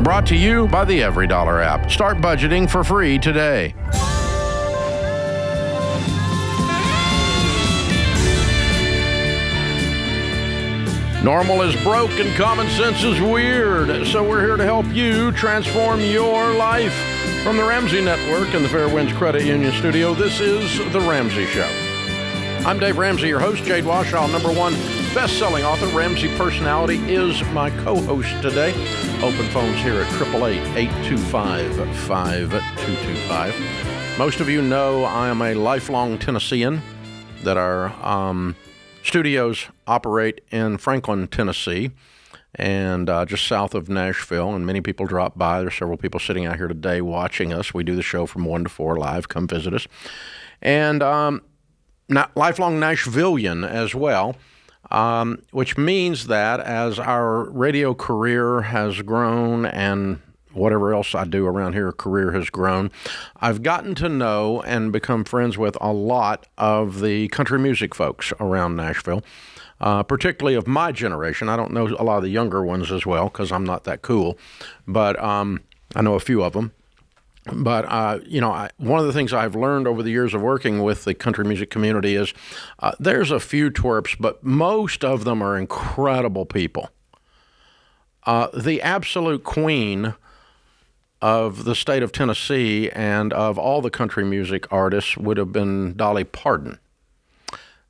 Brought to you by the Every Dollar app. Start budgeting for free today. Normal is broke and common sense is weird. So we're here to help you transform your life. From the Ramsey Network and the Fairwinds Credit Union Studio, this is The Ramsey Show. I'm Dave Ramsey, your host. Jade Warshaw, #1 best-selling author, Ramsey personality, is my co-host today. Open phones here at 888-825-5225. Most of you know I am a lifelong Tennessean, that our studios operate in Franklin, Tennessee, and just south of Nashville, and many people drop by. There's several people sitting out here today watching us. We do the show from 1 to 4 live. Come visit us. And lifelong Nashvilleian as well, which means that as our radio career has grown and whatever else I do around here, career has grown, I've gotten to know and become friends with a lot of the country music folks around Nashville, particularly of my generation. I don't know a lot of the younger ones as well because I'm not that cool, but I know a few of them. But, one of the things I've learned over the years of working with the country music community is there's a few twerps, but most of them are incredible people. The absolute queen of the state of Tennessee and of all the country music artists would have been Dolly Parton.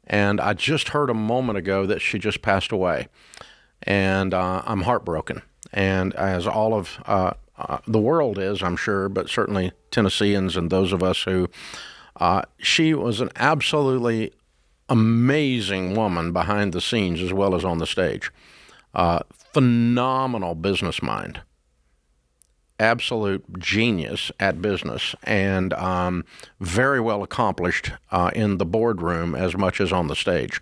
And I just heard a moment ago that she just passed away. And I'm heartbroken. And as all of the world is, I'm sure, but certainly Tennesseans and those of us who, she was an absolutely amazing woman behind the scenes as well as on the stage. Phenomenal business mind. Absolute genius at business, and very well accomplished in the boardroom as much as on the stage.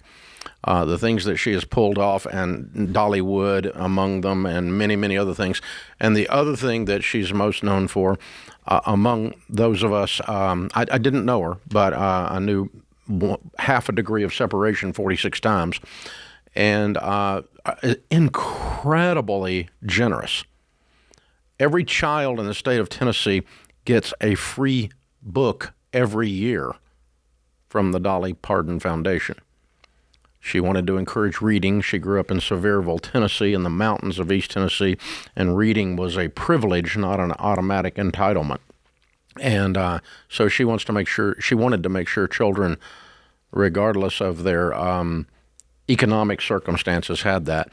The things that she has pulled off, and Dollywood among them, and many, many other things. And the other thing that she's most known for, among those of us, I didn't know her, but I knew half a degree of separation 46 times, and incredibly generous. Every child in the state of Tennessee gets a free book every year from the Dolly Parton Foundation. She wanted to encourage reading. She grew up in Sevierville, Tennessee, in the mountains of East Tennessee, and reading was a privilege, not an automatic entitlement. And so she wanted to make sure children, regardless of their economic circumstances, had that.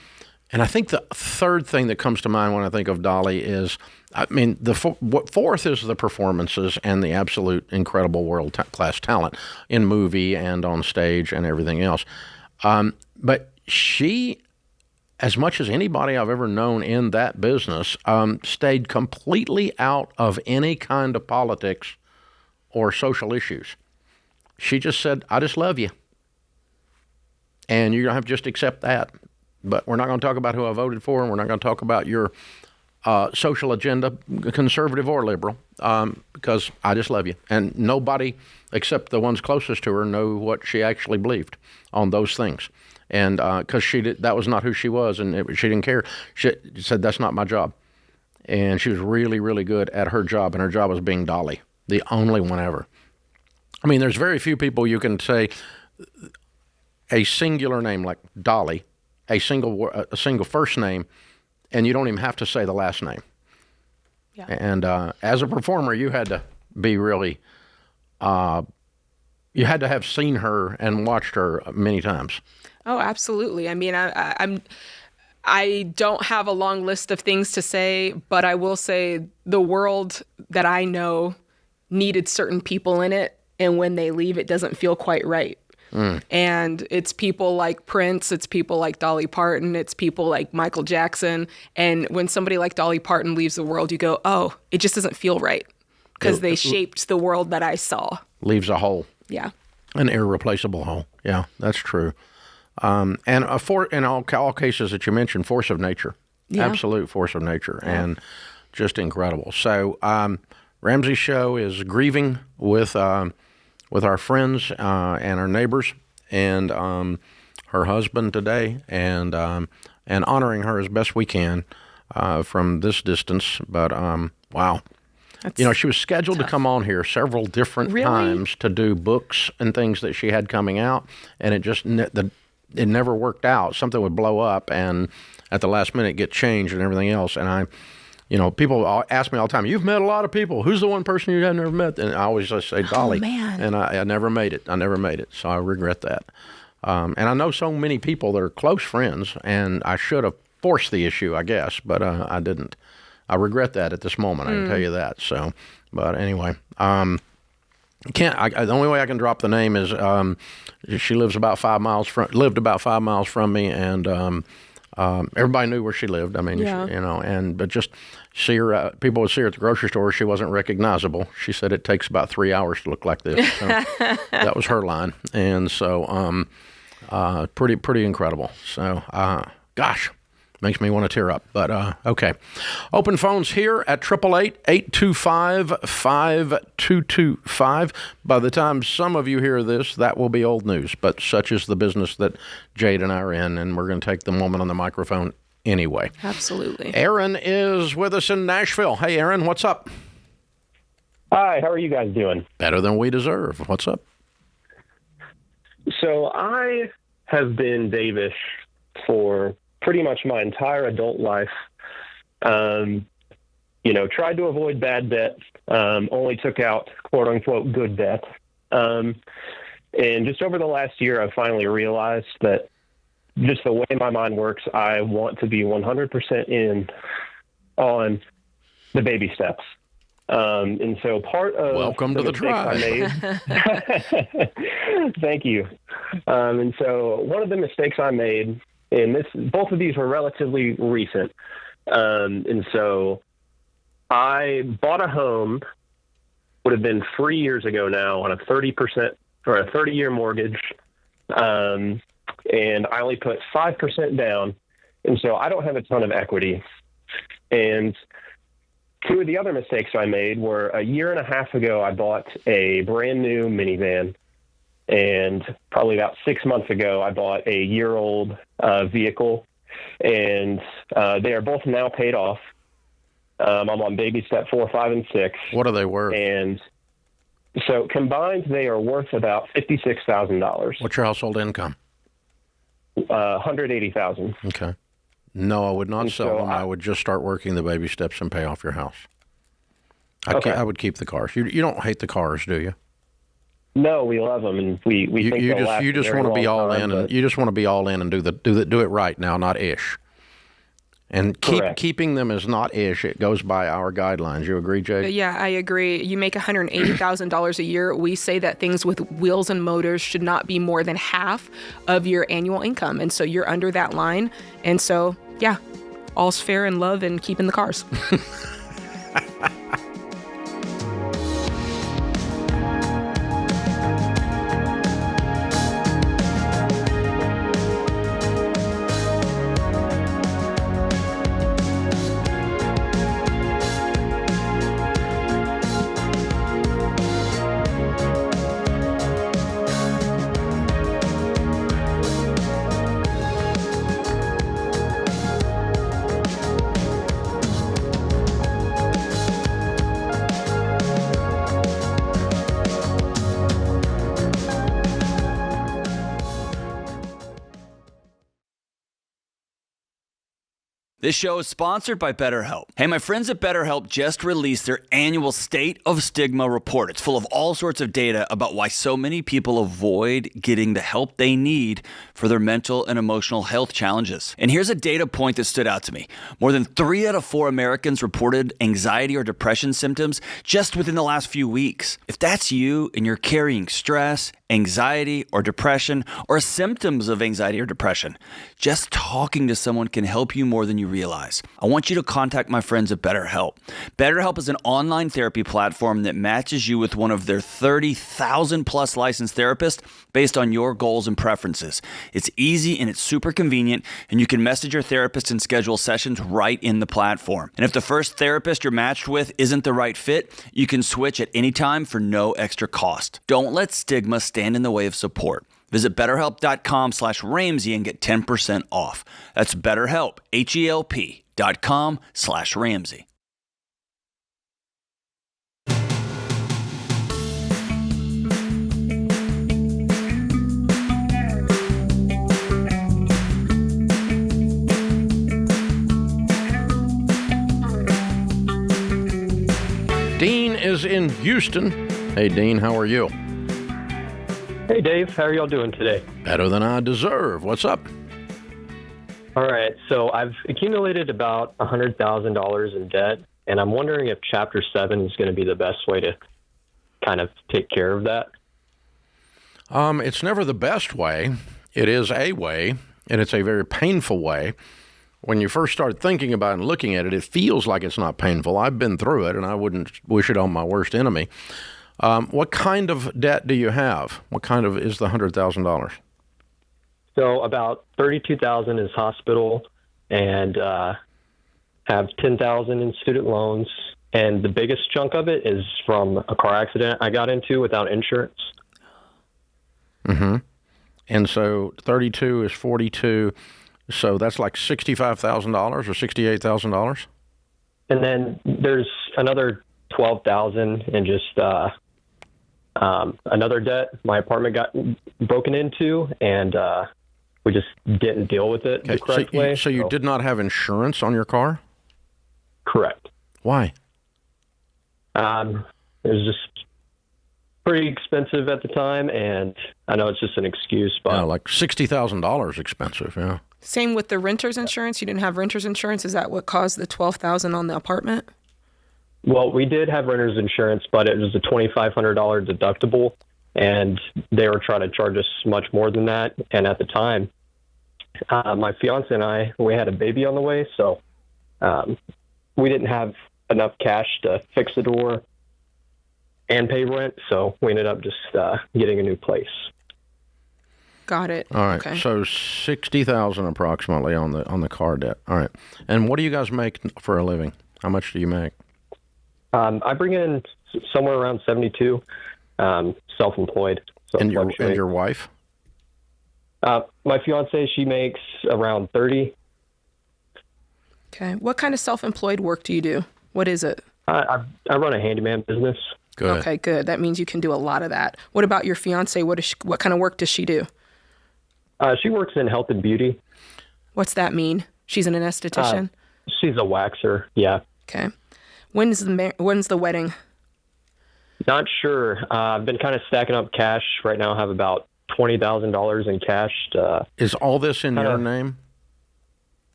And I think the third thing that comes to mind when I think of Dolly is, fourth is the performances and the absolute incredible world-class talent in movie and on stage and everything else. But she, as much as anybody I've ever known in that business, stayed completely out of any kind of politics or social issues. She just said, I just love you. And you're going to have to just accept that. But we're not going to talk about who I voted for, and we're not going to talk about your social agenda, conservative or liberal, because I just love you. And nobody except the ones closest to her know what she actually believed on those things. And because that was not who she was, and she didn't care. She said, that's not my job. And she was really, really good at her job, and her job was being Dolly, the only one ever. I mean, there's very few people you can say a singular name like Dolly, a single first name, and you don't even have to say the last name. Yeah. And as a performer, you had to be really, you had to have seen her and watched her many times. Oh, absolutely. I mean, I don't have a long list of things to say, but I will say the world that I know needed certain people in it, and when they leave, it doesn't feel quite right. And it's people like Prince, it's people like Dolly Parton, it's people like Michael Jackson. And when somebody like Dolly Parton leaves the world, you go, oh, it just doesn't feel right because they shaped the world that I saw. Leaves a hole. Yeah. An irreplaceable hole. Yeah, that's true. And in all cases that you mentioned, force of nature. Yeah. Absolute force of nature. Yeah. And just incredible. So Ramsey's show is grieving with our friends and our neighbors and her husband today, and honoring her as best we can. from this distance. But wow. She was scheduled to come on here several different times to do books and things that she had coming out, and it just it never worked out. Something would blow up, and at the last minute get changed and everything else. And people ask me all the time, "You've met a lot of people. Who's the one person you have never met?" And I always just say Dolly. Oh, man. And I never made it. So I regret that. And I know so many people that are close friends, and I should have forced the issue, I guess, but I didn't. I regret that at this moment. I can tell you that. So, but anyway, the only way I can drop the name is she lived about 5 miles from me, and everybody knew where she lived. I mean, but just see her. People would see her at the grocery store. She wasn't recognizable. She said it takes about 3 hours to look like this. So that was her line, and so pretty incredible. So, gosh. Makes me want to tear up, but okay. Open phones here at 888-825-5225. By the time some of you hear this, that will be old news, but such is the business that Jade and I are in, and we're going to take the moment on the microphone anyway. Absolutely. Aaron is with us in Nashville. Hey, Aaron, what's up? Hi, how are you guys doing? Better than we deserve. What's up? So I have been Davish for pretty much my entire adult life. Tried to avoid bad debt, only took out quote unquote good debt. And just over the last year, I've finally realized that just the way my mind works, I want to be 100% in on the baby steps. And so part of welcome to the tribe. Thank you. And so one of the mistakes I made, and both of these were relatively recent. And so I bought a home, would have been 3 years ago now, on a 30% or a 30-year mortgage. And I only put 5% down. And so I don't have a ton of equity. And two of the other mistakes I made were a year and a half ago, I bought a brand new minivan. And probably about 6 months ago, I bought a year-old vehicle, and they are both now paid off. I'm on baby step 4, 5, and 6. What are they worth? And so combined, they are worth about $56,000. What's your household income? $180,000. Okay. No, I would not sell them. I would just start working the baby steps and pay off your house. I would keep the cars. You don't hate the cars, do you? No, we love them, and we think they'll last you just want to be all in, and you just want to be all in and do it right now, not ish. And keeping them is not ish. It goes by our guidelines. You agree, Jade? Yeah, I agree. You make $180,000 a year. We say that things with wheels and motors should not be more than half of your annual income, and so you're under that line. And so, yeah, all's fair in love and keeping the cars. This show is sponsored by BetterHelp. Hey, my friends at BetterHelp just released their annual State of Stigma report. It's full of all sorts of data about why so many people avoid getting the help they need for their mental and emotional health challenges. And here's a data point that stood out to me. More than 3 out of 4 Americans reported anxiety or depression symptoms just within the last few weeks. If that's you and you're carrying stress, anxiety, or depression, or symptoms of anxiety or depression, just talking to someone can help you more than you realize. I want you to contact my friends at BetterHelp. BetterHelp is an online therapy platform that matches you with one of their 30,000 plus licensed therapists based on your goals and preferences. It's easy and it's super convenient, and you can message your therapist and schedule sessions right in the platform. And if the first therapist you're matched with isn't the right fit, you can switch at any time for no extra cost. Don't let stigma stand in the way of support. Visit BetterHelp.com/Ramsey and get 10% off. That's BetterHelp, weekdays.com/Ramsey. Dean is in Houston. Hey, Dean, how are you? Hey, Dave. How are y'all doing today? Better than I deserve. What's up? All right. So I've accumulated about $100,000 in debt, and I'm wondering if Chapter 7 is going to be the best way to kind of take care of that. It's never the best way. It is a way, and it's a very painful way. When you first start thinking about it and looking at it, it feels like it's not painful. I've been through it, and I wouldn't wish it on my worst enemy. What kind of debt do you have? What kind of is the $100,000? So about $32,000 is hospital, and have $10,000 in student loans. And the biggest chunk of it is from a car accident I got into without insurance. Mm-hmm. And so 32 is 42. So that's like $65,000 or $68,000? And then there's another $12,000 in just another debt. My apartment got broken into, and we just didn't deal with it the correct way. So you did not have insurance on your car? Correct. Why? It was just pretty expensive at the time, and I know it's just an excuse, but Yeah, like $60,000 expensive, yeah. Same with the renter's insurance. You didn't have renter's insurance. Is that what caused the $12,000 on the apartment? well, we did have renter's insurance, but it was a $2,500 deductible, and they were trying to charge us much more than that. And at the time, my fiance and I, we had a baby on the way, so we didn't have enough cash to fix the door and pay rent, so we ended up just getting a new place. Got it. All right. Okay. So $60,000 approximately on the car debt. All right. And what do you guys make for a living? How much do you make? I bring in somewhere around 72, self-employed. So And your wife? My fiance, she makes around 30. Okay. What kind of self-employed work do you do? What is it? I run a handyman business. Good. Okay, good. That means you can do a lot of that. What about your fiance? What kind of work does she do? She works in health and beauty. What's that mean? She's an esthetician? She's a waxer. Yeah. Okay. When's the wedding? Not sure. I've been kind of stacking up cash right now. I have about $20,000 in cash. Is all this in your name?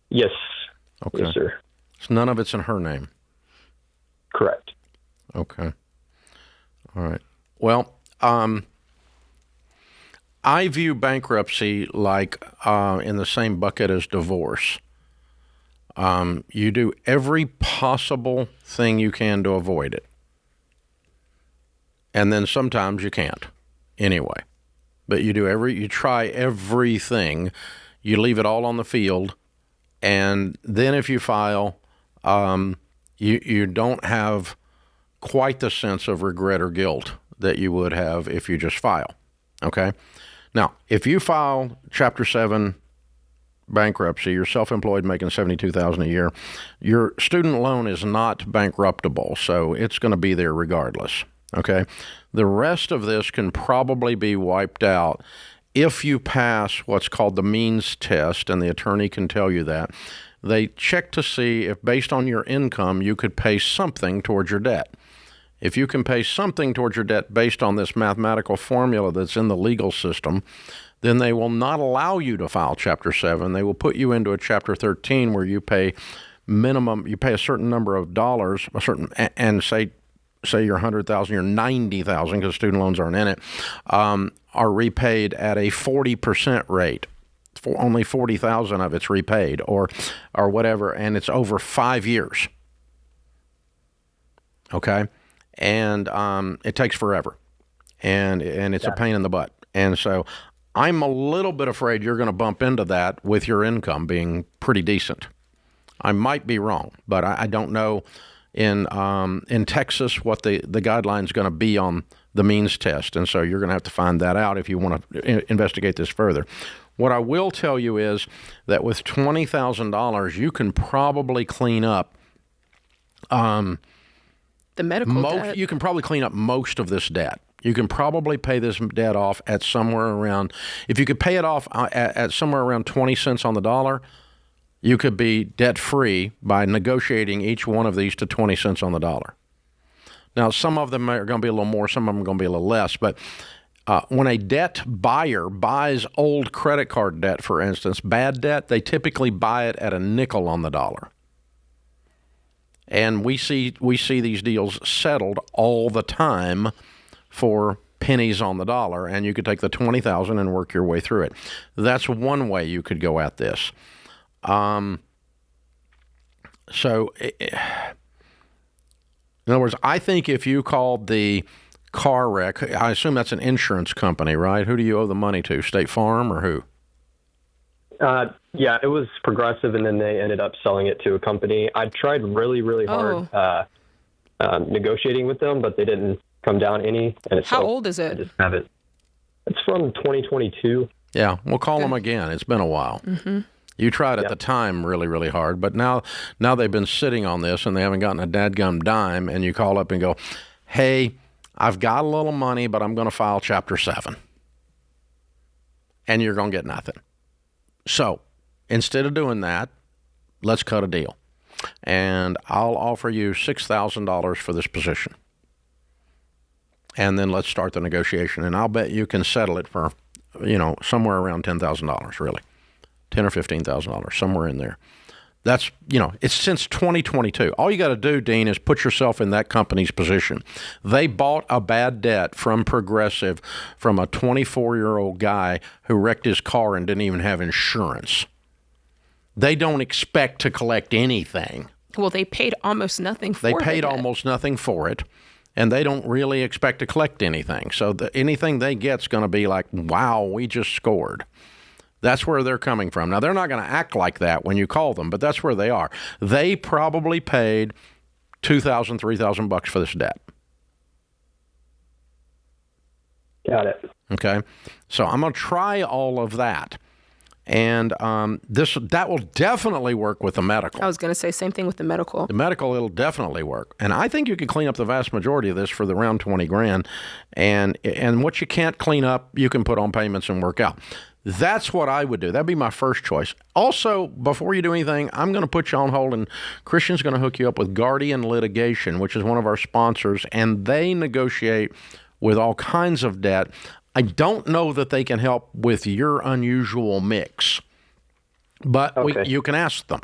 Yes. Okay. Yes, sir. So none of it's in her name? Correct. Okay. All right. Well, I view bankruptcy like in the same bucket as divorce. You do every possible thing you can to avoid it. And then sometimes you can't anyway. But you try everything. You leave it all on the field. And then if you file, you don't have quite the sense of regret or guilt that you would have if you just file. Okay? Now, if you file Chapter 7 bankruptcy, you're self-employed making $72,000 a year, your student loan is not bankruptable, so it's going to be there regardless. Okay? The rest of this can probably be wiped out if you pass what's called the means test, and the attorney can tell you that. They check to see if, based on your income, you could pay something towards your debt. If you can pay something towards your debt based on this mathematical formula that's in the legal system, then they will not allow you to file Chapter 7. They will put you into a Chapter 13 where you pay a certain number of dollars, and say you're $100,000, you're $90,000 because student loans aren't in it, are repaid at a 40% rate. Only $40,000 of it's repaid, or whatever, and it's over 5 years. Okay, and it takes forever, and it's a pain in the butt. And so, I'm a little bit afraid you're going to bump into that with your income being pretty decent. I might be wrong, but I don't know in Texas what the guideline's going to be on the means test. And so you're going to have to find that out if you want to investigate this further. What I will tell you is that with $20,000, you can probably clean up The medical debt. you can probably clean up most of this debt. You can probably pay this debt off at somewhere around, if you could pay it off at somewhere around 20 cents on the dollar, you could be debt-free by negotiating each one of these to 20 cents on the dollar. Now, some of them are going to be a little more, some of them are going to be a little less, but when a debt buyer buys old credit card debt, for instance, bad debt, they typically buy it at a nickel on the dollar. And we see these deals settled all the time for pennies on the dollar, and you could take the $20,000 and work your way through it. That's one way you could go at this. In other words, I think if you called the car wreck, I assume that's an insurance company, right? Who do you owe the money to? State Farm or who? Yeah, it was Progressive, and then they ended up selling it to a company. I tried really, really hard negotiating with them, but they didn't come down any. And How old is it? I just have it. It's from 2022. Yeah, we'll call them again. It's been a while. Mm-hmm. You tried at the time really, really hard, but now they've been sitting on this and they haven't gotten a dadgum dime, and you call up and go, hey, I've got a little money, but I'm going to file Chapter 7. And you're going to get nothing. So instead of doing that, let's cut a deal. And I'll offer you $6,000 for this position. And then let's start the negotiation. And I'll bet you can settle it for, somewhere around $10,000, really. $10,000 or $15,000, somewhere in there. That's, it's since 2022. All you got to do, Dean, is put yourself in that company's position. They bought a bad debt from Progressive from a 24-year-old guy who wrecked his car and didn't even have insurance. They don't expect to collect anything. Well, they paid almost nothing for it. They paid almost nothing for it, and they don't really expect to collect anything. So anything they get's going to be like, wow, we just scored. That's where they're coming from. Now, they're not going to act like that when you call them, but that's where they are. They probably paid $2,000, $3,000 for this debt. Got it. Okay? So I'm going to try all of that. And that will definitely work with the medical. I was going to say same thing with the medical. The medical, it'll definitely work. And I think you can clean up the vast majority of this for the around $20,000. And what you can't clean up, you can put on payments and work out. That's what I would do. That'd be my first choice. Also, before you do anything, I'm going to put you on hold, and Christian's going to hook you up with Guardian Litigation, which is one of our sponsors, and they negotiate with all kinds of debt. I don't know that they can help with your unusual mix, but you can ask them,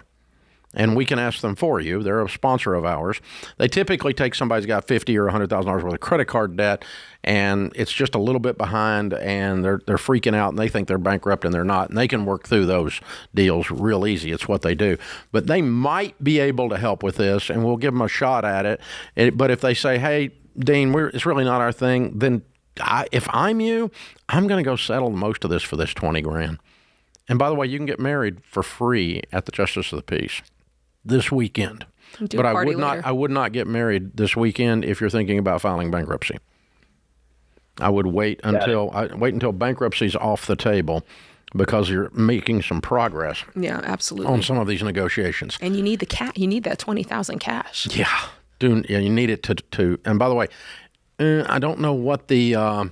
and we can ask them for you. They're a sponsor of ours. They typically take somebody who's got $50,000 or $100,000 worth of credit card debt, and it's just a little bit behind, and they're freaking out, and they think they're bankrupt, and they're not, and they can work through those deals real easy. It's what they do. But they might be able to help with this, and we'll give them a shot at it. But if they say, hey, Dean, it's really not our thing, then if I'm you, I'm going to go settle most of this for this $20,000. And by the way, you can get married for free at the Justice of the Peace this weekend. But I would not get married this weekend if you're thinking about filing bankruptcy. I would wait until bankruptcy's off the table, because you're making some progress. Yeah, absolutely. On some of these negotiations. And you need you need that $20,000 cash. Yeah, you need it to. And by the way, I don't know what the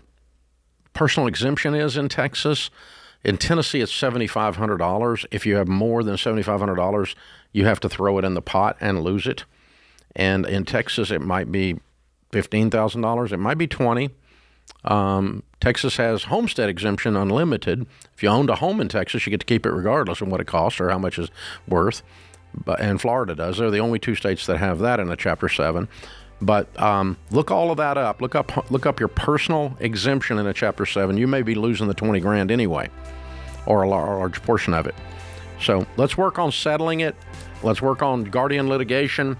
personal exemption is in Texas. In Tennessee, it's $7,500. If you have more than $7,500, you have to throw it in the pot and lose it. And in Texas, it might be $15,000. It might be $20,000. Texas has homestead exemption unlimited. If you owned a home in Texas, you get to keep it regardless of what it costs or how much it's worth. And Florida does. They're the only two states that have that in a Chapter 7. But look all of that up. Look up your personal exemption in a Chapter 7. You may be losing the $20,000 anyway, or a large portion of it. So let's work on settling it. Let's work on Guardian Litigation,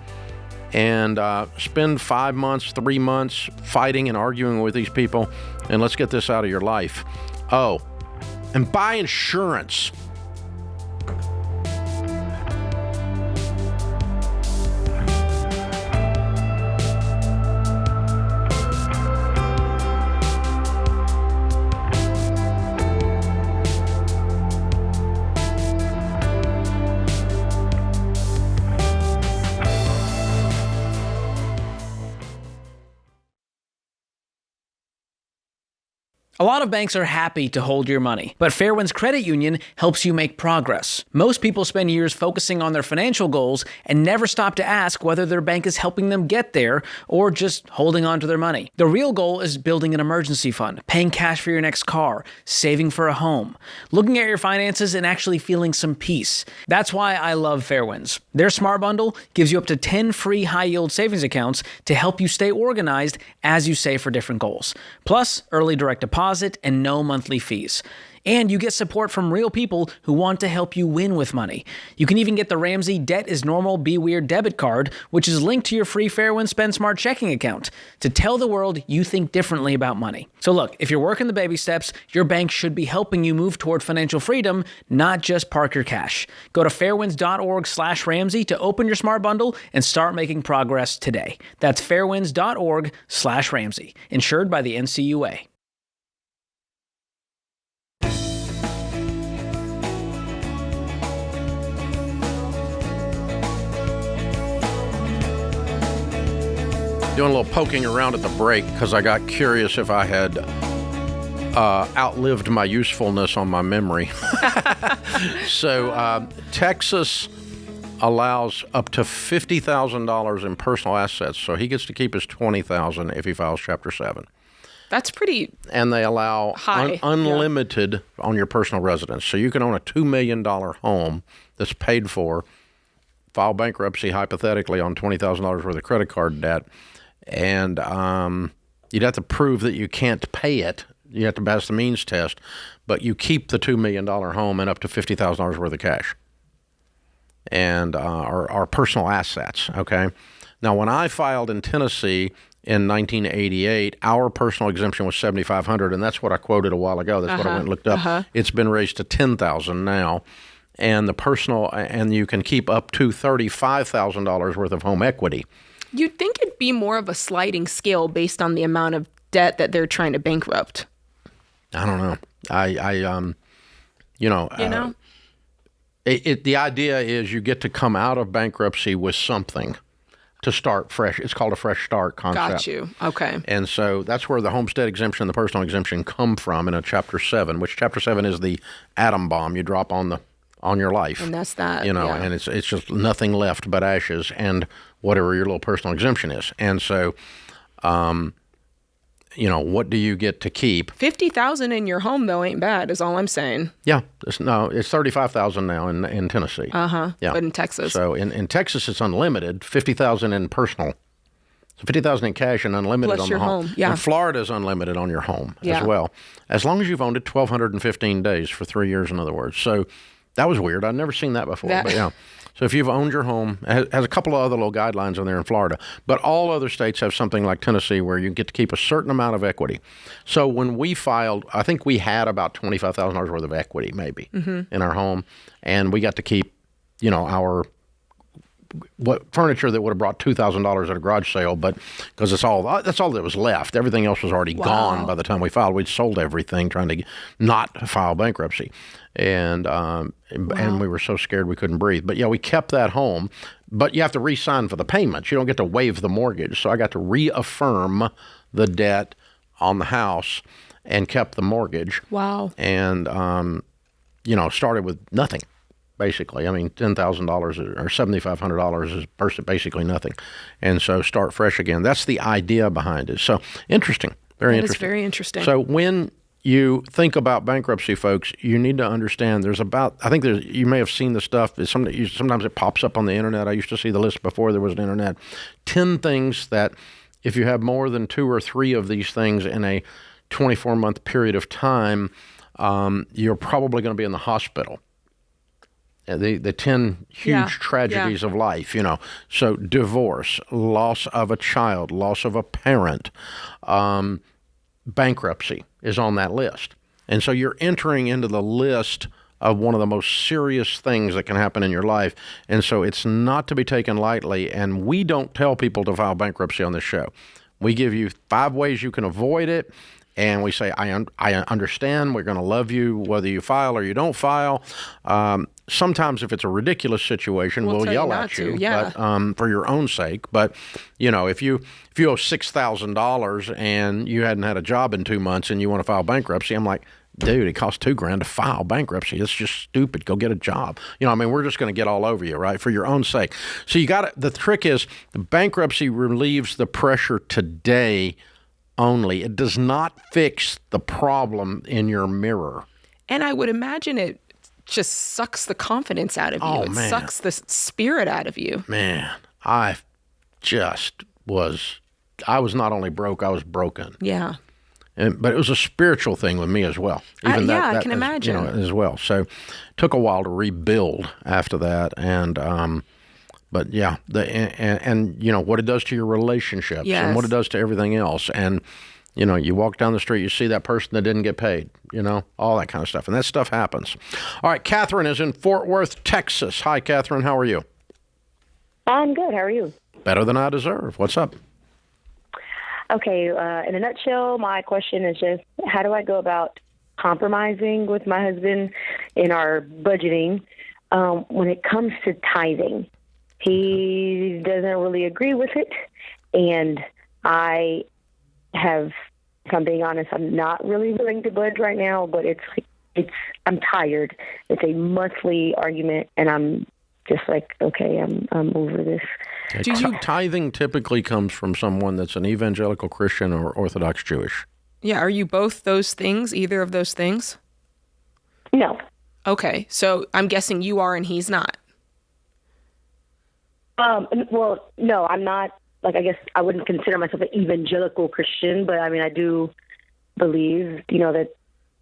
and spend 5 months, 3 months fighting and arguing with these people, and let's get this out of your life. Oh, and buy insurance. A lot of banks are happy to hold your money, but Fairwinds Credit Union helps you make progress. Most people spend years focusing on their financial goals and never stop to ask whether their bank is helping them get there or just holding on to their money. The real goal is building an emergency fund, paying cash for your next car, saving for a home, looking at your finances and actually feeling some peace. That's why I love Fairwinds. Their Smart Bundle gives you up to 10 free high-yield savings accounts to help you stay organized as you save for different goals. Plus, early direct deposit and no monthly fees. And you get support from real people who want to help you win with money. You can even get the Ramsey Debt is Normal, Be Weird debit card, which is linked to your free Fairwinds Spend Smart checking account to tell the world you think differently about money. So look, if you're working the baby steps, your bank should be helping you move toward financial freedom, not just park your cash. Go to fairwinds.org/Ramsey to open your Smart Bundle and start making progress today. That's fairwinds.org/Ramsey. Insured by the NCUA. Doing a little poking around at the break because I got curious if I had outlived my usefulness on my memory. So Texas allows up to $50,000 in personal assets. So he gets to keep his $20,000 if he files Chapter 7. That's pretty. And they allow unlimited on your personal residence. So you can own a $2 million home that's paid for, file bankruptcy hypothetically on $20,000 worth of credit card debt, and you'd have to prove that you can't pay it. You have to pass the means test, but you keep the $2 million home and up to $50,000 worth of cash and our personal assets, okay? Now, when I filed in Tennessee in 1988, our personal exemption was $7,500, and that's what I quoted a while ago. That's what I went and looked up. It's been raised to $10,000 now, and the personal, and you can keep up to $35,000 worth of home equity. You'd think it'd be more of a sliding scale based on the amount of debt that they're trying to bankrupt. I don't know. The idea is you get to come out of bankruptcy with something to start fresh. It's called a fresh start concept. Got you. Okay. And so that's where the homestead exemption and the personal exemption come from in a Chapter 7, which Chapter 7 is the atom bomb you drop on your life. And that's that. And it's just nothing left but ashes and whatever your little personal exemption is. And so, what do you get to keep? $50,000 in your home though ain't bad, is all I'm saying. Yeah, it's $35,000 now in Tennessee. Yeah. But in Texas. So in Texas it's unlimited, $50,000 in personal. So $50,000 in cash and unlimited plus on your the home. Yeah. And Florida is unlimited on your home as well, as long as you've owned it 1,215 days for 3 years. In other words, so that was weird. I'd never seen that before. But yeah. So if you've owned your home, it has a couple of other little guidelines on there in Florida, but all other states have something like Tennessee where you get to keep a certain amount of equity. So when we filed, I think we had about $25,000 worth of equity maybe in our home, and we got to keep, our furniture that would have brought $2,000 at a garage sale, but because that's all that was left. Everything else was already gone by the time we filed. We'd sold everything trying to not file bankruptcy. And we were so scared we couldn't breathe. But yeah, we kept that home. But you have to re-sign for the payments. You don't get to waive the mortgage. So I got to reaffirm the debt on the house and kept the mortgage. Wow. And started with nothing, basically. I mean, $10,000 or $7,500 is basically nothing. And so start fresh again. That's the idea behind it. So interesting. Very interesting. That is very interesting. So when you think about bankruptcy, folks, you need to understand you may have seen the stuff. Sometimes it pops up on the internet. I used to see the list before there was an internet. 10 things that if you have more than 2 or 3 of these things in a 24-month period of time, you're probably going to be in the hospital. The 10 huge tragedies of life, So divorce, loss of a child, loss of a parent, bankruptcy is on that list. And so you're entering into the list of one of the most serious things that can happen in your life. And so it's not to be taken lightly. And we don't tell people to file bankruptcy on this show. We give you 5 ways you can avoid it. And we say, I understand. We're going to love you whether you file or you don't file. sometimes if it's a ridiculous situation, we'll tell you yell not at you, to, yeah. but for your own sake. But, if you owe $6,000 and you hadn't had a job in 2 months and you want to file bankruptcy, I'm like, dude, it costs $2,000 to file bankruptcy. It's just stupid. Go get a job. We're just going to get all over you, right? For your own sake. So the trick is the bankruptcy relieves the pressure today only. It does not fix the problem in your mirror. And I would imagine it just sucks the confidence out of you. Oh, it man. sucks the spirit out of you. Man, I was not only broke, I was broken. Yeah. But it was a spiritual thing with me as well. I can imagine. As well. So it took a while to rebuild after that. And, but yeah, what it does to your relationships and what it does to everything else. And, you walk down the street, you see that person that didn't get paid, all that kind of stuff. And that stuff happens. All right, Catherine is in Fort Worth, Texas. Hi, Catherine. How are you? I'm good. How are you? Better than I deserve. What's up? Okay, in a nutshell, my question is just how do I go about compromising with my husband in our budgeting when it comes to tithing? He doesn't really agree with it, and I have, if I'm being honest, I'm not really willing to budge right now, but I'm tired. It's a monthly argument, and I'm just like, okay, I'm over this. Tithing typically comes from someone that's an evangelical Christian or Orthodox Jewish. Yeah, are you both those things, either of those things? No. Okay, so I'm guessing you are and he's not. Well, no, I'm not. Like, I guess I wouldn't consider myself an evangelical Christian, but I mean, I do believe, that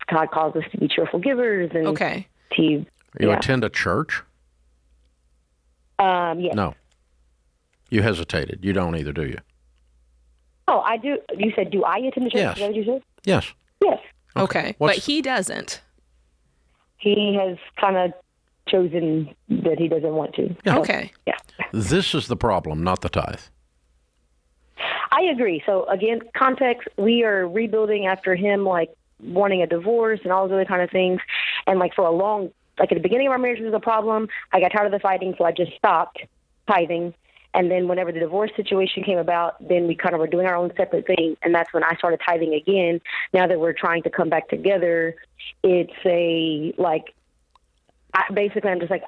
God calls us to be cheerful givers and okay. You attend a church? Yes. No. You hesitated. You don't either, do you? Oh, I do. You said, do I attend the church? Yes. Is that what you said? Yes. Yes. Okay. But he doesn't. He has kind of chosen that he doesn't want to. Yeah. So, okay. Yeah. This is the problem, not the tithe. I agree. So, again, context, we are rebuilding after him, like, wanting a divorce and all those other kind of things. And, like, for a long, like, at the beginning of our marriage, was a problem. I got tired of the fighting, so I just stopped tithing. And then whenever the divorce situation came about, then we kind of were doing our own separate thing. And that's when I started tithing again. Now that we're trying to come back together, it's basically I'm just like,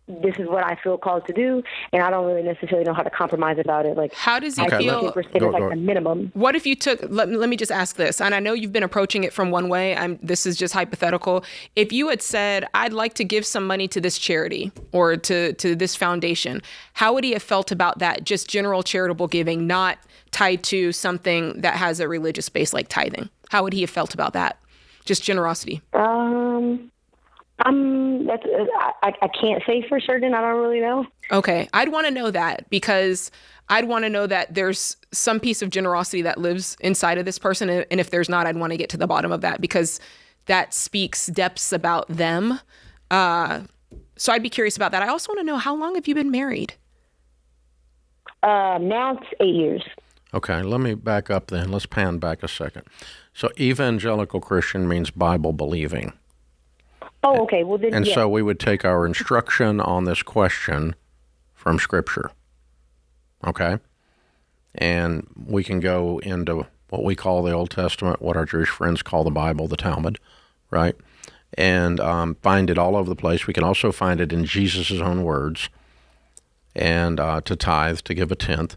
this is what I feel called to do, and I don't really necessarily know how to compromise about it. Like, how does he feel? 10% is like the minimum. What if you took? Let me just ask this, and I know you've been approaching it from one way. This is just hypothetical. If you had said, "I'd like to give some money to this charity or to this foundation," how would he have felt about that? Just general charitable giving, not tied to something that has a religious base like tithing. How would he have felt about that? Just generosity. I can't say for certain. I don't really know. Okay. I'd want to know that because I'd want to know that there's some piece of generosity that lives inside of this person. And if there's not, I'd want to get to the bottom of that because that speaks depths about them. So I'd be curious about that. I also want to know, how long have you been married? Now it's 8 years. Okay. Let me back up then. Let's pan back a second. So evangelical Christian means Bible believing. Oh, okay. Well, then, and so we would take our instruction on this question from Scripture, okay? And we can go into what we call the Old Testament, what our Jewish friends call the Bible, the Talmud, right? And find it all over the place. We can also find it in Jesus' own words, and to tithe, to give a tenth.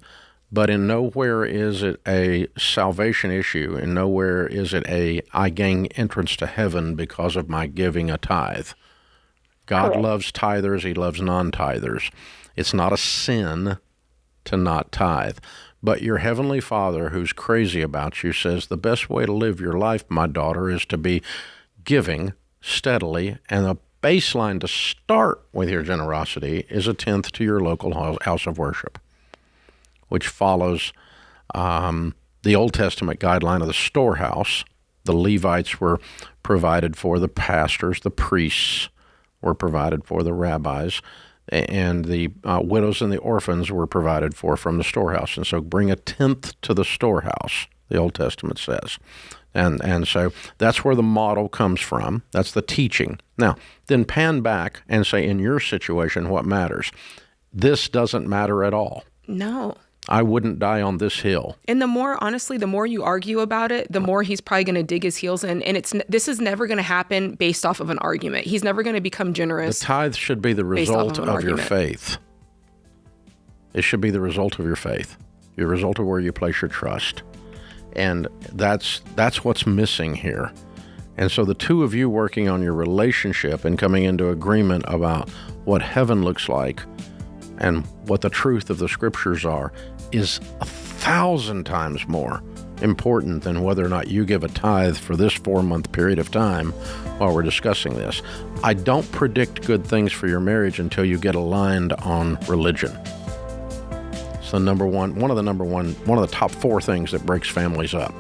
But in nowhere is it a salvation issue, and nowhere is it I gain entrance to heaven because of my giving a tithe. God loves tithers, he loves non-tithers. It's not a sin to not tithe. But your heavenly Father, who's crazy about you, says the best way to live your life, my daughter, is to be giving steadily, and the baseline to start with your generosity is a tenth to your local house of worship, which follows the Old Testament guideline of the storehouse. The Levites were provided for, the pastors, the priests were provided for, the rabbis, and the widows and the orphans were provided for from the storehouse. And so bring a tenth to the storehouse, the Old Testament says. And so that's where the model comes from. That's the teaching. Now, then pan back and say, in your situation, what matters? This doesn't matter at all. No. I wouldn't die on this hill. And the more you argue about it, the more he's probably going to dig his heels in. And this is never going to happen based off of an argument. He's never going to become generous. The tithe should be the result of your faith. It should be the result of your faith, the result of where you place your trust. And that's what's missing here. And so the two of you working on your relationship and coming into agreement about what heaven looks like and what the truth of the scriptures are is 1,000 times more important than whether or not you give a tithe for this 4-month period of time while we're discussing this. I don't predict good things for your marriage until you get aligned on religion. It's the one of the top 4 things that breaks families up.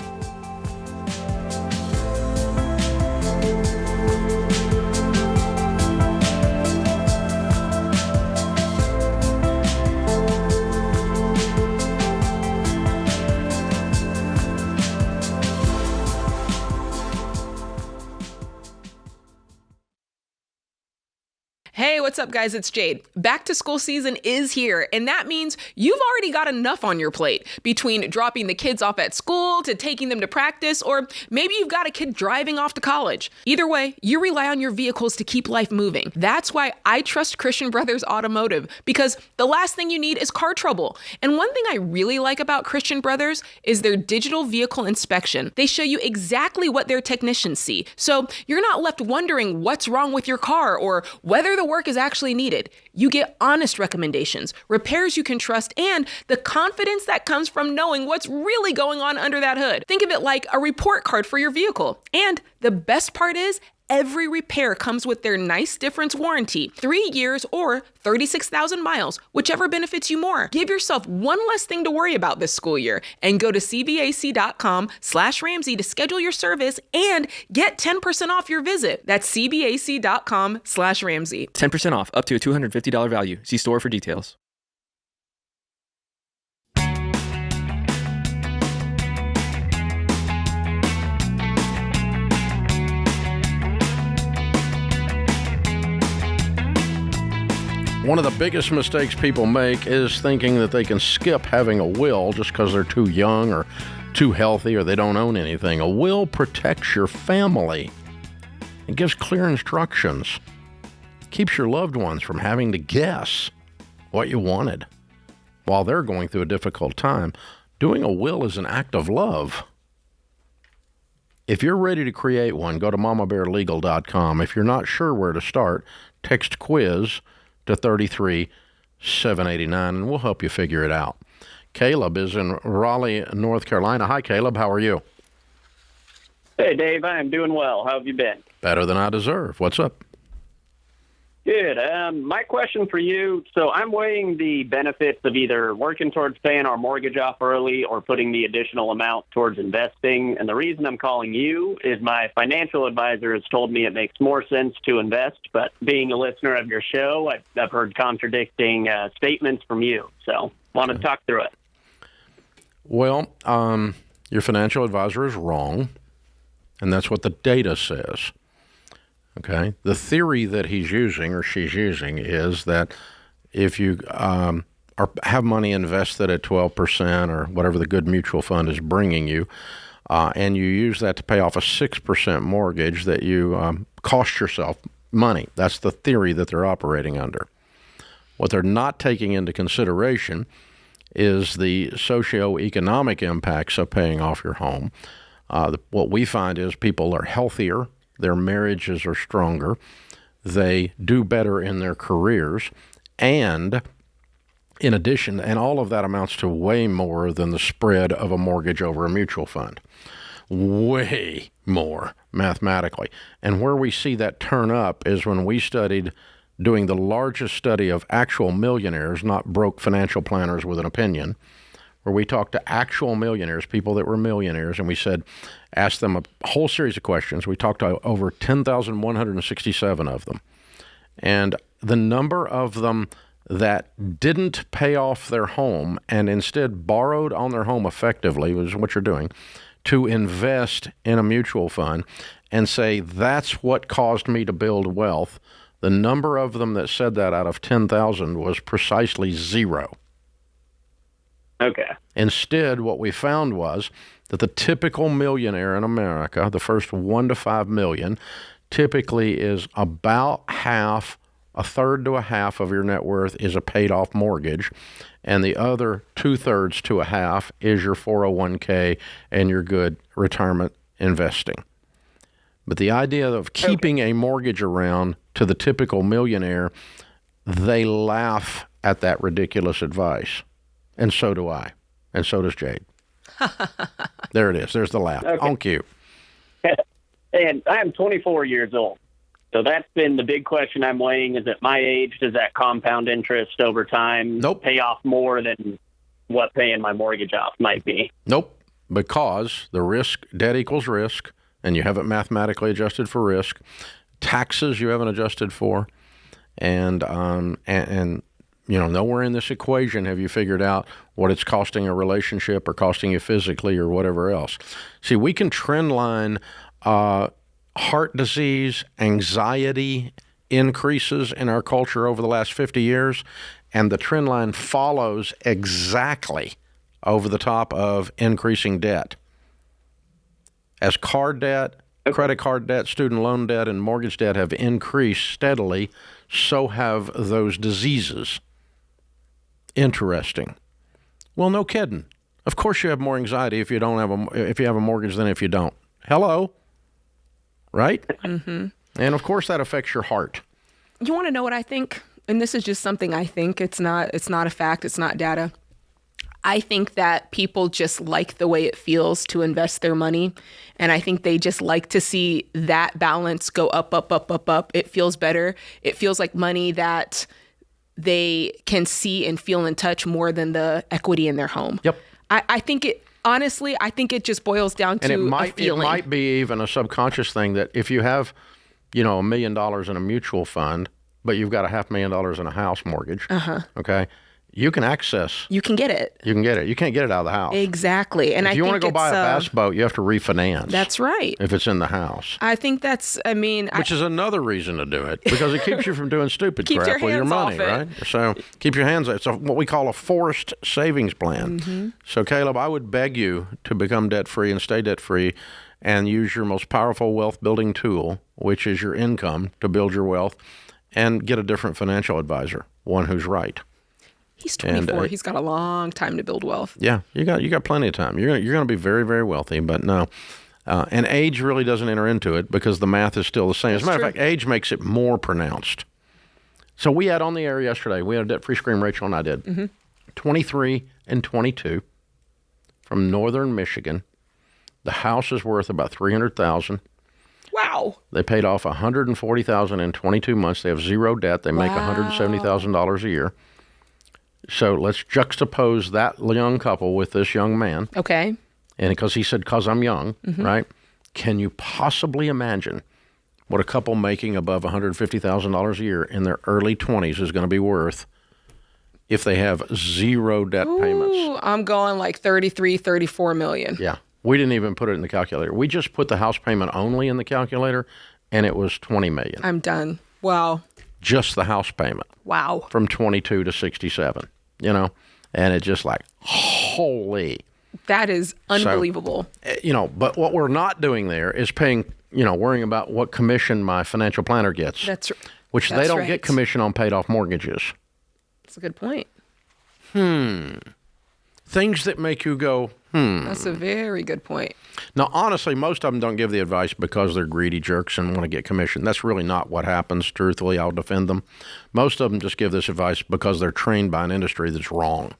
Hey, what's up, guys? It's Jade. Back to school season is here, and that means you've already got enough on your plate between dropping the kids off at school to taking them to practice, or maybe you've got a kid driving off to college. Either way, you rely on your vehicles to keep life moving. That's why I trust Christian Brothers Automotive, because the last thing you need is car trouble. And one thing I really like about Christian Brothers is their digital vehicle inspection. They show you exactly what their technicians see, so you're not left wondering what's wrong with your car or whether the work is actually needed. You get honest recommendations, repairs you can trust, and the confidence that comes from knowing what's really going on under that hood. Think of it like a report card for your vehicle. And the best part is, every repair comes with their nice difference warranty, 3 years or 36,000 miles, whichever benefits you more. Give yourself one less thing to worry about this school year and go to cbac.com/Ramsey to schedule your service and get 10% off your visit. That's cbac.com/Ramsey. 10% off up to a $250 value. See store for details. One of the biggest mistakes people make is thinking that they can skip having a will just because they're too young or too healthy or they don't own anything. A will protects your family. It gives clear instructions. Keeps your loved ones from having to guess what you wanted while they're going through a difficult time. Doing a will is an act of love. If you're ready to create one, go to mamabearlegal.com. If you're not sure where to start, text quiz to 33789, and we'll help you figure it out. Caleb is in Raleigh, North Carolina. Hi, Caleb. How are you? Hey, Dave. I am doing well. How have you been? Better than I deserve. What's up? Good. My question for you, so I'm weighing the benefits of either working towards paying our mortgage off early or putting the additional amount towards investing. And the reason I'm calling you is my financial advisor has told me it makes more sense to invest. But being a listener of your show, I've heard contradicting statements from you. So want to talk through it. Well, your financial advisor is wrong, and that's what the data says. Okay. The theory that he's using or she's using is that if you have money invested at 12% or whatever the good mutual fund is bringing you, and you use that to pay off a 6% mortgage, that you cost yourself money. That's the theory that they're operating under. What they're not taking into consideration is the socioeconomic impacts of paying off your home. What we find is people are healthier. Their marriages are stronger, they do better in their careers, and in addition, and all of that amounts to way more than the spread of a mortgage over a mutual fund. Way more, mathematically. And where we see that turn up is when we studied doing the largest study of actual millionaires, not broke financial planners with an opinion, where we talked to actual millionaires, people that were millionaires, and we said, asked them a whole series of questions. We talked to over 10,167 of them. And the number of them that didn't pay off their home and instead borrowed on their home effectively, was what you're doing, to invest in a mutual fund and say, that's what caused me to build wealth, the number of them that said that out of 10,000 was precisely 0. Okay. Instead, what we found was that the typical millionaire in America, the first 1 to 5 million, typically is about half, a third to a half of your net worth is a paid-off mortgage, and the other 2/3 to a half is your 401k and your good retirement investing. But the idea of keeping a mortgage around to the typical millionaire, they laugh at that ridiculous advice. And so do I. And so does Jade. There it is. There's the laugh. Okay. Thank you. And I'm 24 years old. So that's been the big question I'm weighing. Is at my age, does that compound interest over time pay off more than what paying my mortgage off might be? Nope. Because the risk, debt equals risk, and you haven't mathematically adjusted for risk. Taxes you haven't adjusted for. And you know, nowhere in this equation have you figured out what it's costing a relationship or costing you physically or whatever else. See, we can trend line heart disease, anxiety increases in our culture over the last 50 years, and the trend line follows exactly over the top of increasing debt. As card debt, credit card debt, student loan debt, and mortgage debt have increased steadily, so have those diseases. Interesting. Well, no kidding. Of course you have more anxiety if you have a mortgage than if you don't. Hello? Right? Mm-hmm. And of course that affects your heart. You want to know what I think? And this is just something I think. It's not a fact. It's not data. I think that people just like the way it feels to invest their money. And I think they just like to see that balance go up, up, up, up, up. It feels better. It feels like money that they can see and feel and touch more than the equity in their home. Yep. I think it, honestly, I think it just boils down to a feeling. It might be even a subconscious thing that if you have, you know, $1 million in a mutual fund, but you've got $500,000 in a house mortgage, okay, you can access. You can get it. You can get it. You can't get it out of the house. Exactly. And if you want to go buy a bass boat, you have to refinance. That's right. If it's in the house. I think that's, which is another reason to do it, because it keeps you from doing stupid keeps crap with your money, off it. right? So keep your hands off it. It's what we call a forced savings plan. Mm-hmm. So Caleb, I would beg you to become debt-free and stay debt-free and use your most powerful wealth-building tool, which is your income, to build your wealth, and get a different financial advisor, one who's right. He's 24. He's got a long time to build wealth. Yeah, you got plenty of time. You're going to be very, very wealthy, but no. And age really doesn't enter into it because the math is still the same. As a matter of fact, age makes it more pronounced. So we had on the air yesterday, we had a debt-free screen, Rachel and I did, 23 and 22 from northern Michigan. The house is worth about $300,000. Wow. They paid off $140,000 in 22 months. They have zero debt. They make $170,000 a year. So let's juxtapose that young couple with this young man. Okay. And because he said, because I'm young, right? Can you possibly imagine what a couple making above $150,000 a year in their early 20s is going to be worth if they have zero debt payments? I'm going like 33, 34 million. Yeah. We didn't even put it in the calculator. We just put the house payment only in the calculator, and it was $20 million. I'm done. Wow. Just the house payment. Wow. From 22 to 67, you know? And it's just like, holy. That is unbelievable. So, but what we're not doing there is paying, worrying about what commission my financial planner gets. That's which they don't get commission on paid off mortgages. That's a good point. Things that make you go, That's a very good point. Now, honestly, most of them don't give the advice because they're greedy jerks and want to get commission. That's really not what happens. Truthfully, I'll defend them. Most of them just give this advice because they're trained by an industry that's wrong.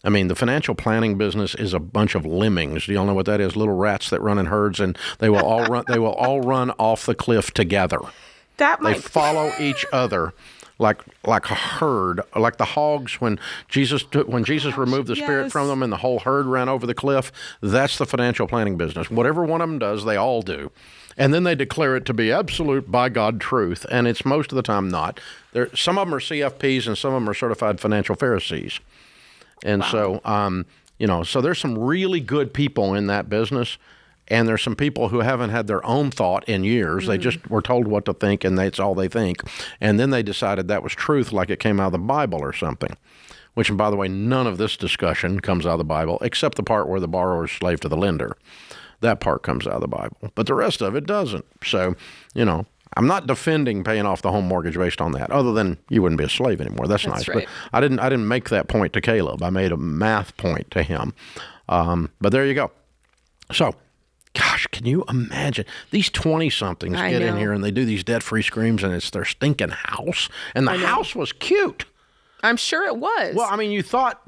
I mean, the financial planning business is a bunch of lemmings. Do y'all know what that is? Little rats that run in herds, and they will all run. They will all run off the cliff together. They follow each other like a herd, like the hogs when Jesus removed the spirit from them, and the whole herd ran over the cliff. That's the financial planning business. Whatever one of them does, they all do. And then they declare it to be absolute by God truth, and it's most of the time not. Some of them are CFPs, and some of them are certified financial Pharisees. And so So there's some really good people in that business, and there's some people who haven't had their own thought in years. They just were told what to think, and that's all they think. And then they decided that was truth, like it came out of the Bible or something. Which, and by the way, none of this discussion comes out of the Bible, except the part where the borrower is slave to the lender. That part comes out of the Bible. But the rest of it doesn't. So, I'm not defending paying off the home mortgage based on that, other than you wouldn't be a slave anymore. That's nice. Right. But I didn't make that point to Caleb. I made a math point to him. But there you go. So, gosh, can you imagine? These 20-somethings get in here and they do these debt-free screams, and it's their stinking house. And the house was cute. I'm sure it was. Well, I mean, you thought,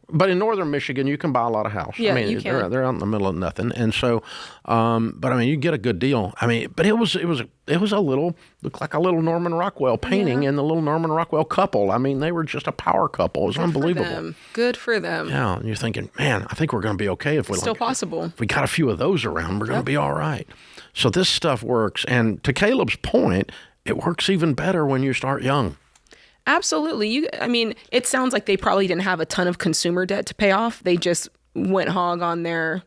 but in northern Michigan, you can buy a lot of house. Yeah, I mean, you can. They're out in the middle of nothing. And so, but I mean, you get a good deal. I mean, but it was looked like a little Norman Rockwell painting and the little Norman Rockwell couple. I mean, they were just a power couple. It was unbelievable. Good for them. Yeah, and you're thinking, man, I think we're going to be okay if we Still possible. If we got a few of those around, we're going to be all right. So this stuff works. And to Caleb's point, it works even better when you start young. Absolutely. It sounds like they probably didn't have a ton of consumer debt to pay off. They just went hog on their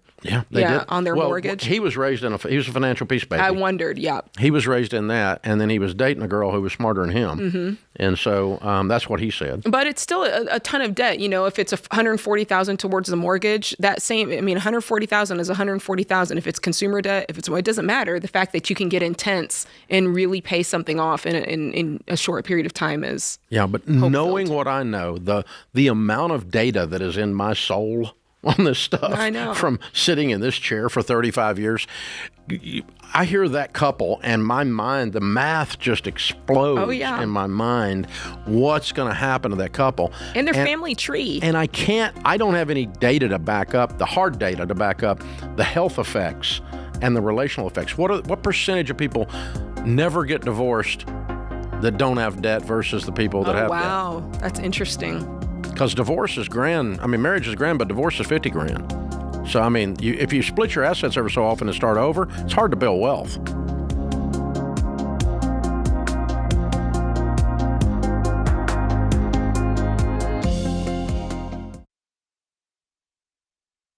on their mortgage. He was raised he was a financial peace baby. I wondered, yeah. He was raised in that, and then he was dating a girl who was smarter than him, and so that's what he said. But it's still a ton of debt. If it's $140,000 towards the mortgage, $140,000 is $140,000. If it's consumer debt, it doesn't matter. The fact that you can get intense and really pay something off in a short period of time is but knowing what I know, the amount of data that is in my soul on this stuff. I know. From sitting in this chair for 35 years. I hear that couple and my mind, the math just explodes in my mind. What's going to happen to that couple? And their family tree. And I don't have any data to back up, the hard data to back up the health effects and the relational effects. What percentage of people never get divorced that don't have debt versus the people that have debt? Wow, that's interesting. Because divorce is grand. I mean, marriage is grand, but divorce is $50,000. So, I mean, if you split your assets every so often and start over, it's hard to build wealth.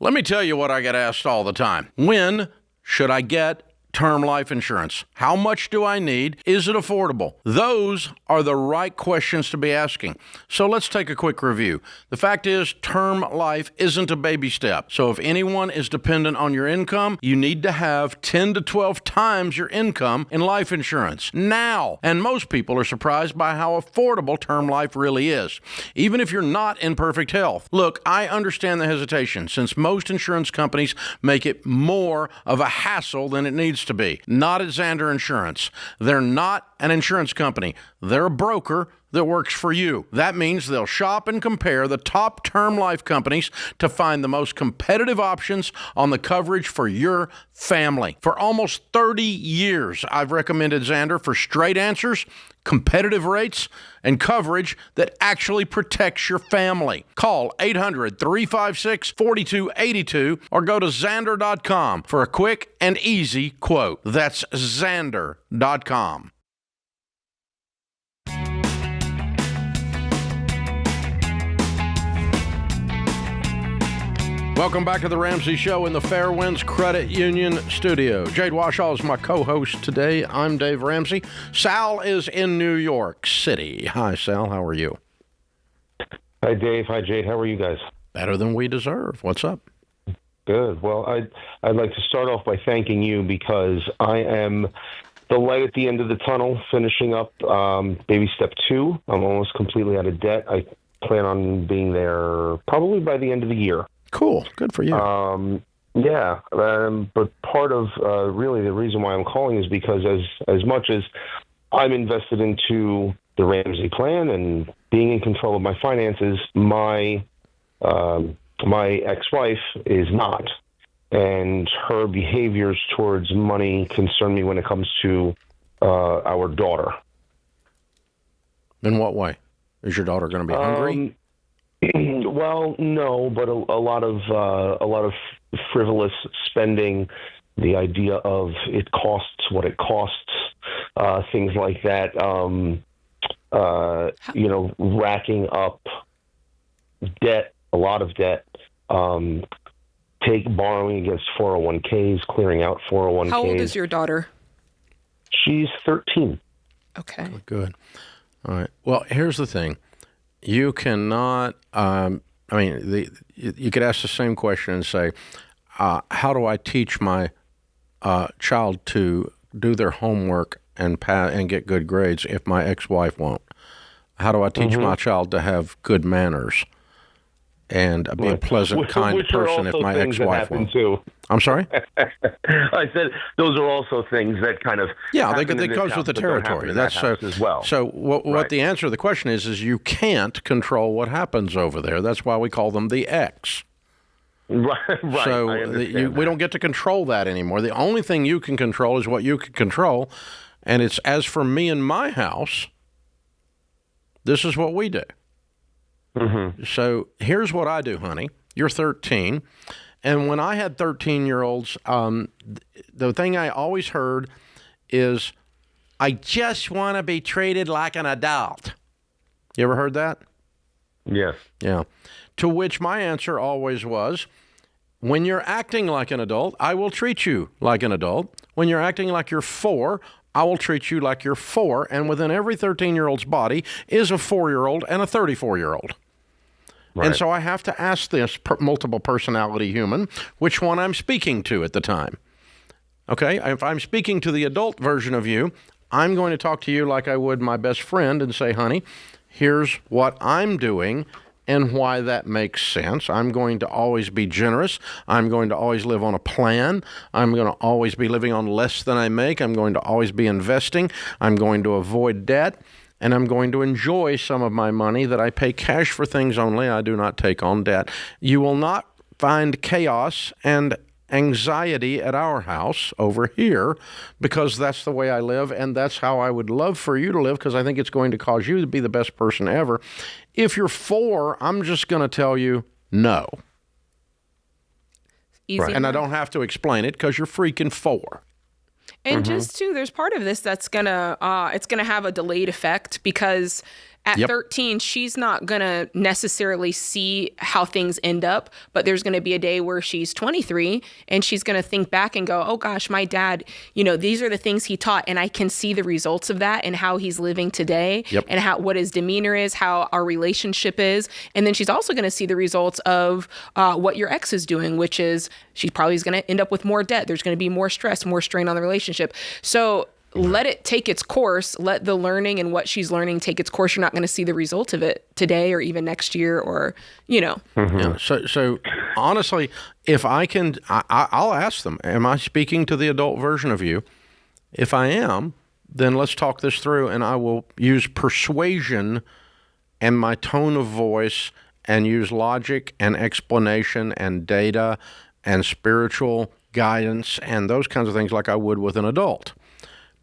Let me tell you what I get asked all the time. When should I get term life insurance? How much do I need? Is it affordable? Those are the right questions to be asking. So let's take a quick review. The fact is, term life isn't a baby step. So if anyone is dependent on your income, you need to have 10 to 12 times your income in life insurance now. And most people are surprised by how affordable term life really is, even if you're not in perfect health. Look, I understand the hesitation, since most insurance companies make it more of a hassle than it needs to be. Not at Xander Insurance. They're not an insurance company. They're a broker that works for you. That means they'll shop and compare the top term life companies to find the most competitive options on the coverage for your family. For almost 30 years, I've recommended Xander for straight answers, competitive rates, and coverage that actually protects your family. Call 800-356-4282 or go to Xander.com for a quick and easy quote. That's Xander.com. Welcome back to the Ramsey Show in the Fairwinds Credit Union studio. Jade Warshaw is my co-host today. I'm Dave Ramsey. Sal is in New York City. Hi, Sal. How are you? Hi, Dave. Hi, Jade. How are you guys? Better than we deserve. What's up? Good. Well, I'd like to start off by thanking you because I am the light at the end of the tunnel, finishing up baby step 2. I'm almost completely out of debt. I plan on being there probably by the end of the year. Cool. Good for you. But part of really the reason why I'm calling is because as much as I'm invested into the Ramsey plan and being in control of my finances, my ex-wife is not. And her behaviors towards money concern me when it comes to our daughter. In what way? Is your daughter going to be hungry? Well, no, but a lot of frivolous spending, the idea of it costs what it costs, things like that. Racking up debt, a lot of debt, take borrowing against 401ks, clearing out 401ks. How old is your daughter? She's 13. Okay. Good. All right. Well, here's the thing. You cannot, you could ask the same question and say, how do I teach my child to do their homework and get good grades if my ex-wife won't? How do I teach my child to have good manners and be a pleasant, kind person if my ex-wife won't? Too. I'm sorry? I said those are also things that kind of that goes with the territory. That's so as well. So what the answer to the question is you can't control what happens over there. That's why we call them the ex. Right. So we don't get to control that anymore. The only thing you can control is what you can control, and it's as for me and my house. This is what we do. Mm-hmm. So here's what I do, honey. You're 13. And when I had 13-year-olds, the thing I always heard is, I just want to be treated like an adult. You ever heard that? Yes. Yeah. To which my answer always was, when you're acting like an adult, I will treat you like an adult. When you're acting like you're 4, I will treat you like you're 4. And within every 13-year-old's body is a 4-year-old and a 34-year-old. Right. And so I have to ask this multiple personality human which one I'm speaking to at the time. Okay? If I'm speaking to the adult version of you, I'm going to talk to you like I would my best friend and say, honey, here's what I'm doing and why that makes sense. I'm going to always be generous. I'm going to always live on a plan. I'm going to always be living on less than I make. I'm going to always be investing. I'm going to avoid debt. And I'm going to enjoy some of my money that I pay cash for things only. I do not take on debt. You will not find chaos and anxiety at our house over here because that's the way I live, and that's how I would love for you to live because I think it's going to cause you to be the best person ever. If you're 4, I'm just going to tell you no. Easy. Right. And I don't have to explain it because you're freaking 4. And just too, there's part of this that's gonna have a delayed effect because at 13, she's not gonna necessarily see how things end up, but there's gonna be a day where she's 23 and she's gonna think back and go, oh gosh, my dad, these are the things he taught, and I can see the results of that and how he's living today and what his demeanor is, how our relationship is. And then she's also gonna see the results of what your ex is doing, which is she probably is gonna end up with more debt. There's gonna be more stress, more strain on the relationship. So let it take its course. Let the learning and what she's learning take its course. You're not going to see the result of it today or even next year or. Yeah. So honestly, if I can, I'll ask them, am I speaking to the adult version of you? If I am, then let's talk this through, and I will use persuasion and my tone of voice and use logic and explanation and data and spiritual guidance and those kinds of things like I would with an adult.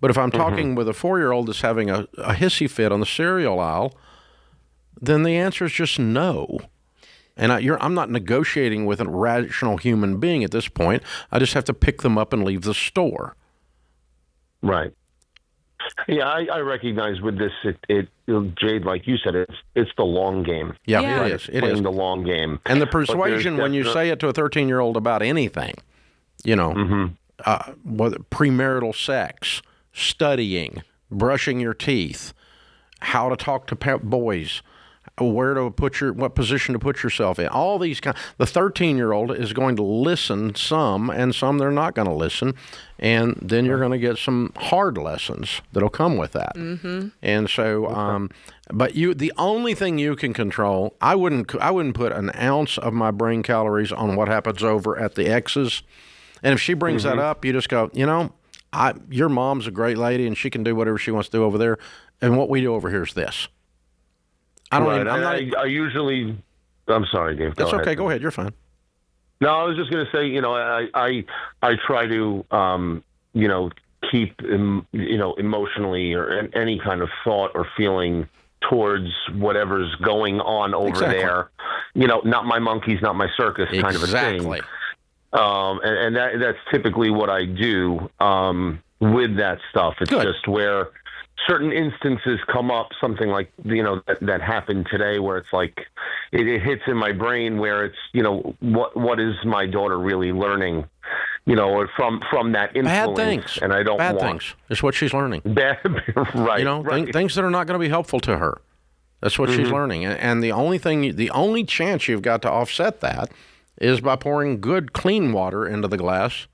But if I'm talking with a 4-year-old that's having a hissy fit on the cereal aisle, then the answer is just no. And I'm not negotiating with a rational human being at this point. I just have to pick them up and leave the store. Right. Yeah, I recognize with this, Jade, like you said, it's the long game. Yeah. It is. It is the long game. And the persuasion when you say it to a 13-year-old about anything, premarital sex, studying, brushing your teeth, how to talk to boys, what position to put yourself in, all these kind. The 13-year-old is going to listen some, and some they're not going to listen, and then you're going to get some hard lessons that'll come with that. And so, but the only thing you can control, I wouldn't put an ounce of my brain calories on what happens over at the ex's. And if she brings that up, you just go, your mom's a great lady and she can do whatever she wants to do over there. And what we do over here is this. I usually, I'm sorry, Dave. That's okay. Go ahead. You're fine. No, I was just going to say, I try to, keep, emotionally or any kind of thought or feeling towards whatever's going on over there. Not my monkeys, not my circus kind of a thing. And that's typically what I do with that stuff. It's just where, certain instances come up, something like, that happened today, where it's like it hits in my brain where it's, what is my daughter really learning, or from that influence. Bad things. And I don't Bad want things is what she's learning. Bad, right. Right. Things that are not going to be helpful to her. That's what she's learning. And the only chance you've got to offset that is by pouring good, clean water into the glass,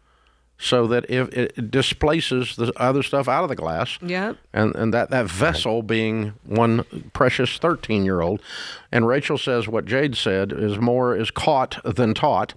so that if it displaces the other stuff out of the glass. Yep. And that vessel being one precious 13-year-old. And Rachel says what Jade said is caught than taught.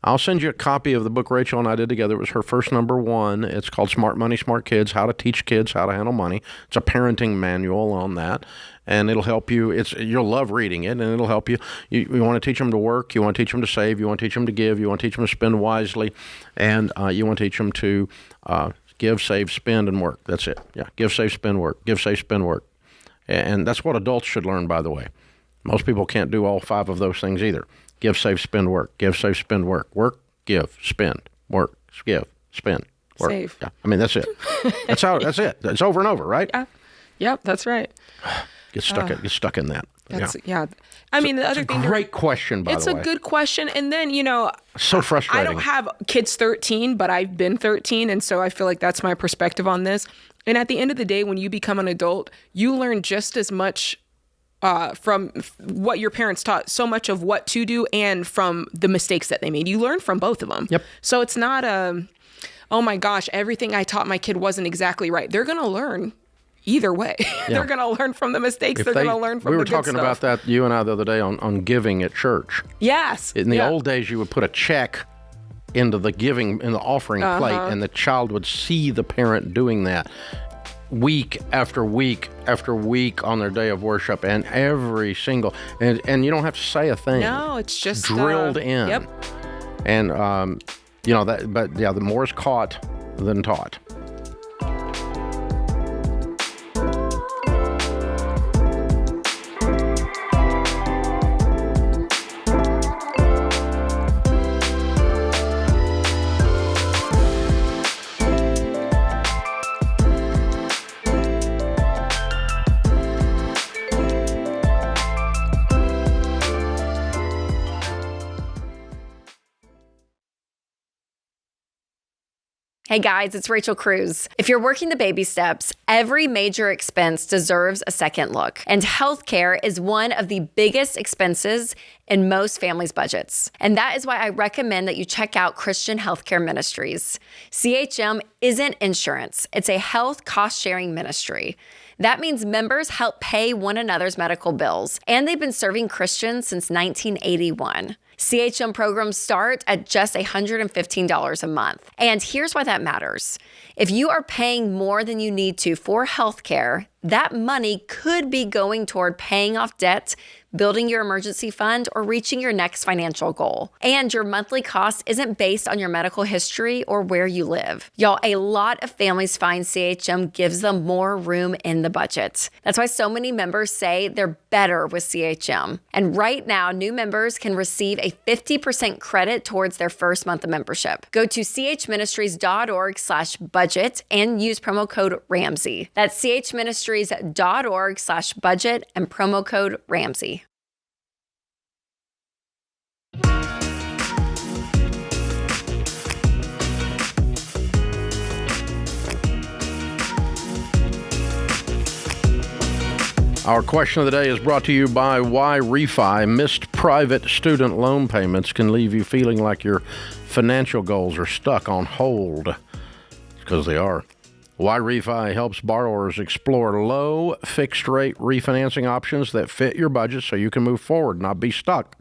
I'll send you a copy of the book Rachel and I did together. It was her first #1. It's called Smart Money, Smart Kids, How to Teach Kids How to Handle Money. It's a parenting manual on that. And it'll help you. You'll love reading it, and it'll help you. You want to teach them to work. You want to teach them to save. You want to teach them to give. You want to teach them to spend wisely. And you want to teach them to give, save, spend, and work. That's it. Yeah, give, save, spend, work. Give, save, spend, work. And that's what adults should learn, by the way. Most people can't do all 5 of those things either. Give, save, spend, work. Give, save, spend, work. Work, give, spend, work, give, spend, work. Save. Yeah, I mean, that's it. That's it. It's over and over, right? Yeah. Yep, that's right. Get stuck in that. Yeah. I mean, the other thing. Great question, by the way. It's a good question. And then, so frustrating. I don't have kids 13, but I've been 13. And so I feel like that's my perspective on this. And at the end of the day, when you become an adult, you learn just as much from what your parents taught, so much of what to do and from the mistakes that they made. You learn from both of them. Yep. So it's not oh my gosh, everything I taught my kid wasn't exactly right. They're going to learn either way. Yeah. They're going to learn from the mistakes. They're going to learn from the good stuff. We were talking about that, you and I, the other day on giving at church. Yes. In the old days, you would put a check into the offering plate, and the child would see the parent doing that week after week after week on their day of worship, and every single, and you don't have to say a thing. No, it's just drilled in. Yep. And, the more is caught than taught. Hey guys, it's Rachel Cruz. If you're working the baby steps, every major expense deserves a second look. And healthcare is one of the biggest expenses in most families' budgets. And that is why I recommend that you check out Christian Healthcare Ministries. CHM isn't insurance. It's a health cost-sharing ministry. That means members help pay one another's medical bills, and they've been serving Christians since 1981. CHM programs start at just $115 a month. And here's why that matters. If you are paying more than you need to for healthcare, that money could be going toward paying off debt, building your emergency fund, or reaching your next financial goal. And your monthly cost isn't based on your medical history or where you live. Y'all, a lot of families find CHM gives them more room in the budget. That's why so many members say they're better with CHM. And right now, new members can receive a 50% credit towards their first month of membership. Go to chministries.org/budget and use promo code Ramsey. That's chministries.org/budget and promo code Ramsey. Our question of the day is brought to you by Why Refi. Missed private student loan payments can leave you feeling like your financial goals are stuck on hold. Because they are. Why Refi helps borrowers explore low fixed-rate refinancing options that fit your budget so you can move forward, not be stuck.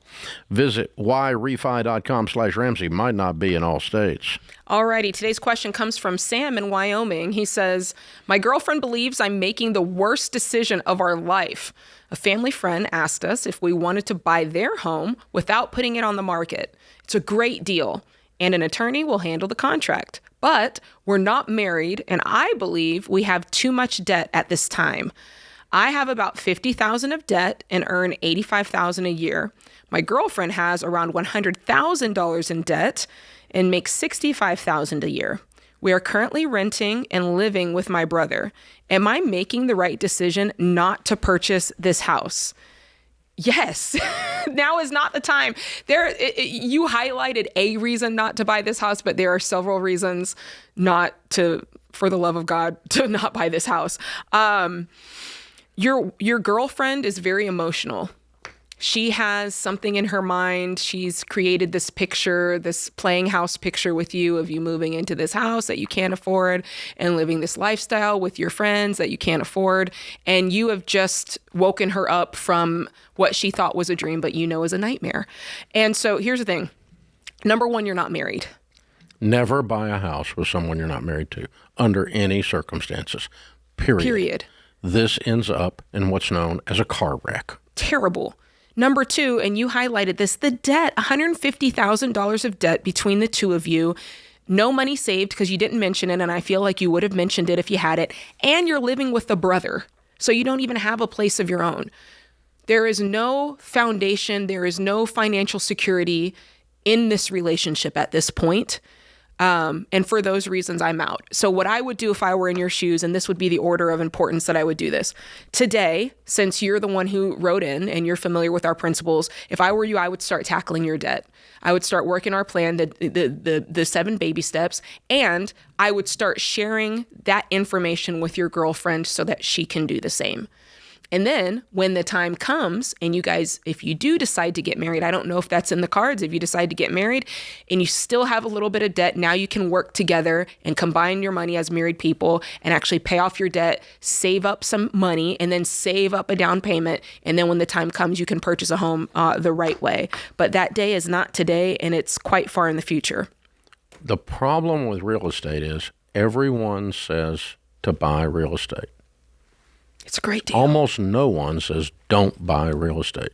Visit whyrefi.com/Ramsey. Might not be in all states. Alrighty, today's question comes from Sam in Wyoming. He says, my girlfriend believes I'm making the worst decision of our life. A family friend asked us if we wanted to buy their home without putting it on the market. It's a great deal, and an attorney will handle the contract. But we're not married, and I believe we have too much debt at this time. I have about $50,000 of debt and earn $85,000 a year. My girlfriend has around $100,000 in debt and makes $65,000 a year. We are currently renting and living with my brother. Am I making the right decision not to purchase this house? Yes. Now is not the time. You highlighted a reason not to buy this house, but there are several reasons not to, for the love of God, to not buy this house. Your girlfriend is very emotional. She has something in her mind. She's created this picture, this playing house picture with you of you moving into this house that you can't afford and living this lifestyle with your friends that you can't afford. And you have just woken her up from what she thought was a dream, but you know is a nightmare. And so here's the thing. Number one, you're not married. Never buy a house with someone you're not married to under any circumstances. Period. This ends up in what's known as a car wreck. Terrible. Number two, and you highlighted this, the debt, $150,000 of debt between the two of you. No money saved because you didn't mention it, and I feel like you would have mentioned it if you had it. And you're living with a brother, so you don't even have a place of your own. There is no foundation. There is no financial security in this relationship at this point. And for those reasons, I'm out. So what I would do if I were in your shoes, and this would be the order of importance that I would do this. Today, since you're the one who wrote in and you're familiar with our principles, if I were you, I would start tackling your debt. I would start working our plan, the 7 baby steps, and I would start sharing that information with your girlfriend so that she can do the same. And then when the time comes and you guys, if you do decide to get married, I don't know if that's in the cards. If you decide to get married and you still have a little bit of debt, now you can work together and combine your money as married people and actually pay off your debt, save up some money, and then save up a down payment. And then when the time comes, you can purchase a home the right way. But that day is not today, and it's quite far in the future. The problem with real estate is everyone says to buy real estate. It's a great deal. Almost no one says don't buy real estate.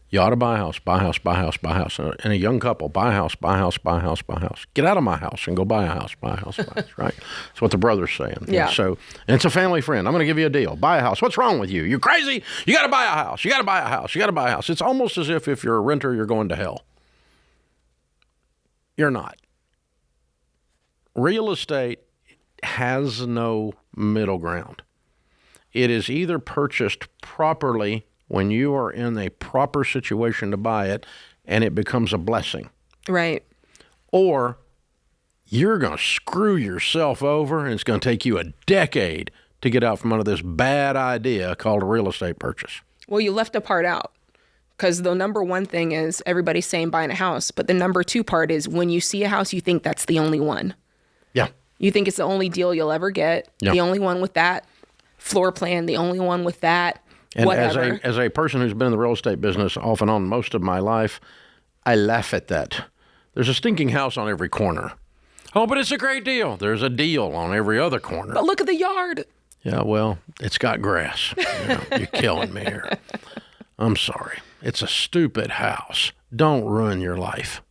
You ought to buy a house, buy a house, buy a house, buy a house. And a young couple, buy a house, buy a house, buy a house, buy a house. Get out of my house and go buy a house, buy a house, buy a house, right? That's what the brother's saying. Yeah. And it's a family friend. I'm going to give you a deal. Buy a house. What's wrong with you? You're crazy? You got to buy a house. You got to buy a house. You got to buy a house. It's almost as if you're a renter, you're going to hell. You're not. Real estate has no middle ground. It is either purchased properly when you are in a proper situation to buy it and it becomes a blessing. Right. Or you're going to screw yourself over and it's going to take you a decade to get out from under this bad idea called a real estate purchase. Well, you left a part out because the number one thing is everybody's saying buying a house. But the number two part is when you see a house, you think that's the only one. Yeah. You think it's the only deal you'll ever get. Yeah. The only one with that floor plan, the only one with that, and whatever. As a person who's been in the real estate business off and on most of my life, I laugh at that. There's a stinking house on every corner. Oh, but it's a great deal. There's a deal on every other corner. But look at the yard. Yeah, well, it's got grass. You're killing me here. I'm sorry. It's a stupid house. Don't ruin your life.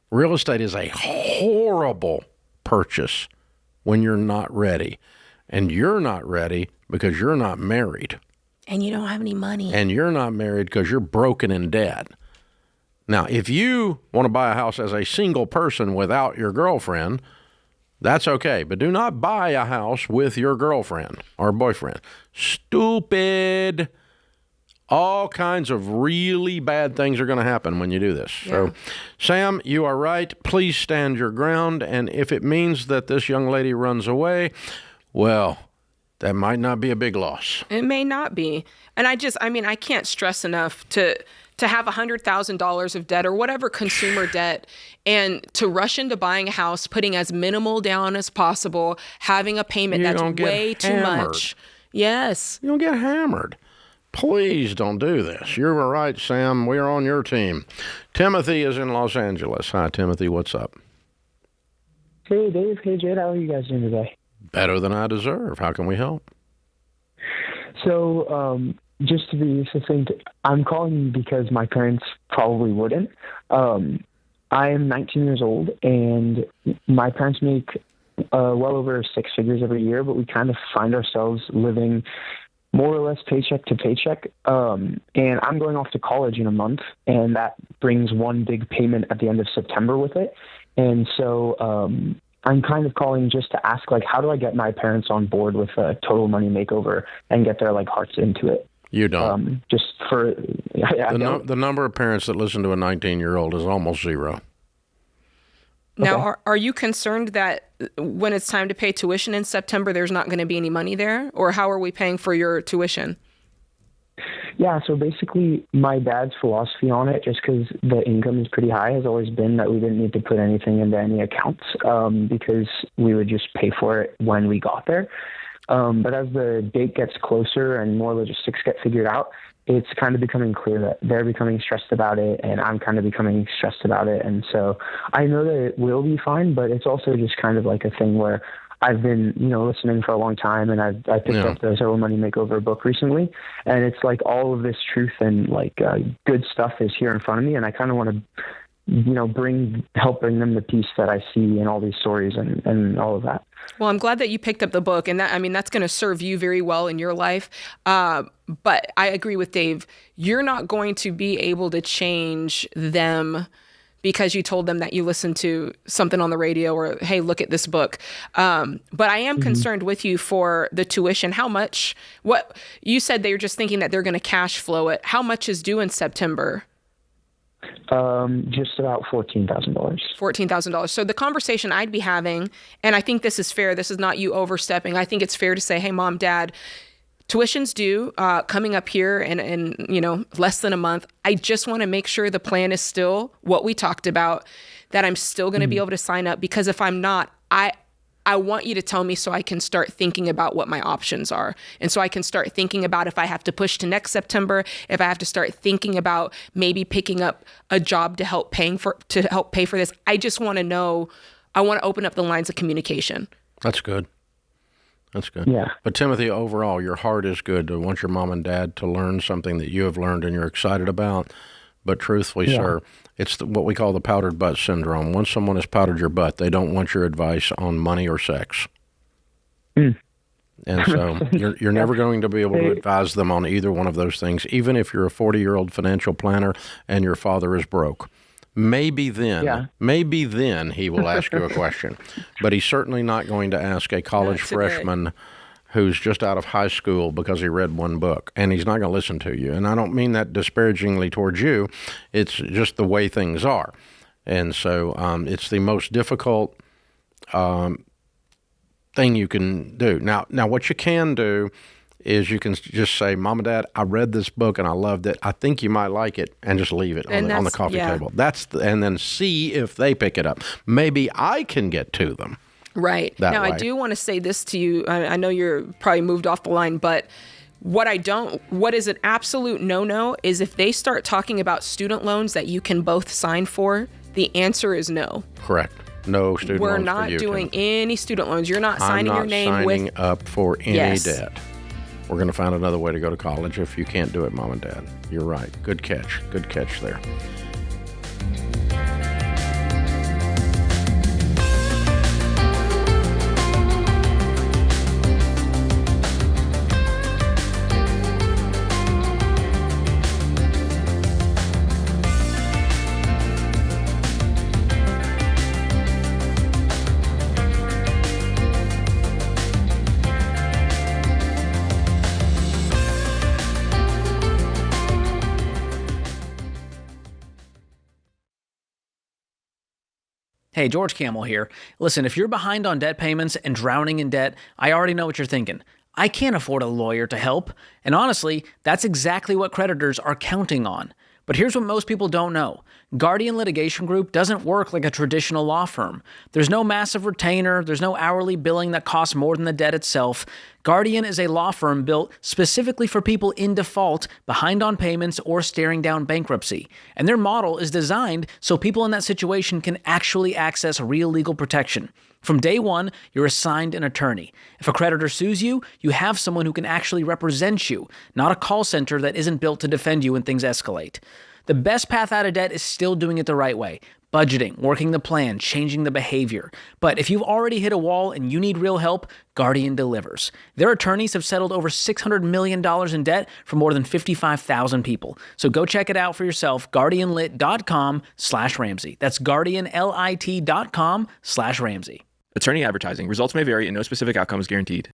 Real estate is a horrible purchase when you're not ready. And you're not ready because you're not married. And you don't have any money. And you're not married because you're broken in debt. Now, if you want to buy a house as a single person without your girlfriend, that's okay. But do not buy a house with your girlfriend or boyfriend. Stupid. All kinds of really bad things are going to happen when you do this. Yeah. So, Sam, you are right. Please stand your ground. And if it means that this young lady runs away, well, that might not be a big loss. It may not be. And I can't stress enough to have $100,000 of debt or whatever consumer debt and to rush into buying a house, putting as minimal down as possible, having a payment that's way too much. Yes. You don't get hammered. Please don't do this. You're right, Sam. We're on your team. Timothy is in Los Angeles. Hi, Timothy. What's up? Hey, Dave. Hey, Jade. How are you guys doing today? Better than I deserve. How can we help? So, just to be succinct, I'm calling you because my parents probably wouldn't. I am 19 years old, and my parents make well over 6 figures every year, but we kind of find ourselves living more or less paycheck to paycheck. And I'm going off to college in a month, and that brings one big payment at the end of September with it. And so I'm kind of calling just to ask, like, how do I get my parents on board with a total money makeover and get their like hearts into it? You don't. Just for the number of parents that listen to a 19-year-old is almost zero. Now, Okay. are you concerned that when it's time to pay tuition in September, there's not going to be any money there? Or how are we paying for your tuition? Yeah, so basically my dad's philosophy on it, just because the income is pretty high, has always been that we didn't need to put anything into any accounts because we would just pay for it when we got there. But as the date gets closer and more logistics get figured out, it's kind of becoming clear that they're becoming stressed about it and I'm kind of becoming stressed about it. And so I know that it will be fine, but it's also just kind of like a thing where I've been, listening for a long time, and I picked up the Total Money Makeover book recently, and it's like all of this truth and like good stuff is here in front of me, and I kind of want to, help bring them the peace that I see in all these stories and all of that. Well, I'm glad that you picked up the book, and that's going to serve you very well in your life. But I agree with Dave. You're not going to be able to change them because you told them that you listened to something on the radio or, hey, look at this book. But I am concerned with you for the tuition. How much? What you said they're just thinking that they're going to cash flow it. How much is due in September? Just about $14,000. $14,000. So the conversation I'd be having, and I think this is fair, this is not you overstepping. I think it's fair to say, hey, Mom, Dad, tuition's due coming up here in less than a month. I just want to make sure the plan is still what we talked about, that I'm still going to be able to sign up, because if I'm not, I want you to tell me so I can start thinking about what my options are. And so I can start thinking about if I have to push to next September, if I have to start thinking about maybe picking up a job to help pay for this. I just want to know, I want to open up the lines of communication. That's good. That's good. Yeah. But Timothy, overall, your heart is good to want your mom and dad to learn something that you have learned and you're excited about. But truthfully, sir, it's what we call the powdered butt syndrome. Once someone has powdered your butt, they don't want your advice on money or sex. And so you're never going to be able to advise them on either one of those things, even if you're a 40-year-old financial planner and your father is broke. Maybe then he will ask you a question. But he's certainly not going to ask a college freshman who's just out of high school because he read one book, and he's not going to listen to you. And I don't mean that disparagingly towards you. It's just the way things are. And so it's the most difficult thing you can do. Now, what you can do is you can just say, Mom and Dad, I read this book and I loved it. I think you might like it, and just leave it on the coffee table. And then see if they pick it up. Maybe I can get to them. Right. Now, I do want to say this to you. I know you're probably moved off the line, but what is an absolute no-no is if they start talking about student loans that you can both sign for, the answer is no. Correct. No student We're loans for not you, doing Tim. any student loans. You're not signing your name I'm not with... signing up for any debt. We're going to find another way to go to college if you can't do it, Mom and Dad. You're right. Good catch. Good catch there. Hey, George Camel here. Listen, if you're behind on debt payments and drowning in debt, I already know what you're thinking. I can't afford a lawyer to help. And honestly, that's exactly what creditors are counting on. But here's what most people don't know. Guardian Litigation Group doesn't work like a traditional law firm. There's no massive retainer, there's no hourly billing that costs more than the debt itself. Guardian is a law firm built specifically for people in default, behind on payments, or staring down bankruptcy. And their model is designed so people in that situation can actually access real legal protection. From day one, you're assigned an attorney. If a creditor sues you, you have someone who can actually represent you, not a call center that isn't built to defend you when things escalate. The best path out of debt is still doing it the right way. Budgeting, working the plan, changing the behavior. But if you've already hit a wall and you need real help, Guardian delivers. Their attorneys have settled over $600 million in debt for more than 55,000 people. So go check it out for yourself, guardianlit.com/Ramsey. That's guardianlit.com/Ramsey. Attorney advertising. Results may vary and no specific outcome is guaranteed.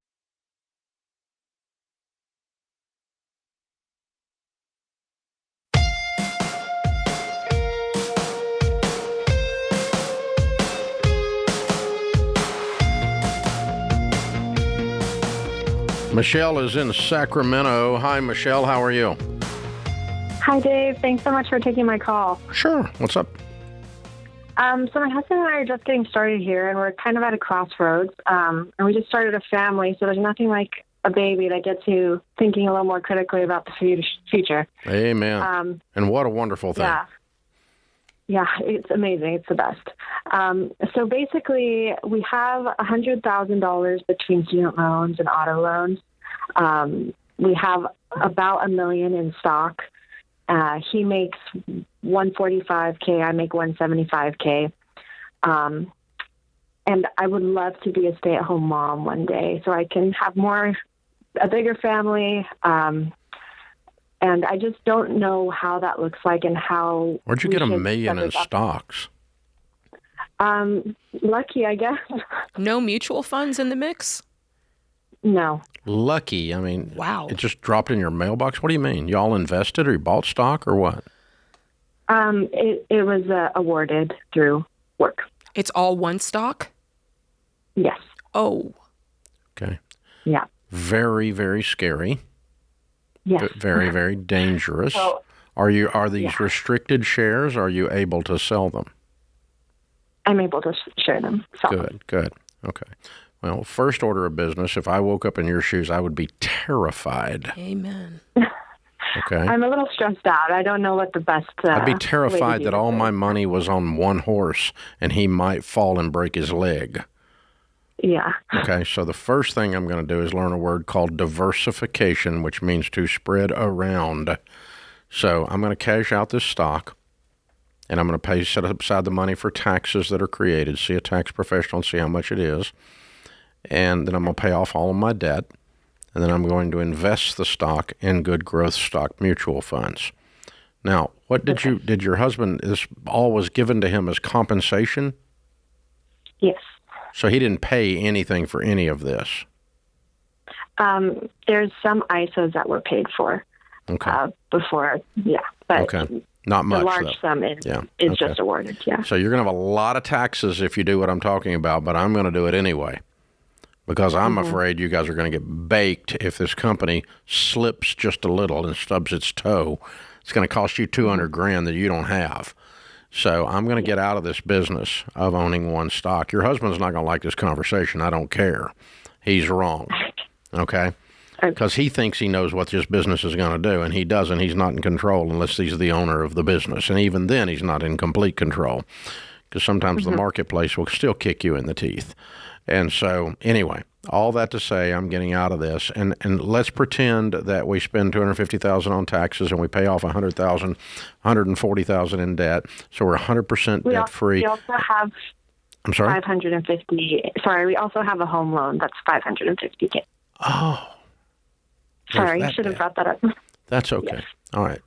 Michelle is in Sacramento. Hi, Michelle. How are you? Hi, Dave. Thanks so much for taking my call. Sure. What's up? So my husband and I are just getting started here, and we're kind of at a crossroads. And we just started a family, so there's nothing like a baby that gets you thinking a little more critically about the future. Amen. And what a wonderful thing. Yeah, it's amazing. It's the best. So basically, we have $100,000 between student loans and auto loans. We have about $1 million in stock. He makes $145K. I make $175K. And I would love to be a stay-at-home mom one day, so I can have a bigger family. And I just don't know how that looks like and how. Where'd you get $1 million in stocks? Lucky, I guess. No mutual funds in the mix? No. Lucky. I mean, wow. It just dropped in your mailbox? What do you mean? Y'all invested or you bought stock or what? It was awarded through work. It's all one stock? Yes. Oh. Okay. Yeah. Very, very scary. Yes. Very, very dangerous. So, are these restricted shares? Are you able to sell them? I'm able to share them. Good. Okay. Well, first order of business, if I woke up in your shoes, I would be terrified. Amen. Okay. I'm a little stressed out. I don't know what the best I'd be terrified that all my money was on one horse and he might fall and break his leg. Yeah. Okay, so the first thing I'm going to do is learn a word called diversification, which means to spread around. So I'm going to cash out this stock, and I'm going to set aside the money for taxes that are created, see a tax professional and see how much it is. And then I'm going to pay off all of my debt, and then I'm going to invest the stock in good growth stock mutual funds. Now, what did your husband, this all was given to him as compensation? Yes. So he didn't pay anything for any of this? There's some ISOs that were paid for before, but not much. The large sum is just awarded, So you're going to have a lot of taxes if you do what I'm talking about, but I'm going to do it anyway because I'm afraid you guys are going to get baked if this company slips just a little and stubs its toe. It's going to cost you $200,000 that you don't have. So I'm going to get out of this business of owning one stock. Your husband's not going to like this conversation. I don't care. He's wrong, okay? Because he thinks he knows what this business is going to do, and he doesn't. He's not in control unless he's the owner of the business. And even then, he's not in complete control because sometimes the marketplace will still kick you in the teeth. And so, anyway, all that to say, I'm getting out of this, and let's pretend that we spend $250,000 on taxes and we pay off $100,000, $140,000 in debt, so we're 100% debt free. We also have. I'm sorry. 550. Sorry, we also have a home loan that's $550K. Oh. Sorry, I should have brought that up. That's okay. Yes. All right.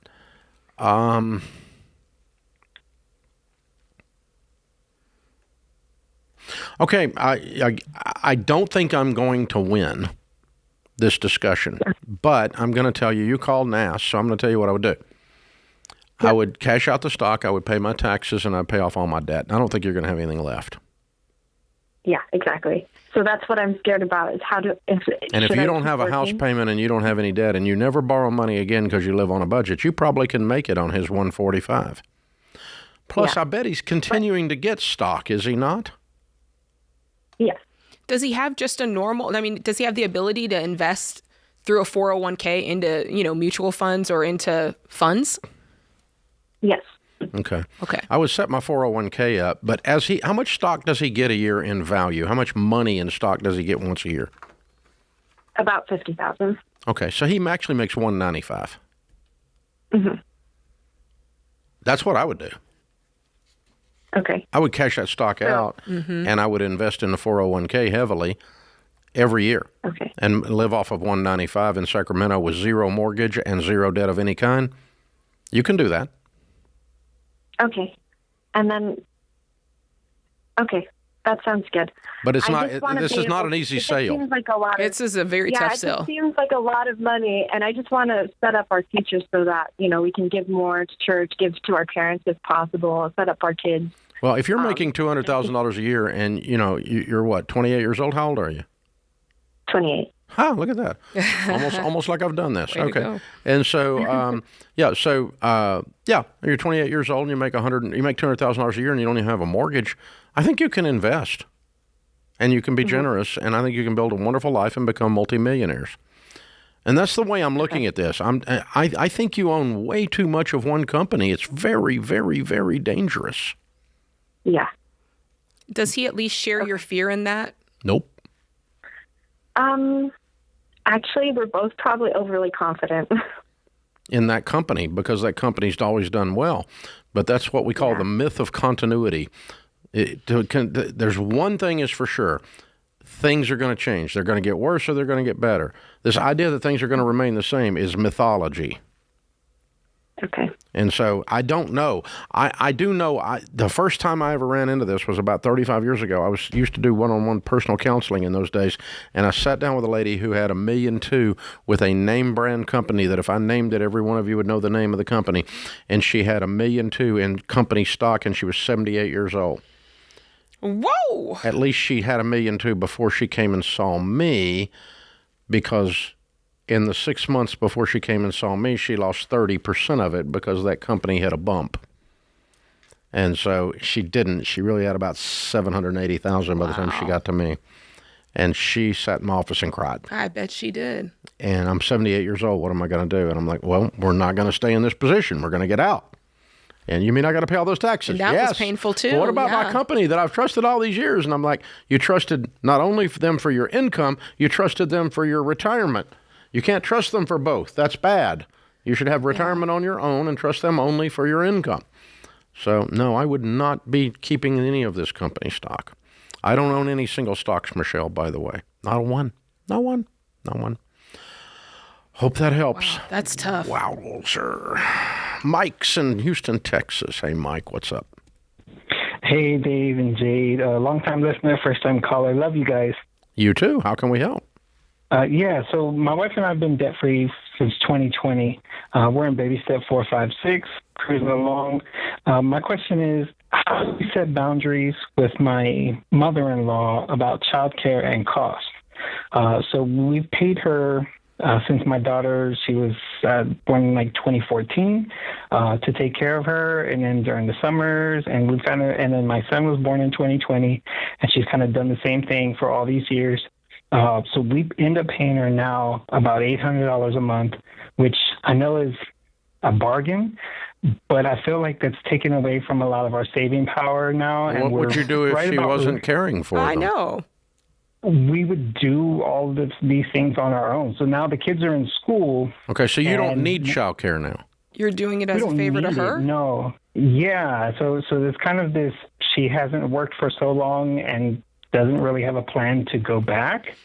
Okay, I don't think I'm going to win this discussion, but I'm going to tell you, you called and asked, so I'm going to tell you what I would do. Yep. I would cash out the stock, I would pay my taxes, and I'd pay off all my debt. I don't think you're going to have anything left. Yeah, exactly. So that's what I'm scared about is how to... If you don't have a house payment and you don't have any debt and you never borrow money again because you live on a budget, you probably can make it on his 145. Plus, I bet he's continuing to get stock, is he not? Yes. Does he have just a normal, does he have the ability to invest through a 401k into, mutual funds or into funds? Yes. Okay. I would set my 401k up, but how much stock does he get a year in value? How much money in stock does he get once a year? About $50,000. Okay, so he actually makes $195. Mm-hmm. That's what I would do. Okay. I would cash that stock out, and I would invest in the 401k heavily every year. Okay. And live off of $195 in Sacramento with zero mortgage and zero debt of any kind. You can do that. Okay. And then, okay. That sounds good. But it's I not. just wanna This be is not able- an easy it just sale. Seems like a lot. This is a very tough it sale. just seems like a lot of money, and I just want to set up our teachers so that we can give more to church, give to our parents if possible, set up our kids. Well, if you're making $200,000 a year, and you're what, 28 years old? How old are you? 28. Huh, look at that. Almost like I've done this. Way to Okay. go. And so, you're 28 years old and you make $200,000 a year and you don't even have a mortgage. I think you can invest and you can be generous, and I think you can build a wonderful life and become multimillionaires. And that's the way I'm looking at this. I think you own way too much of one company. It's very, very, very dangerous. Yeah. Does he at least share your fear in that? Nope. Actually, we're both probably overly confident. In that company, because that company's always done well. But that's what we call the myth of continuity. There's one thing is for sure. Things are going to change. They're going to get worse or they're going to get better. This idea that things are going to remain the same is mythology. Okay. And so I don't know. I do know the first time I ever ran into this was about 35 years ago. I used to do one-on-one personal counseling in those days, and I sat down with a lady who had $1.2 million with a name brand company that if I named it, every one of you would know the name of the company. And she had $1.2 million in company stock, and she was 78 years old. Whoa! At least she had $1.2 million before she came and saw me, because in the 6 months before she came and saw me, she lost 30% of it because that company had a bump. And so she didn't. She really had about $780,000 by the time she got to me. And she sat in my office and cried. I bet she did. And I'm 78 years old. What am I going to do? And I'm like, well, we're not going to stay in this position. We're going to get out. And you mean I got to pay all those taxes? And that yes. was painful too. Well, what about my company that I've trusted all these years? And I'm like, you trusted not only them for your income, you trusted them for your retirement. You can't trust them for both. That's bad. You should have retirement on your own and trust them only for your income. So, no, I would not be keeping any of this company stock. I don't own any single stocks, Michelle, by the way. Not one. Not one. Not one. Hope that helps. Wow, that's tough. Wow, sir. Mike's in Houston, Texas. Hey, Mike, what's up? Hey, Dave and Jade. Long-time listener, first-time caller. Love you guys. You too. How can we help? So my wife and I have been debt-free since 2020. We're in baby step 4, 5, 6, cruising along. My question is, how do we set boundaries with my mother-in-law about childcare and cost? So we've paid her since my daughter, she was born in 2014, to take care of her, and then during the summers, and then my son was born in 2020, and she's kind of done the same thing for all these years. So we end up paying her now about $800 a month, which I know is a bargain, but I feel like that's taken away from a lot of our saving power now. What would you do if she wasn't caring for them? I know. We would do all of these things on our own. So now the kids are in school. Okay, so you don't need child care now. You're doing it as a favor to her? No. Yeah. So there's kind of this, she hasn't worked for so long and doesn't really have a plan to go back.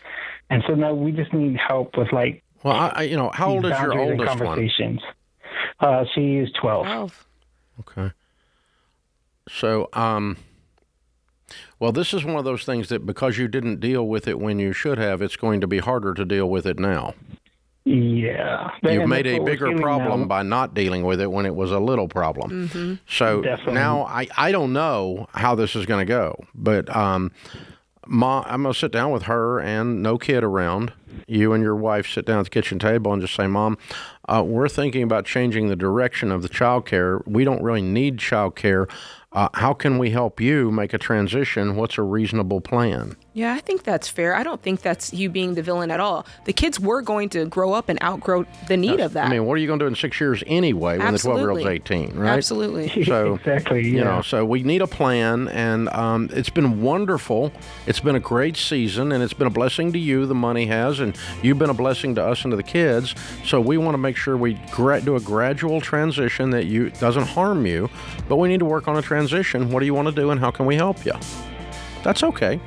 And so now we just need help with how old is your oldest conversations. She is 12. Okay. So, well, this is one of those things that because you didn't deal with it when you should have, it's going to be harder to deal with it now. Yeah. You've made a bigger problem by not dealing with it when it was a little problem. Mm-hmm. So now I don't know how this is going to go, but I'm going to sit down with her and no kid around. You and your wife sit down at the kitchen table and just say, Mom, we're thinking about changing the direction of the child care. We don't really need child care. How can we help you make a transition? What's a reasonable plan? Yeah, I think that's fair. I don't think that's you being the villain at all. The kids were going to grow up and outgrow the need of that. I mean, what are you going to do in 6 years anyway when Absolutely. the 12-year-old's 18, right? Absolutely. So, exactly, yeah. You know, so we need a plan, and it's been wonderful. It's been a great season, and it's been a blessing to you, the money has, and you've been a blessing to us and to the kids. So we want to make sure we do a gradual transition that doesn't harm you, but we need to work on a transition. What do you want to do, and how can we help you? That's okay.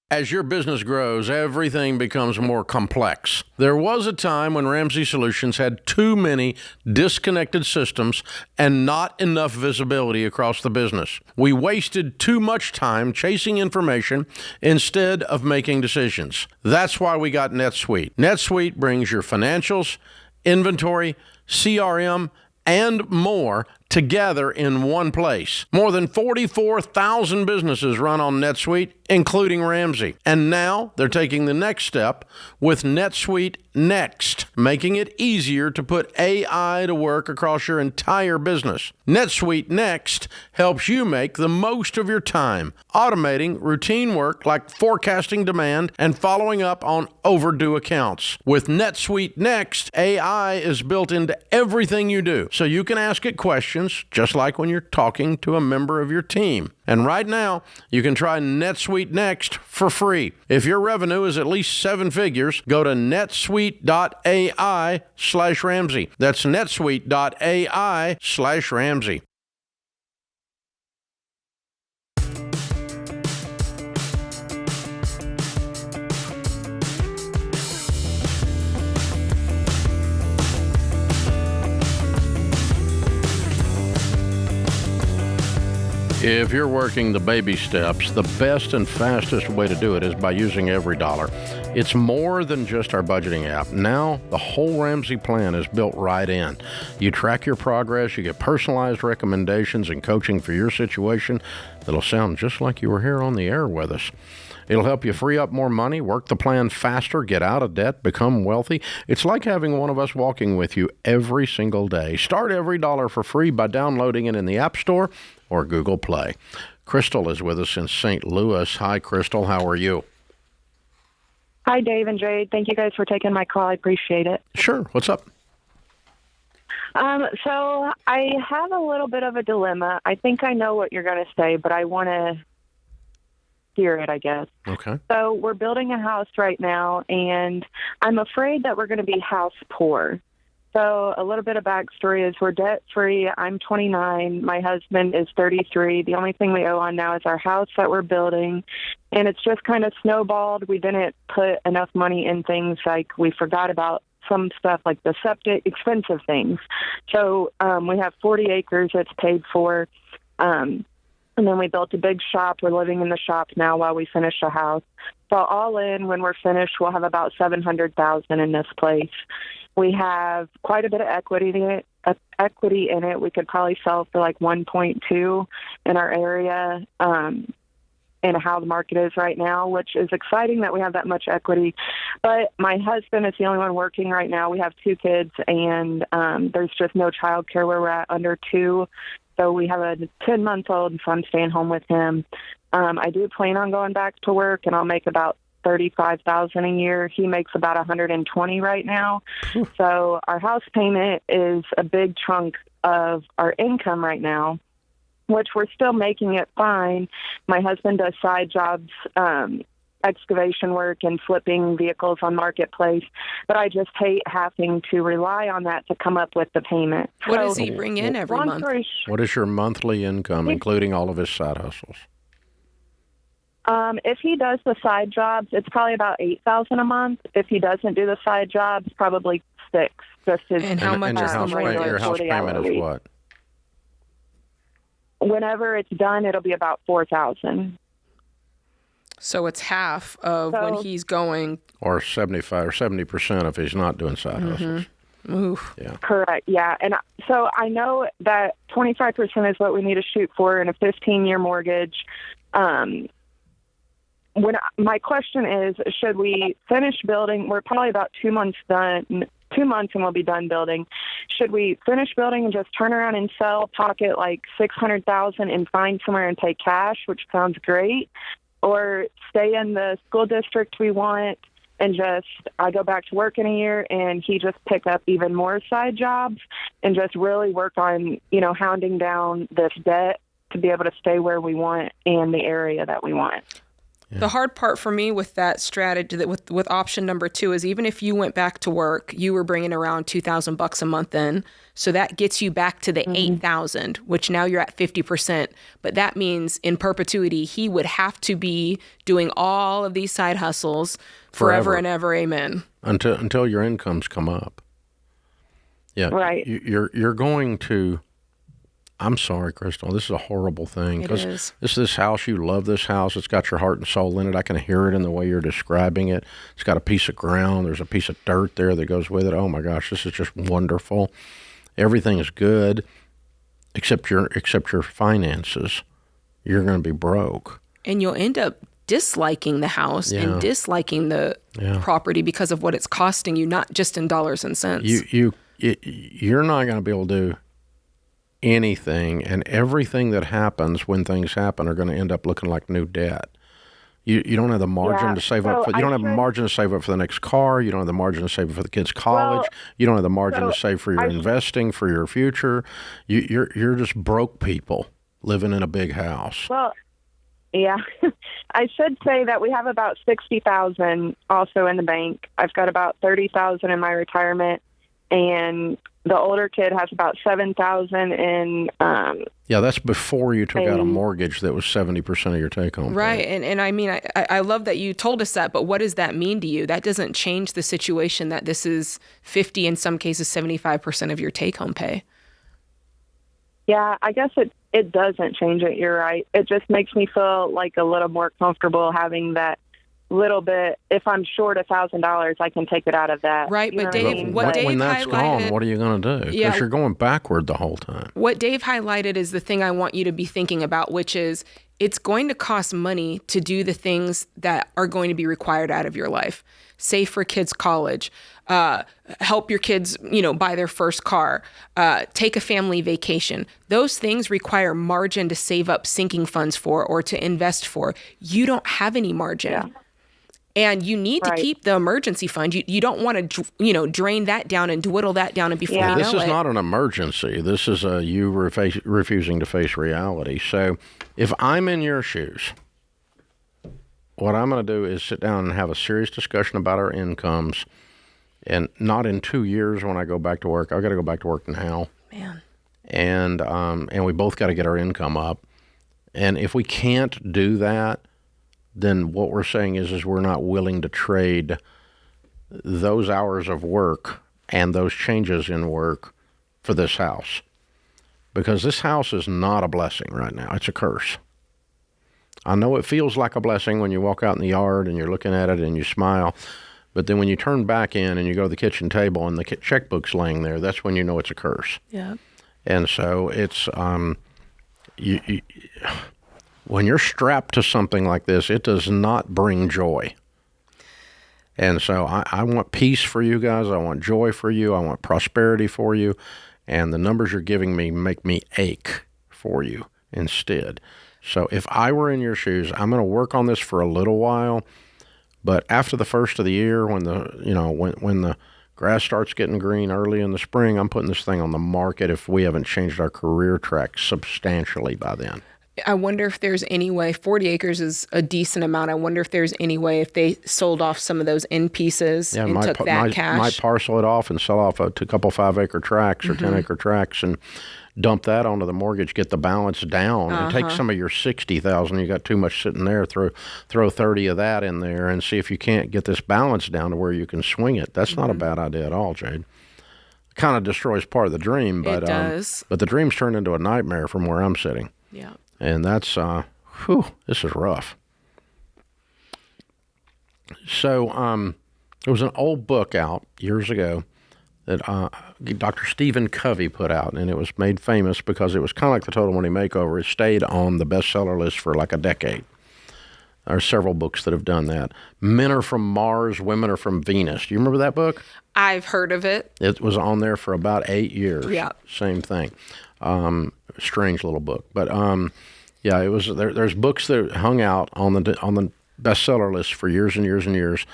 As your business grows, everything becomes more complex. There was a time when Ramsey Solutions had too many disconnected systems and not enough visibility across the business. We wasted too much time chasing information instead of making decisions. That's why we got NetSuite. NetSuite brings your financials, inventory, CRM, and more together in one place. More than 44,000 businesses run on NetSuite, including Ramsey. And now they're taking the next step with NetSuite Next, making it easier to put AI to work across your entire business. NetSuite Next helps you make the most of your time, automating routine work like forecasting demand and following up on overdue accounts. With NetSuite Next, AI is built into everything you do, so you can ask it questions just like when you're talking to a member of your team. And right now, you can try NetSuite Next for free. If your revenue is at least 7 figures, go to netsuite.ai/Ramsey. That's netsuite.ai/Ramsey. If you're working the baby steps, the best and fastest way to do it is by using EveryDollar. It's more than just our budgeting app. Now, the whole Ramsey plan is built right in. You track your progress, you get personalized recommendations and coaching for your situation that'll sound just like you were here on the air with us. It'll help you free up more money, work the plan faster, get out of debt, become wealthy. It's like having one of us walking with you every single day. Start EveryDollar for free by downloading it in the App Store or Google Play. Crystal is with us in St. Louis. Hi, Crystal. How are you? Hi, Dave and Jade. Thank you guys for taking my call. I appreciate it. Sure. What's up? So I have a little bit of a dilemma. I think I know what you're going to say, but I want to hear it, I guess. Okay. So we're building a house right now, and I'm afraid that we're going to be house poor. So a little bit of backstory is we're debt-free. I'm 29. My husband is 33. The only thing we owe on now is our house that we're building, and it's just kind of snowballed. We didn't put enough money in things like we forgot about some stuff like the septic, expensive things. So we have 40 acres that's paid for, and then we built a big shop. We're living in the shop now while we finish the house. So all in, when we're finished, we'll have about $700,000 in this place. We have quite a bit of equity in it. We could probably sell for like 1.2 in our area, and how the market is right now, which is exciting that we have that much equity. But my husband is the only one working right now. We have 2 kids, and there's just no child care where we're at under 2. So we have a 10-month-old, so I'm staying home with him. I do plan on going back to work, and I'll make about $35,000 a year. He makes about $120 right now. So our house payment is a big chunk of our income right now, which we're still making it fine. My husband does side jobs, excavation work and flipping vehicles on Marketplace, but I just hate having to rely on that to come up with the payment. What does he bring in every month? What is your monthly income, including all of his side hustles? If he does the side jobs, it's probably about $8,000 a month. If he doesn't do the side jobs, probably $6,000. Just his, and how much your house payment is what? Whenever it's done, it'll be about $4,000. So it's half of when he's going, or 70% if he's not doing side hustles. Oof. Yeah. Correct. Yeah, and so I know that 25% is what we need to shoot for in a 15-year mortgage. My question is, should we finish building? We're probably about 2 months done. 2 months and we'll be done building. Should we finish building and just turn around and sell, pocket like $600,000 and find somewhere and pay cash, which sounds great, or stay in the school district we want and just I go back to work in a year and he just pick up even more side jobs and just really work on, hounding down this debt to be able to stay where we want in the area that we want? The hard part for me with that strategy, with option number 2, is even if you went back to work, you were bringing around $2,000 a month in. So that gets you back to the $8,000, which now you're at 50%. But that means in perpetuity, he would have to be doing all of these side hustles forever and ever. Amen. Until your incomes come up. Yeah. Right. You're going to. I'm sorry, Crystal. This is a horrible thing. It is. This house, you love this house. It's got your heart and soul in it. I can hear it in the way you're describing it. It's got a piece of ground. There's a piece of dirt there that goes with it. Oh, my gosh, this is just wonderful. Everything is good except your finances. You're going to be broke. And you'll end up disliking the house and disliking the property because of what it's costing you, not just in dollars and cents. You're not going to be able to do anything, and everything that happens when things happen are going to end up looking like new debt. You don't have the margin to save up for. You don't have a margin to save up for the next car. You don't have the margin to save up for the kids' college. You don't have the margin to save for your investing for your future. You're just broke people living in a big house. Well, yeah, I should say that we have about $60,000 also in the bank. I've got about $30,000 in my retirement, and the older kid has about $7,000 in. Yeah, that's before you took out a mortgage that was 70% of your take-home. Right, and I mean, I love that you told us that, but what does that mean to you? That doesn't change the situation that this is 50, in some cases 75% of your take-home pay. Yeah, I guess it doesn't change it. You're right. It just makes me feel like a little more comfortable having that little bit. If I'm short $1,000, I can take it out of that. Right, but Dave, what Dave when that's gone, what are you going to do? Because you're going backward the whole time. What Dave highlighted is the thing I want you to be thinking about, which is it's going to cost money to do the things that are going to be required out of your life. Save for kids' college, help your kids, buy their first car, take a family vacation. Those things require margin to save up sinking funds for or to invest for. You don't have any margin. Yeah. And you need to keep the emergency fund. You don't want to, drain that down and dwindle that down, and before you know it. This is not an emergency. This is you refusing to face reality. So if I'm in your shoes, what I'm going to do is sit down and have a serious discussion about our incomes, and not in 2 years when I go back to work. I've got to go back to work now. Man. And we both got to get our income up. And if we can't do that, then what we're saying is we're not willing to trade those hours of work and those changes in work for this house. Because this house is not a blessing right now. It's a curse. I know it feels like a blessing when you walk out in the yard and you're looking at it and you smile. But then when you turn back in and you go to the kitchen table and the checkbook's laying there, that's when you know it's a curse. Yeah. And so it's... when you're strapped to something like this, it does not bring joy. And so I want peace for you guys. I want joy for you. I want prosperity for you. And the numbers you're giving me make me ache for you instead. So if I were in your shoes, I'm going to work on this for a little while. But after the first of the year, when the grass starts getting green early in the spring, I'm putting this thing on the market if we haven't changed our career track substantially by then. I wonder if there's any way, 40 acres is a decent amount. I wonder if there's any way if they sold off some of those end pieces and took that cash. Might parcel it off and sell off a couple 5-acre tracts or 10-acre tracts and dump that onto the mortgage, get the balance down, and take some of your $60,000. You got too much sitting there. Throw 30 of that in there and see if you can't get this balance down to where you can swing it. That's not a bad idea at all, Jade. Kind of destroys part of the dream, but it does. But the dream's turned into a nightmare from where I'm sitting. Yeah. And that's, this is rough. So there was an old book out years ago that Dr. Stephen Covey put out, and it was made famous because it was kind of like the Total Money Makeover. It stayed on the bestseller list for like a decade. There are several books that have done that. Men Are From Mars, Women Are From Venus. Do you remember that book? I've heard of it. It was on there for about 8 years. Yeah. Same thing. Strange little book. But yeah, it was. There's books that hung out on the bestseller list for years and years and years.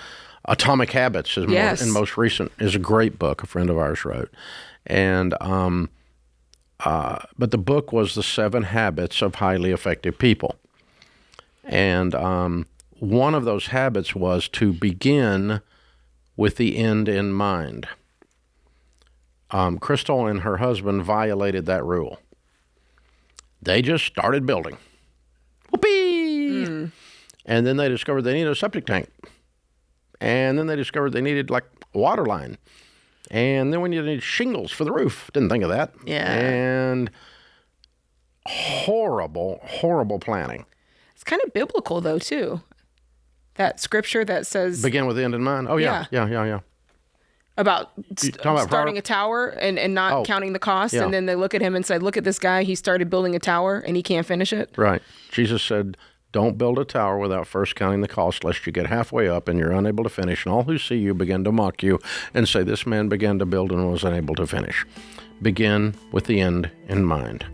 Atomic Habits is most recent, is a great book a friend of ours wrote. And but the book was The 7 Habits of Highly Effective People. And one of those habits was to begin with the end in mind. Crystal and her husband violated that rule. They just started building. Whoopee! And then they discovered they needed a septic tank. And then they discovered they needed like a water line. And then we needed shingles for the roof. Didn't think of that. Yeah. And horrible, horrible planning. It's kind of biblical, though, too. That scripture that says... Begin with the end in mind. Oh, yeah. About about starting a tower and not counting the cost. Yeah. And then they look at him and say, look at this guy. He started building a tower and he can't finish it. Right. Jesus said, don't build a tower without first counting the cost, lest you get halfway up and you're unable to finish. And all who see you begin to mock you and say, this man began to build and was unable to finish. Begin with the end in mind.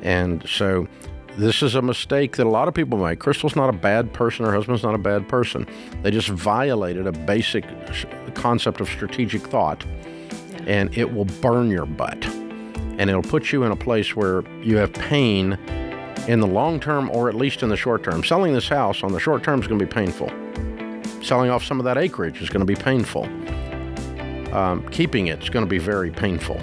And so this is a mistake that a lot of people make. Crystal's not a bad person. Her husband's not a bad person. They just violated a basic concept of strategic thought, and it will burn your butt. And it'll put you in a place where you have pain in the long term, or at least in the short term. Selling this house on the short term is going to be painful. Selling off some of that acreage is going to be painful. Keeping it is going to be very painful.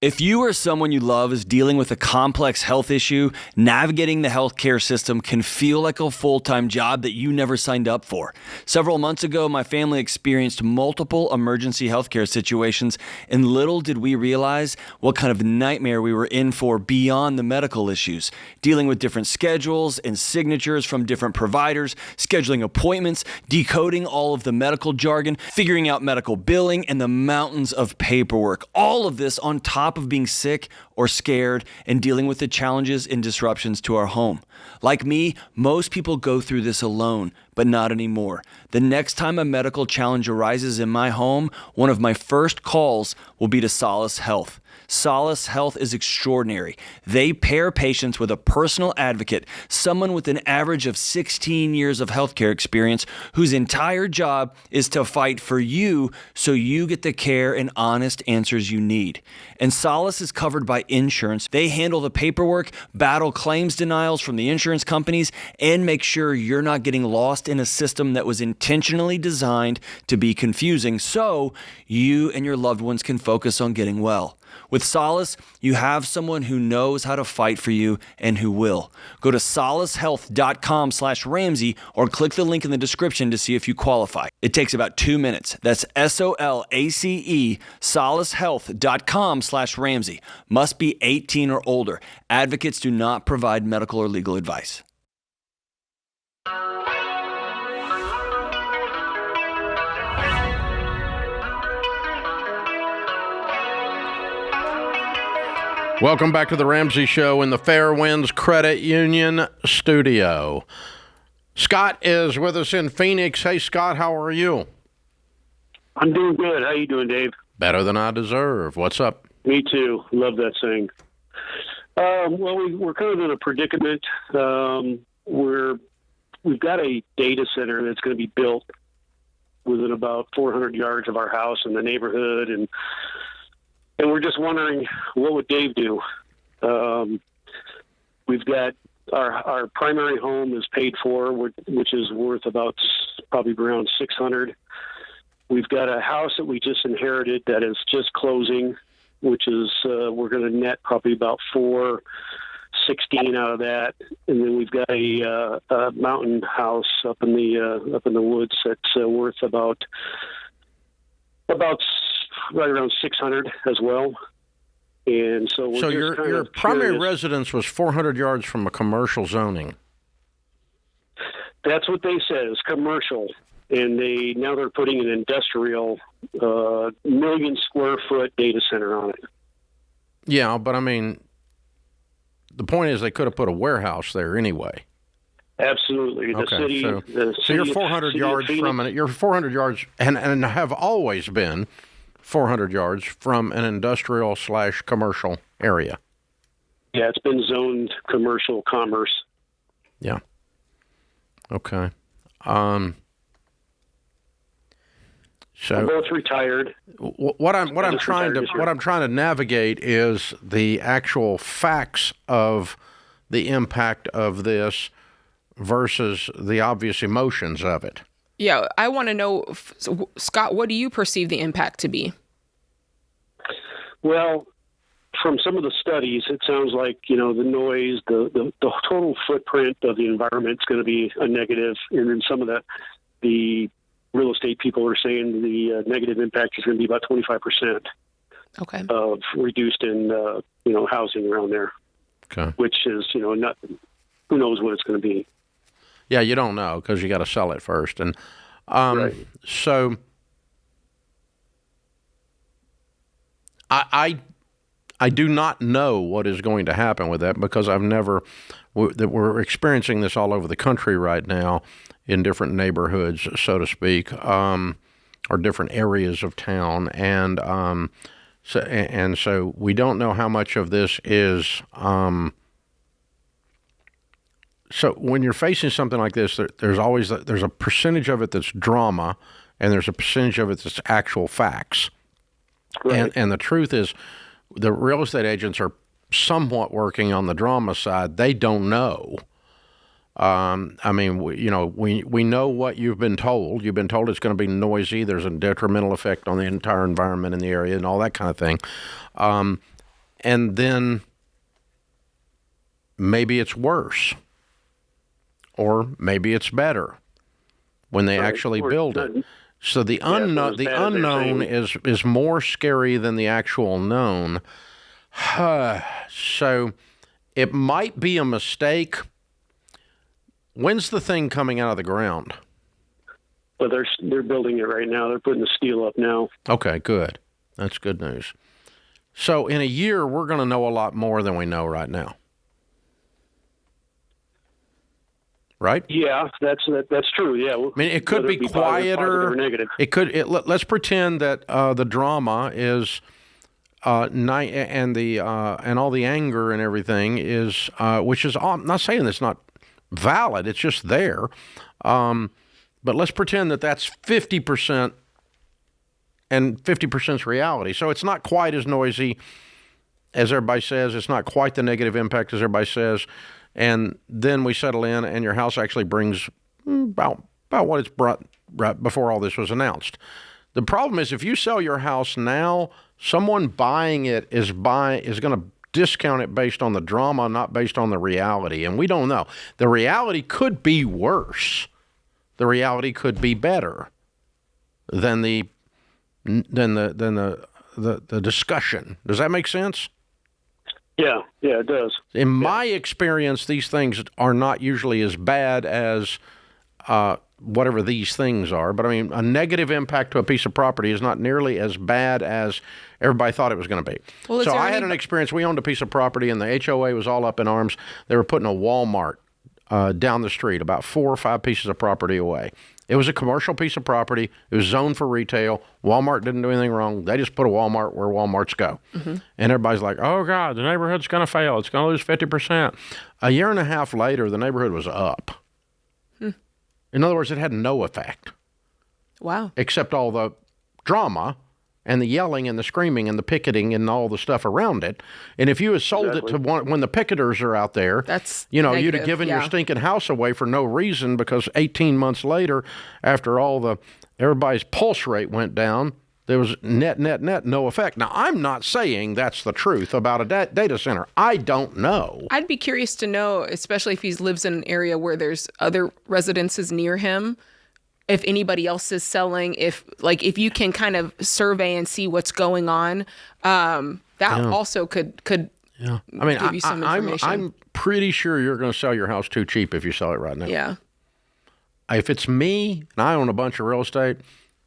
If you or someone you love is dealing with a complex health issue, navigating the healthcare system can feel like a full-time job that you never signed up for. Several months ago, my family experienced multiple emergency healthcare situations, and little did we realize what kind of nightmare we were in for beyond the medical issues. Dealing with different schedules and signatures from different providers, scheduling appointments, decoding all of the medical jargon, figuring out medical billing, and the mountains of paperwork. All of this on top of being sick or scared and dealing with the challenges and disruptions to our home. Like me, most people go through this alone, but not anymore. The next time a medical challenge arises in my home, one of my first calls will be to Solace Health. Solace Health is extraordinary. They pair patients with a personal advocate, someone with an average of 16 years of healthcare experience whose entire job is to fight for you so you get the care and honest answers you need. And Solace is covered by insurance. They handle the paperwork, battle claims denials from the insurance companies, and make sure you're not getting lost in a system that was intentionally designed to be confusing so you and your loved ones can focus on getting well. With Solace, you have someone who knows how to fight for you and who will. Go to solacehealth.com/Ramsey or click the link in the description to see if you qualify. It takes about 2 minutes. That's SOLACE, solacehealth.com/Ramsey. Must be 18 or older. Advocates do not provide medical or legal advice. Welcome back to the Ramsey Show in the Fairwinds Credit Union studio. Scott is with us in Phoenix. Hey, Scott, how are you? I'm doing good. How you doing, Dave? Better than I deserve. What's up? Me too. Love that saying. Well, we're kind of in a predicament. We've got a data center that's going to be built within about 400 yards of our house in the neighborhood, and we're just wondering, what would Dave do? We've got our primary home is paid for, which is worth about probably around $600. We've got a house that we just inherited that is just closing, which is we're going to net probably about $416 out of that, and then we've got a mountain house up in the woods that's worth about right around $600 as well. And so we're your primary residence was 400 yards from a commercial zoning. That's what they said. It's commercial, and now they're putting an industrial million square foot data center on it. Yeah, but I mean, the point is they could have put a warehouse there anyway. Absolutely. So you're 400 yards from it. You're 400 yards and have always been 400 yards from an industrial/commercial area. Yeah, it's been zoned commercial commerce. So we're both retired. What I'm trying to navigate is the actual facts of the impact of this versus the obvious emotions of it. Yeah, I want to know, Scott, what do you perceive the impact to be? Well, from some of the studies, it sounds like, the noise, the total footprint of the environment is going to be a negative. And then some of the real estate people are saying the negative impact is going to be about 25% of reduced in, housing around there. Okay. Which is, not, who knows what it's going to be. Yeah, you don't know because you got to sell it first. And right. So I do not know what is going to happen with that because we're experiencing this all over the country right now in different neighborhoods, so to speak, or different areas of town. And so we don't know how much of this is. So when you're facing something like this, there's a percentage of it that's drama, and there's a percentage of it that's actual facts. Right. And the truth is, the real estate agents are somewhat working on the drama side. They don't know. We know what you've been told. You've been told it's going to be noisy. There's a detrimental effect on the entire environment in the area and all that kind of thing. And then maybe it's worse, or maybe it's better when they actually build it. So the unknown is more scary than the actual known. So it might be a mistake. When's the thing coming out of the ground? Well, they're building it right now. They're putting the steel up now. Okay, good. That's good news. So in a year, we're going to know a lot more than we know right now. Right? Yeah, that's true. Yeah. I mean, it could be quieter. Or negative. Let's pretend that the drama is and all the anger and everything is, which is, I'm not saying it's not valid. It's just there. But let's pretend that that's 50% and 50% is reality. So it's not quite as noisy as everybody says. It's not quite the negative impact as everybody says. And then we settle in, and your house actually brings about what it's brought right before all this was announced. The problem is if you sell your house now, someone buying it is going to discount it based on the drama, not based on the reality. And we don't know. The reality could be worse. The reality could be better than the discussion. Does that make sense? Yeah, it does. In my experience, these things are not usually as bad as whatever these things are. But I mean, a negative impact to a piece of property is not nearly as bad as everybody thought it was going to be. Well, so I had an experience. We owned a piece of property, and the HOA was all up in arms. They were putting a Walmart down the street, about 4 or 5 pieces of property away. It was a commercial piece of property. It was zoned for retail. Walmart didn't do anything wrong. They just put a Walmart where Walmarts go. Mm-hmm. And everybody's like, oh, God, the neighborhood's going to fail. It's going to lose 50%. A year and a half later, the neighborhood was up. In other words, it had no effect. Wow. Except all the drama and the yelling and the screaming and the picketing and all the stuff around it. And if you had sold it to when the picketers are out there, that's you'd have given your stinking house away for no reason, because 18 months later, after everybody's pulse rate went down, there was net, no effect. Now, I'm not saying that's the truth about a data center. I don't know. I'd be curious to know, especially if he lives in an area where there's other residences near him, if anybody else is selling, if you can kind of survey and see what's going on, also could give you some information. I'm pretty sure you're going to sell your house too cheap if you sell it right now. Yeah. If it's me and I own a bunch of real estate,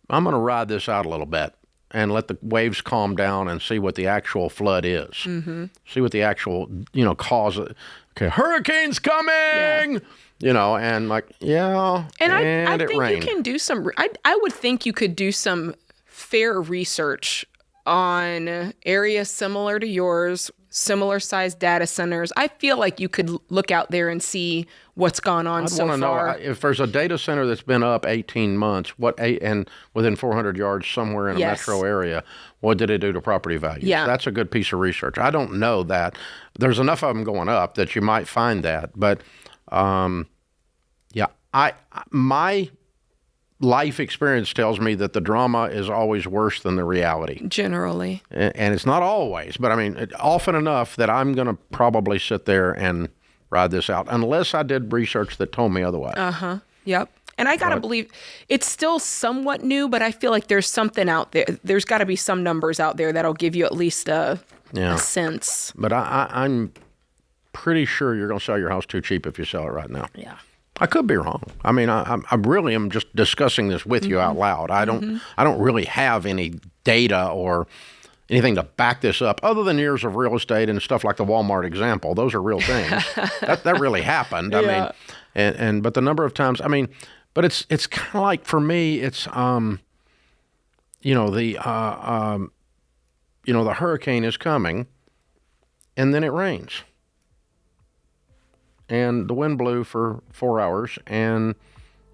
I'm going to ride this out a little bit and let the waves calm down and see what the actual flood is. Mm-hmm. See what the actual, cause. Okay, hurricane's coming! Yeah. And like, yeah, and I think rained. You can do some, I would think you could do some fair research on areas similar to yours, similar sized data centers. I feel like you could look out there and see what's gone on so I'd want to far. know if there's a data center that's been up 18 months, and within 400 yards somewhere in a Yes. metro area, what did it do to property values? Yeah. That's a good piece of research. I don't know that. There's enough of them going up that you might find that. But, my life experience tells me that the drama is always worse than the reality. Generally. And it's not always, but I mean, often enough that I'm going to probably sit there and ride this out, unless I did research that told me otherwise. Uh-huh. Yep. And I got to believe it's still somewhat new, but I feel like there's something out there. There's got to be some numbers out there that'll give you at least a sense. But I'm pretty sure you're going to sell your house too cheap if you sell it right now. Yeah. I could be wrong. I mean, I really am just discussing this with you out loud. I don't really have any data or anything to back this up, other than years of real estate and stuff like the Walmart example. Those are real things. that really happened. I mean, and but the number of times. I mean, but it's kind of like, for me, it's the hurricane is coming, and then it rains. And the wind blew for 4 hours,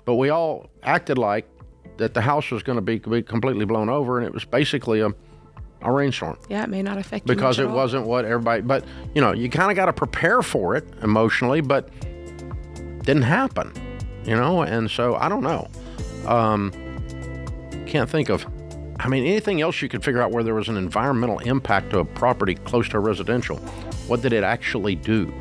but we all acted like that the house was going to be completely blown over, and it was basically a rainstorm. Yeah, it may not affect you because much it at all. wasn't what everybody. But you kind of got to prepare for it emotionally, but didn't happen. And so I don't know. Can't think of. I mean, anything else you could figure out where there was an environmental impact to a property close to a residential. What did it actually do?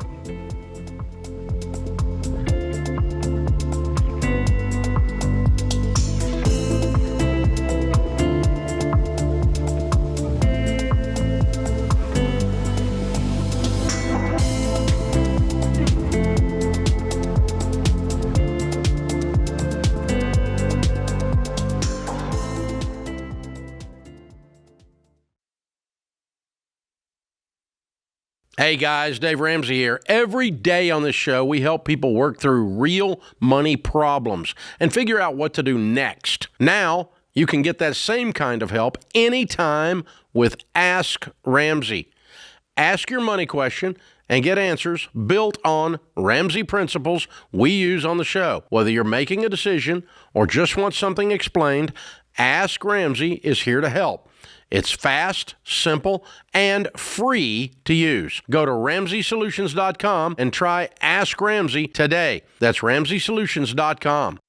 Hey guys, Dave Ramsey here. Every day on this show, we help people work through real money problems and figure out what to do next. Now, you can get that same kind of help anytime with Ask Ramsey. Ask your money question and get answers built on Ramsey principles we use on the show. Whether you're making a decision or just want something explained, Ask Ramsey is here to help. It's fast, simple, and free to use. Go to RamseySolutions.com and try Ask Ramsey today. That's RamseySolutions.com.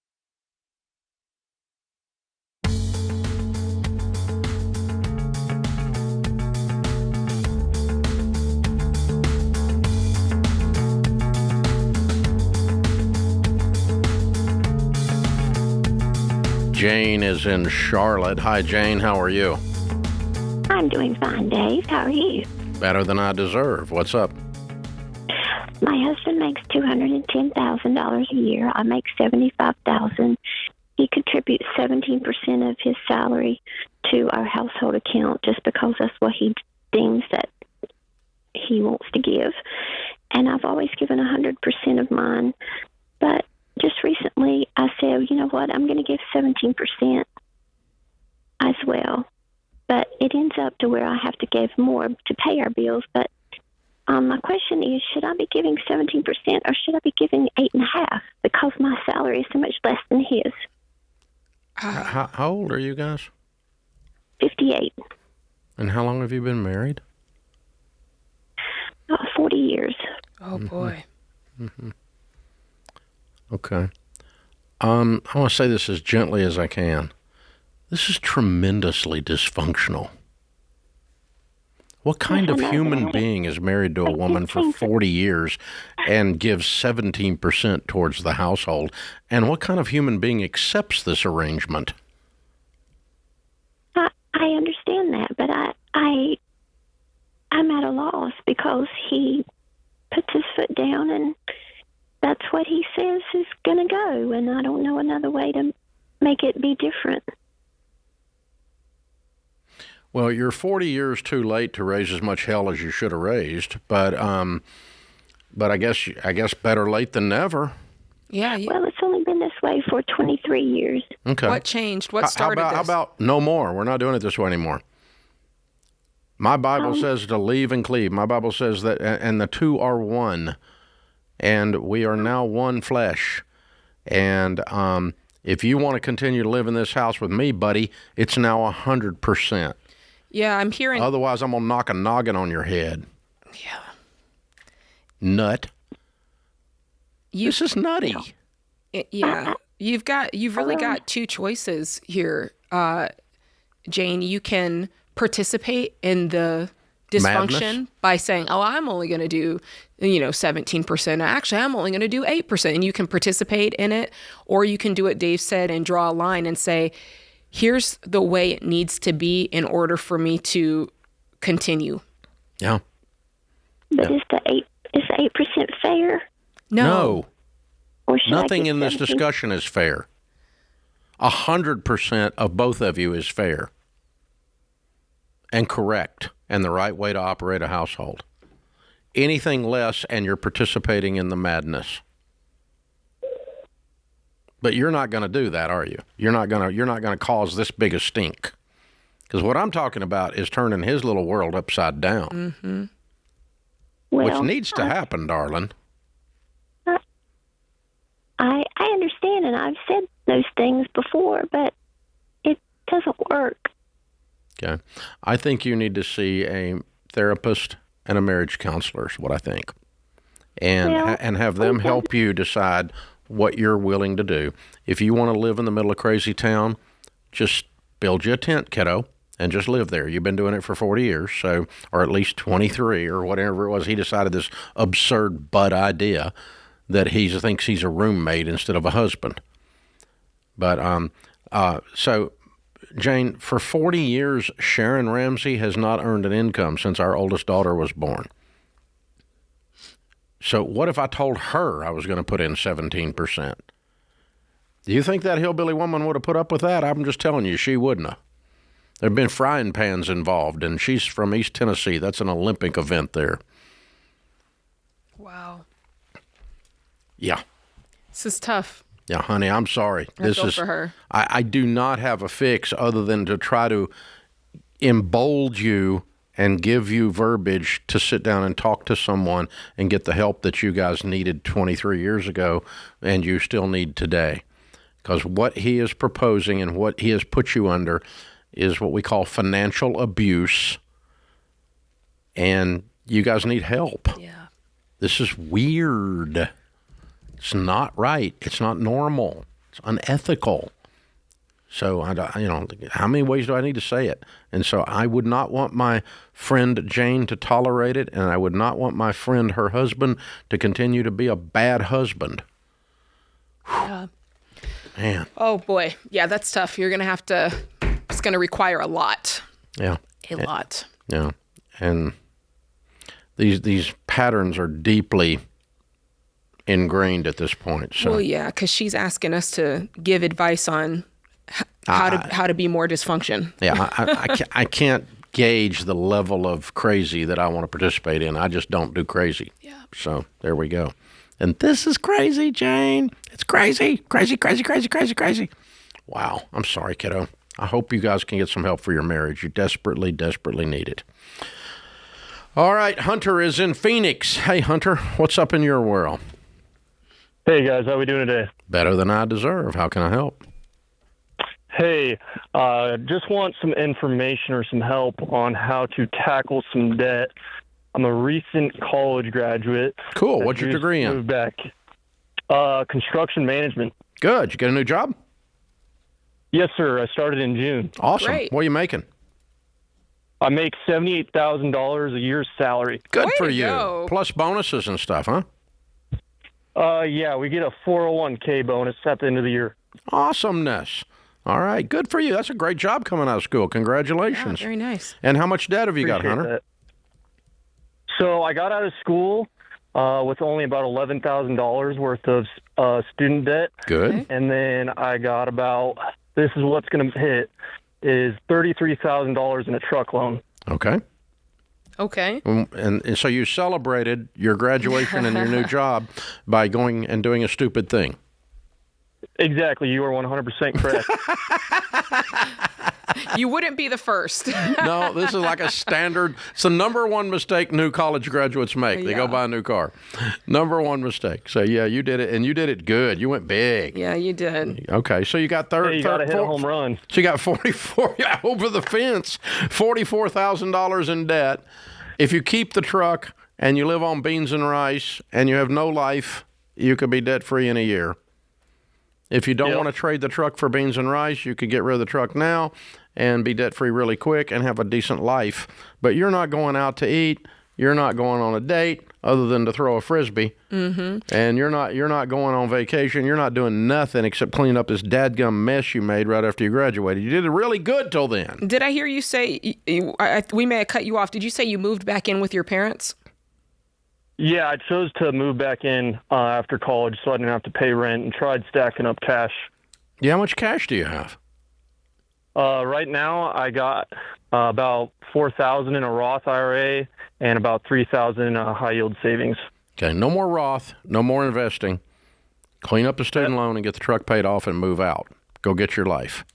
Jane is in Charlotte. Hi, Jane. How are you? I'm doing fine, Dave. How are you? Better than I deserve. What's up? My husband makes $210,000 a year. I make $75,000. He contributes 17% of his salary to our household account just because that's what he deems that he wants to give. And I've always given 100% of mine. But just recently, I said, you know what? I'm going to give 17% as well. But it ends up to where I have to give more to pay our bills. But my question is, should I be giving 17% or should I be giving 8.5%? Because my salary is so much less than his. How old are you guys? 58. And how long have you been married? 40 years. Oh, boy. Mm-hmm. Okay. I want to say this as gently as I can. This is tremendously dysfunctional. What kind of human being is married to a woman for 40 years and gives 17% towards the household? And what kind of human being accepts this arrangement? I understand that, but I'm at a loss because he puts his foot down and that's what he says is going to go, and I don't know another way to make it be different. Well, you're 40 years too late to raise as much hell as you should have raised, but I guess better late than never. Yeah. Well, it's only been this way for 23 years. Okay. What changed? What started how this? about no more? We're not doing it this way anymore. My Bible says to leave and cleave. My Bible says that, and the two are one, and we are now one flesh. And if you want to continue to live in this house with me, buddy, it's now 100%. Yeah, I'm hearing. Otherwise, I'm going to knock a noggin on your head. Yeah. Nut. This is nutty. Yeah. You've really got two choices here, Jane. You can participate in the dysfunction Madness. by saying, oh, I'm only going to do, 17%. Actually, I'm only going to do 8%. And you can participate in it. Or you can do what Dave said and draw a line and say, here's the way it needs to be in order for me to continue. Yeah. But is the 8% fair? No. Or should I Nothing get in this 17? discussion is fair. 100% of both of you is fair and correct and the right way to operate a household. Anything less and you're participating in the madness. But you're not going to do that, are you? You're not going to cause this big a stink. Because what I'm talking about is turning his little world upside down. Mm-hmm. Which needs to happen, darling. I understand, and I've said those things before, but it doesn't work. Okay. I think you need to see a therapist and a marriage counselor is what I think. And and have them help you decide what you're willing to do. If you want to live in the middle of crazy town, just build you a tent, kiddo, and just live there. You've been doing it for 40 years, so, or at least 23 or whatever it was. He decided this absurd butt idea that he thinks he's a roommate instead of a husband. But so, Jane, for 40 years, Sharon Ramsey has not earned an income since our oldest daughter was born. So what if I told her I was going to put in 17%? Do you think that hillbilly woman would have put up with that? I'm just telling you, she wouldn't have. There have been frying pans involved, and she's from East Tennessee. That's an Olympic event there. Wow. Yeah. This is tough. Yeah, honey, I'm sorry. I feel for her. I do not have a fix other than to try to embolden you and give you verbiage to sit down and talk to someone and get the help that you guys needed 23 years ago and you still need today. Because what he is proposing and what he has put you under is what we call financial abuse, and you guys need help. Yeah. This is weird. It's not right. It's not normal. It's unethical. So, how many ways do I need to say it? And so I would not want my friend Jane to tolerate it, and I would not want my friend, her husband, to continue to be a bad husband. Yeah. Man. Oh, boy. Yeah, that's tough. You're going to have to, it's going to require a lot. Yeah. A lot. Yeah. And these patterns are deeply ingrained at this point. So. Well, yeah, because she's asking us to give advice on how to be more dysfunction. Yeah, I can't gauge the level of crazy that I want to participate in. I just don't do crazy. Yeah. So there we go. And this is crazy, Jane. It's crazy, crazy, crazy, crazy, crazy, crazy. Wow. I'm sorry, kiddo. I hope you guys can get some help for your marriage. You desperately, desperately need it. All right, Hunter is in Phoenix. Hey, Hunter, what's up in your world? Hey, guys. How are we doing today? Better than I deserve. How can I help? Hey, just want some information or some help on how to tackle some debt. I'm a recent college graduate. Cool. What's your degree in? Moved back. Construction management. Good. You get a new job? Yes, sir. I started in June. Awesome. Great. What are you making? I make $78,000 a year salary. Good for you. Plus bonuses and stuff, huh? Yeah, we get a 401k bonus at the end of the year. Awesomeness. All right. Good for you. That's a great job coming out of school. Congratulations. Yeah, very nice. And how much debt have you got, Appreciate Hunter? that. So I got out of school with only about $11,000 worth of student debt. Good. And then I got about, this is what's going to hit, is $33,000 in a truck loan. Okay. Okay. And so you celebrated your graduation and your new job by going and doing a stupid thing. Exactly. You are 100% correct. You wouldn't be the first. No, this is like a standard. It's the number one mistake new college graduates make. They go buy a new car. Number one mistake. So, yeah, you did it, and you did it good. You went big. Yeah, you did. Okay, so you got third. Hey, you got to hit a home run. So you got 44 over the fence, $44,000 in debt. If you keep the truck and you live on beans and rice and you have no life, you could be debt-free in a year. If you don't want to trade the truck for beans and rice, you could get rid of the truck now and be debt-free really quick and have a decent life. But you're not going out to eat. You're not going on a date other than to throw a Frisbee. Mm-hmm. And you're not going on vacation. You're not doing nothing except clean up this dadgum mess you made right after you graduated. You did it really good till then. Did I hear you say, we may have cut you off, did you say you moved back in with your parents? Yeah, I chose to move back in after college so I didn't have to pay rent and tried stacking up cash. Yeah, how much cash do you have? Right now, I got about $4,000 in a Roth IRA and about $3,000 in a high-yield savings. Okay, no more Roth, no more investing. Clean up the student loan and get the truck paid off and move out. Go get your life.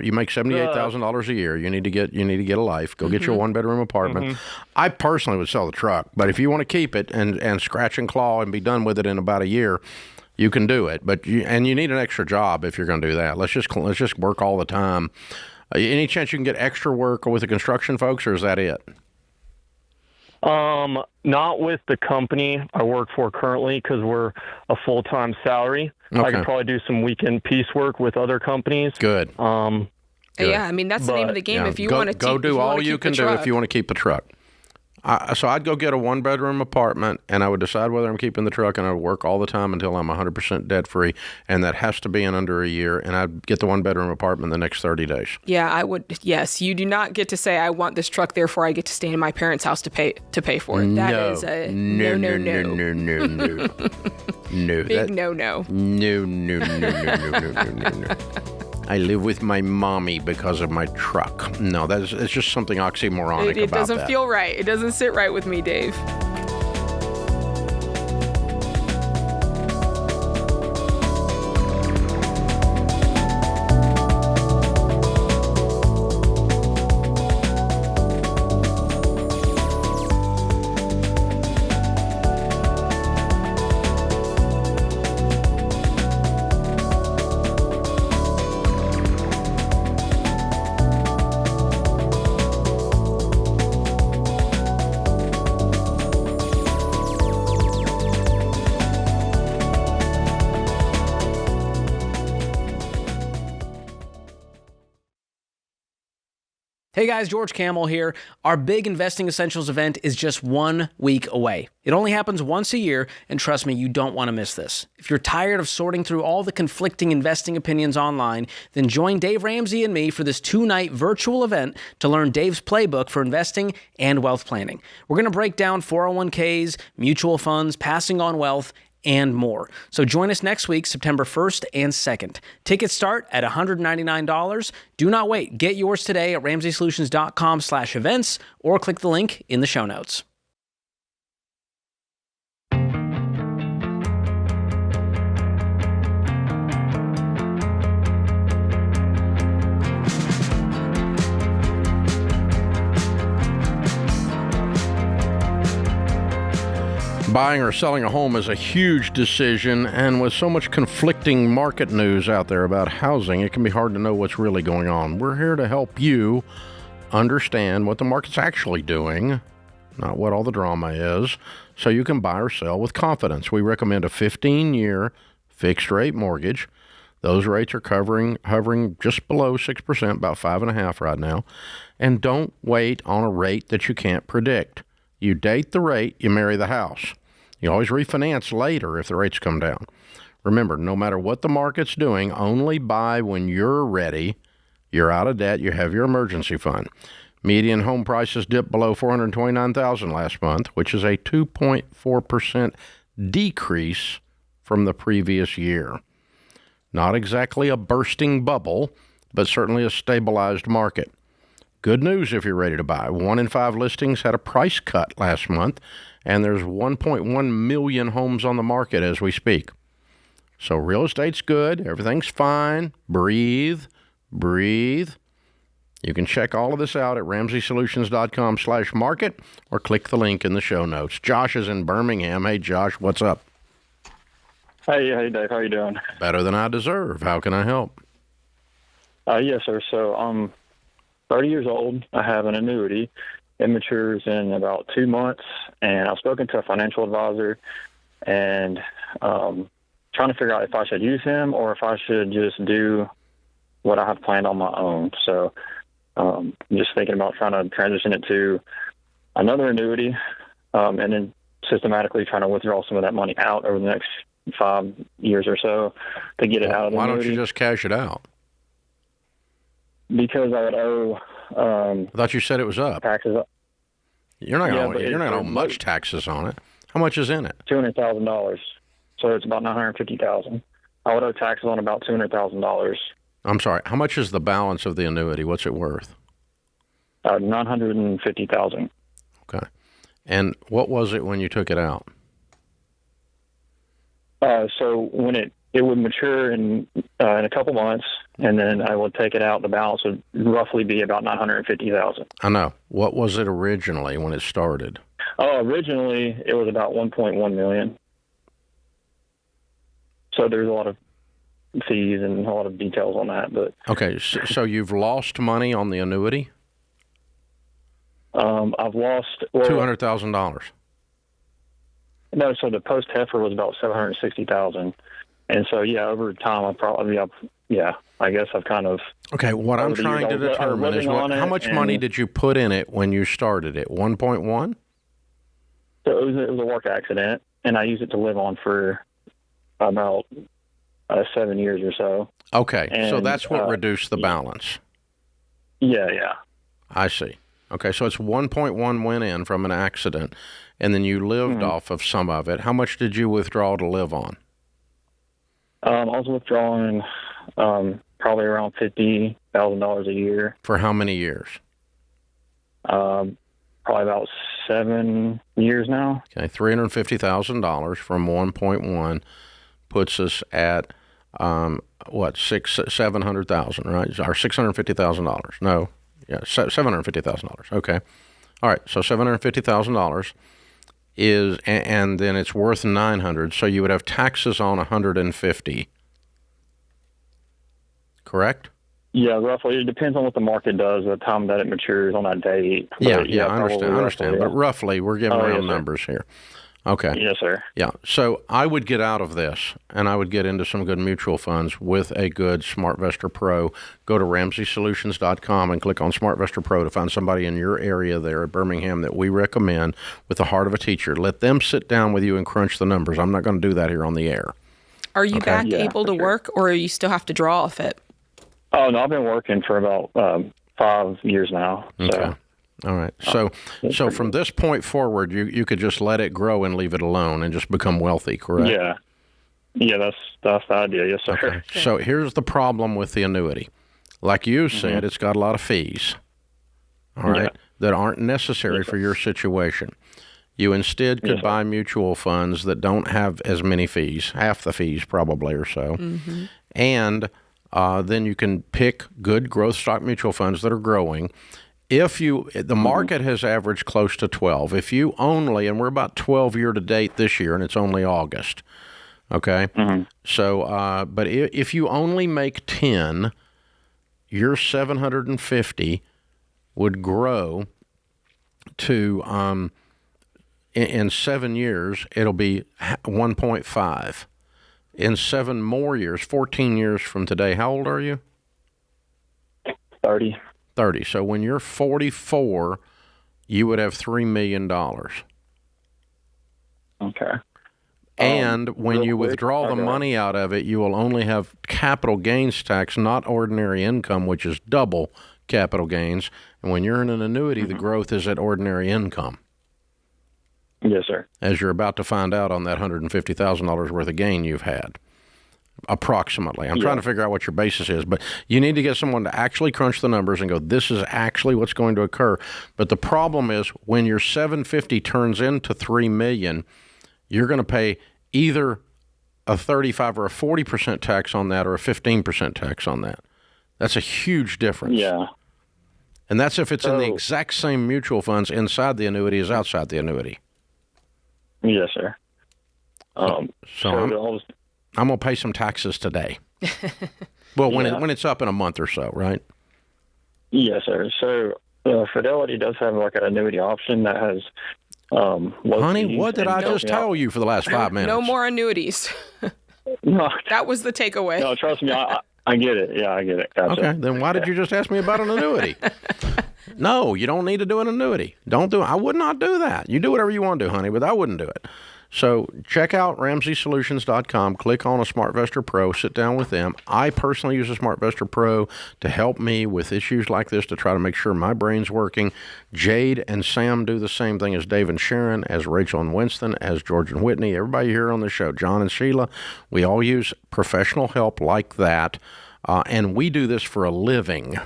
You make $78,000 a year. You need to get a life. Go get your one-bedroom apartment. I personally would sell the truck, but if you want to keep it and scratch and claw and be done with it in about a year, you can do it. But you need an extra job if you're going to do that. Let's just work all the time. Any chance you can get extra work with the construction folks, or is that it? Not with the company I work for currently because we're a full-time salary. Okay. I could probably do some weekend piecework with other companies. Good. Yeah, I mean, that's the name of the game. If you want to go do all you can do if you want to keep the truck. So I'd go get a one-bedroom apartment, and I would decide whether I'm keeping the truck, and I would work all the time until I'm 100% debt-free, and that has to be in under a year, and I'd get the one-bedroom apartment the next 30 days. Yeah, I would. Yes, you do not get to say, I want this truck, therefore I get to stay in my parents' house to pay for it. That is a no. No. Big no. No. I live with my mommy because of my truck. No, it's just something oxymoronic about that. It doesn't feel right. It doesn't sit right with me, Dave. Hey guys, George Camel here. Our big Investing Essentials event is just 1 week away. It only happens once a year, and trust me, you don't want to miss this. If you're tired of sorting through all the conflicting investing opinions online, then join Dave Ramsey and me for this 2-night virtual event to learn Dave's playbook for investing and wealth planning. We're going to break down 401ks, mutual funds, passing on wealth, and more. So join us next week, September 1st and 2nd. Tickets start at $199. Do not wait. Get yours today at RamseySolutions.com/events or click the link in the show notes. Buying or selling a home is a huge decision, and with so much conflicting market news out there about housing, it can be hard to know what's really going on. We're here to help you understand what the market's actually doing, not what all the drama is, so you can buy or sell with confidence. We recommend a 15-year fixed-rate mortgage. Those rates are hovering just below 6%, about 5.5% right now. And don't wait on a rate that you can't predict. You date the rate, you marry the house. You always refinance later if the rates come down. Remember, no matter what the market's doing, only buy when you're ready. You're out of debt, you have your emergency fund. Median home prices dipped below $429,000 last month, which is a 2.4% decrease from the previous year. Not exactly a bursting bubble, but certainly a stabilized market. Good news if you're ready to buy. 1 in 5 listings had a price cut last month, and there's 1.1 million homes on the market as we speak. So real estate's good. Everything's fine. Breathe. You can check all of this out at RamseySolutions.com/market or click the link in the show notes. Josh is in Birmingham. Hey, Josh, what's up? Hey, Dave. How you doing? Better than I deserve. How can I help? Yes, sir. So I'm 30 years old. I have an annuity. It matures in about 2 months, and I've spoken to a financial advisor and trying to figure out if I should use him or if I should just do what I have planned on my own. So I'm just thinking about trying to transition it to another annuity and then systematically trying to withdraw some of that money out over the next 5 years or so to get it out of the annuity. Why don't you just cash it out? Because I would owe. I thought you said it was up. Taxes up. You're not going to owe much taxes on it. How much is in it? $200,000. So it's about $950,000. I would owe taxes on about $200,000. I'm sorry. How much is the balance of the annuity? What's it worth? $950,000. Okay. And what was it when you took it out? So when it would mature in a couple months, and then I would take it out. The balance would roughly be about $950,000. I know. What was it originally when it started? Oh, originally it was about $1.1 million. So there's a lot of fees and a lot of details on that. But okay, so you've lost money on the annuity? I've lost $200,000. No, so the post heifer was about $760,000. And so, over time, I guess I've kind of... Okay, what I'm trying to determine is how much money did you put in it when you started it? 1.1? So it was a work accident, and I used it to live on for about 7 years or so. Okay, and, so that's what reduced the balance. Yeah. I see. Okay, so it's 1.1 went in from an accident, and then you lived off of some of it. How much did you withdraw to live on? I was withdrawing probably around $50,000 a year. For how many years? Probably about 7 years now. Okay, $350,000 from 1.1 puts us at $700,000, right? Or $650,000? No, $750,000. Okay, all right. So $750,000 is, and then it's worth $900. So you would have taxes on $150. Correct? Yeah, roughly. It depends on what the market does at the time that it matures on that date. Yeah, I understand. Roughly, but roughly, we're giving round numbers here. Okay. Yes, sir. Yeah. So I would get out of this, and I would get into some good mutual funds with a good SmartVestor Pro. Go to RamseySolutions.com and click on SmartVestor Pro to find somebody in your area there at Birmingham that we recommend with the heart of a teacher. Let them sit down with you and crunch the numbers. I'm not going to do that here on the air. Are you back able to work, or you still have to draw off it? Oh, no, I've been working for about 5 years now. So. Okay. All right. So from this point forward, you could just let it grow and leave it alone and just become wealthy, correct? Yeah. Yeah, that's the idea. Yes, sir. Okay. So here's the problem with the annuity. Like you said, it's got a lot of fees, all right, that aren't necessary for your situation. You instead could buy mutual funds that don't have as many fees, half the fees probably or so, and then you can pick good growth stock mutual funds that are growing. If the market has averaged close to 12, if you only, and we're about 12 year to date this year, and it's only August, okay? So, but if you only make 10, your 750 would grow to, in 7 years, it'll be 1.5. In 7 more years, 14 years from today, how old are you? 30. So when you're 44, you would have $3 million. Okay. And when you withdraw the money out of it, you will only have capital gains tax, not ordinary income, which is double capital gains. And when you're in an annuity, the growth is at ordinary income. Yes, sir. As you're about to find out on that $150,000 worth of gain you've had. Approximately. I'm trying to figure out what your basis is, but you need to get someone to actually crunch the numbers and go, this is actually what's going to occur. But the problem is when your 750 turns into $3 million, you're going to pay either a 35 or a 40% tax on that or a 15% tax on that. That's a huge difference. Yeah. And that's if it's in the exact same mutual funds inside the annuity as outside the annuity. Yes, sir. I'm going to pay some taxes today. Well, when it's up in a month or so, right? Yes, sir. So Fidelity does have like an annuity option that has low Honey, fees what did and I just tell you for the last 5 minutes? No more annuities. No. That was the takeaway. No, trust me, I get it. Yeah, I get it. Gotcha. Okay, then why did you just ask me about an annuity? No, you don't need to do an annuity. Don't do it. I would not do that. You do whatever you want to do, honey, but I wouldn't do it. So check out RamseySolutions.com, click on a SmartVestor Pro, sit down with them. I personally use a SmartVestor Pro to help me with issues like this to try to make sure my brain's working. Jade and Sam do the same thing as Dave and Sharon, as Rachel and Winston, as George and Whitney, everybody here on the show, John and Sheila. We all use professional help like that, and we do this for a living.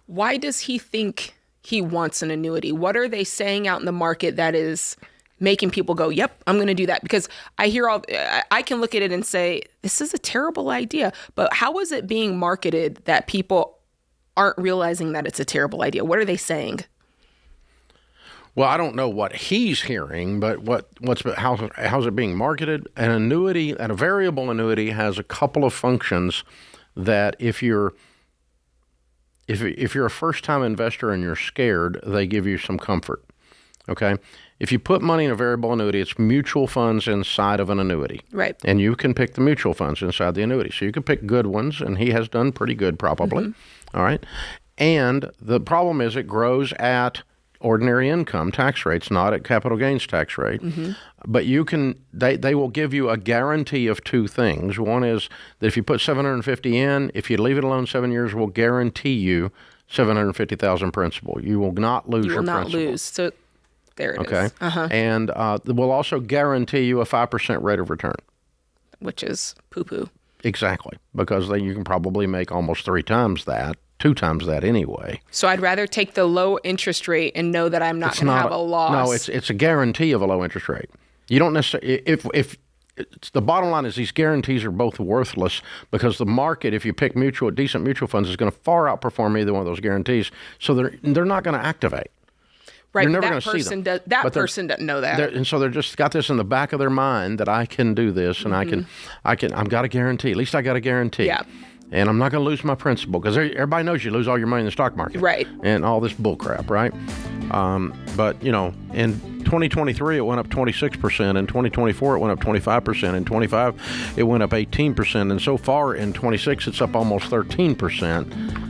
Why does he think he wants an annuity? What are they saying out in the market that is making people go, yep, I'm going to do that? Because I can look at it and say, this is a terrible idea. But how is it being marketed that people aren't realizing that it's a terrible idea? What are they saying? Well, I don't know what he's hearing, but how's it being marketed? An annuity, a variable annuity, has a couple of functions that if you're a first-time investor and you're scared, they give you some comfort. Okay? If you put money in a variable annuity, it's mutual funds inside of an annuity. Right. And you can pick the mutual funds inside the annuity. So you can pick good ones, and he has done pretty good probably. Mm-hmm. All right. And the problem is it grows at ordinary income tax rates, not at capital gains tax rate. Mm-hmm. But they will give you a guarantee of two things. One is that if you put $750 in, if you leave it alone 7 years, we'll guarantee you $750,000 principal. You will not lose your principal. You will not lose. So there it is. Okay. Uh-huh. And we'll also guarantee you a 5% rate of return. Which is poo-poo. Exactly. Because then you can probably make almost 3 times that, 2 times that anyway. So I'd rather take the low interest rate and know that I'm not going to have a loss. No, it's a guarantee of a low interest rate. You don't necessarily, if the bottom line is these guarantees are both worthless because the market, if you pick decent mutual funds, is going to far outperform either one of those guarantees. So they're not going to activate. Right, You're never that person doesn't know that, and so they're just got this in the back of their mind that I can do this, and I've got a guarantee. At least I got a guarantee. Yeah. And I'm not going to lose my principal because everybody knows you lose all your money in the stock market. Right. And all this bull crap, right? But, in 2023, it went up 26%. In 2024, it went up 25%. In 25, it went up 18%. And so far in 26, it's up almost 13%.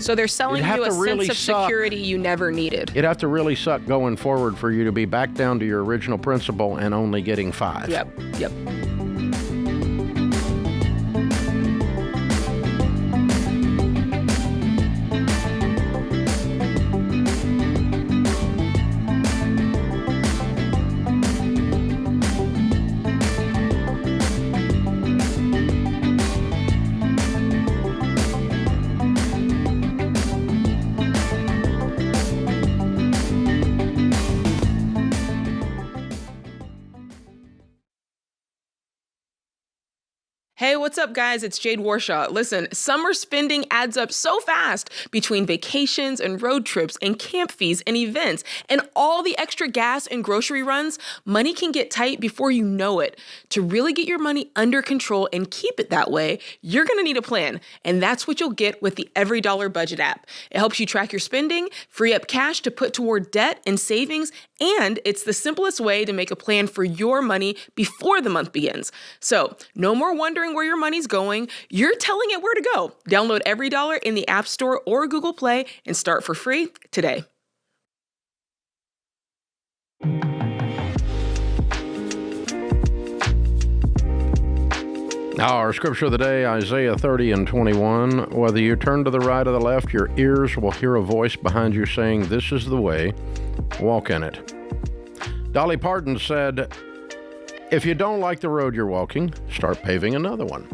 So they're selling you a sense of security you never needed. It'd have to really suck going forward for you to be back down to your original principal and only getting 5. Yep. Hey, what's up, guys? It's Jade Warshaw. Listen, summer spending adds up so fast between vacations and road trips and camp fees and events and all the extra gas and grocery runs. Money can get tight before you know it. To really get your money under control and keep it that way, you're going to need a plan. And that's what you'll get with the Every Dollar Budget app. It helps you track your spending, free up cash to put toward debt and savings, and it's the simplest way to make a plan for your money before the month begins. So, no more wondering where your money's going. You're telling it where to go. Download Every Dollar in the App Store or Google Play and start for free today. Now, our scripture of the day, Isaiah 30 and 21. Whether you turn to the right or the left, your ears will hear a voice behind you saying, "This is the way, walk in it." Dolly Parton said, "If you don't like the road you're walking, start paving another one."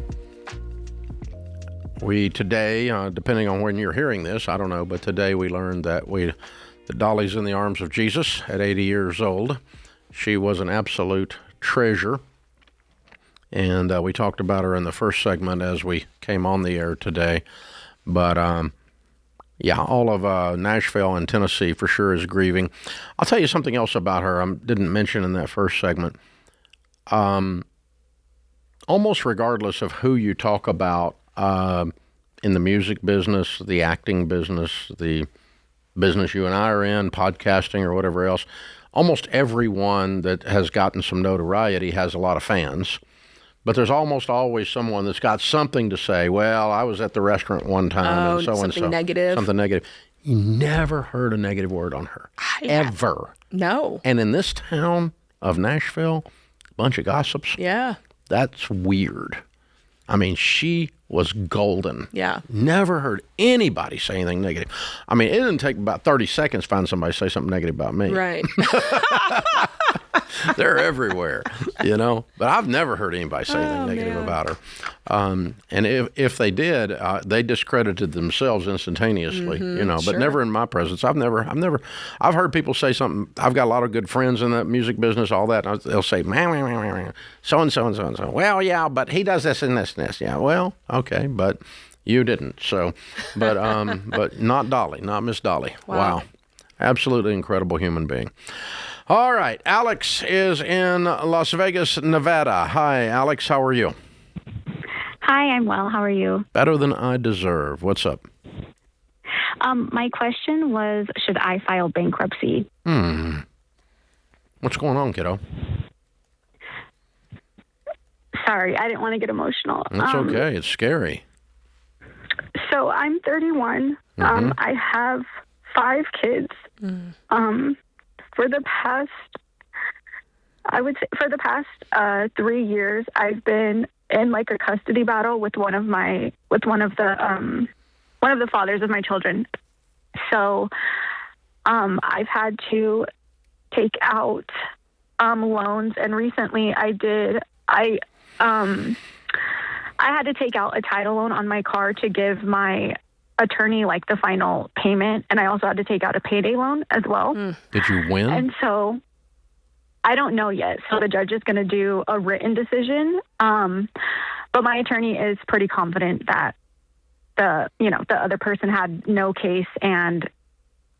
We today, depending on when you're hearing this, I don't know, but today we learned that Dolly's in the arms of Jesus at 80 years old. She was an absolute treasure. And we talked about her in the first segment as we came on the air today. But Yeah, all of Nashville and Tennessee for sure is grieving. I'll tell you something else about her I didn't mention in that first segment. Almost regardless of who you talk about in the music business, the acting business, the business you and I are in, podcasting or whatever else, almost everyone that has gotten some notoriety has a lot of fans. But there's almost always someone that's got something to say. Well, I was at the restaurant one time and so and so. Something negative. Something negative. You never heard a negative word on her. Ever. No. And in this town of Nashville, a bunch of gossips. Yeah. That's weird. I mean, she was golden. Yeah. Never heard anybody say anything negative. I mean, it didn't take about 30 seconds to find somebody say something negative about me. Right. They're everywhere, you know. But I've never heard anybody say anything negative about her. And if they did, they discredited themselves instantaneously, you know. But never in my presence. I've heard people say something. I've got a lot of good friends in the music business, all that. And they'll say, man, so and so and so and so. Well, yeah, but he does this and this and this. Yeah, well, okay, but you didn't. So, but not Dolly, not Miss Dolly. Wow. Absolutely incredible human being. All right. Alex is in Las Vegas, Nevada. Hi, Alex. How are you? Hi, I'm well. How are you? Better than I deserve. What's up? My question was, should I file bankruptcy? What's going on, kiddo? Sorry, I didn't want to get emotional. That's okay. It's scary. So I'm 31. I have 5 kids. For the past 3 years, I've been in like a custody battle with one of the fathers of my children. So, I've had to take out loans, and recently I had to take out a title loan on my car to give my attorney like the final payment, and I also had to take out a payday loan as well. Did you win? And so I don't know yet. So the judge is going to do a written decision. But my attorney is pretty confident that the other person had no case and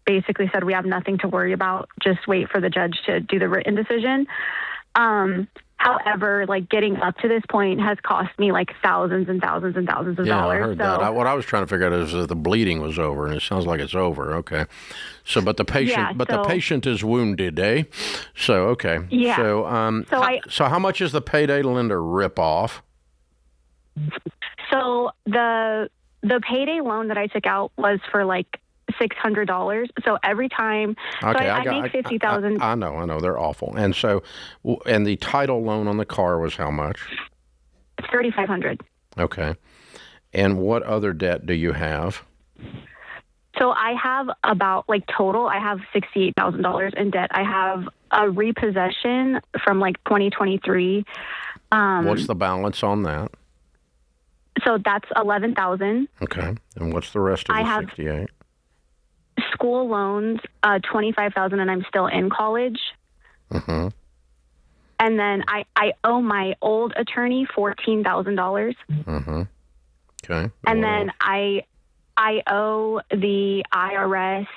basically said we have nothing to worry about. Just wait for the judge to do the written decision. However, like getting up to this point has cost me like thousands and thousands and thousands of dollars. Yeah, I heard that. What I was trying to figure out is that the bleeding was over, and it sounds like it's over. Okay, so but the patient, the patient is wounded, eh? So okay, yeah. So how much is the payday lender rip off? So the payday loan that I took out was for like $600. So every time, okay, I make $50,000. I know they're awful. And so, and the title loan on the car was how much? $3,500. Okay. And what other debt do you have? So I have about total, I have $68,000 in debt. I have a repossession from 2023. What's the balance on that? So that's $11,000. Okay. And what's the rest of the 68? School loans, $25,000, and I'm still in college. Mm-hmm. And then I owe my old attorney $14,000. Mm-hmm. Okay. And then I owe the IRS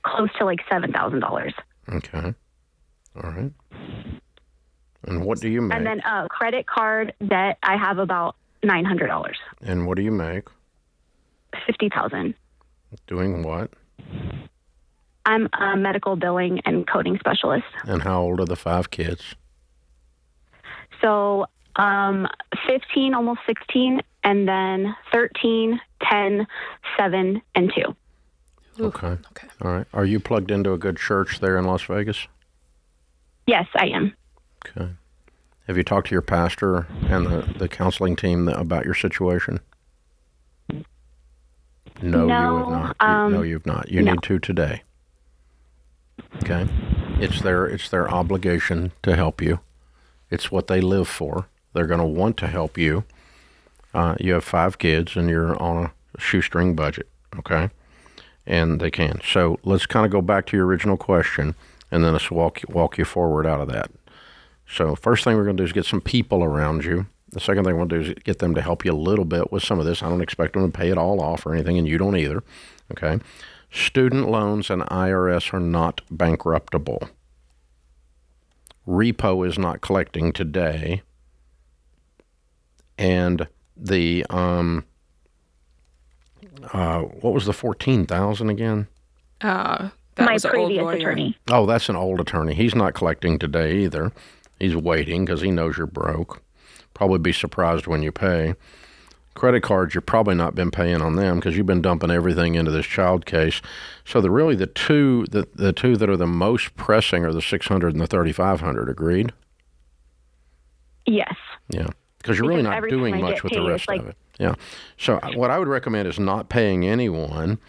close to $7,000. Okay. All right. And what do you make? And then credit card debt, I have about $900. And what do you make? $50,000. Doing what? I'm a medical billing and coding specialist. And how old are the 5 kids? So 15, almost 16, and then 13, 10, 7, and 2. Okay. All right. Are you plugged into a good church there in Las Vegas? Yes, I am. Okay. Have you talked to your pastor and the counseling team about your situation? No, you have not. No, you've not. You need to today. Okay? It's their obligation to help you. It's what they live for. They're going to want to help you. You have 5 kids and you're on a shoestring budget, okay? And they can. So let's kind of go back to your original question, and then let's walk you forward out of that. So first thing we're going to do is get some people around you. The second thing we'll do is get them to help you a little bit with some of this. I don't expect them to pay it all off or anything, and you don't either. Okay? Student loans and IRS are not bankruptable. Repo is not collecting today. And the, what was the $14,000 again? That My was an old previous lawyer. attorney. Oh, that's an old attorney. He's not collecting today either. He's waiting because he knows you're broke. Probably be surprised when you pay. Credit cards, you've probably not been paying on them because you've been dumping everything into this child case. So the two that are the most pressing are the $600 and the $3,500. Agreed? Yes. Yeah, because you're really Because not every time doing I much get with paid, the rest it's like- of it. Yeah. So what I would recommend is not paying anyone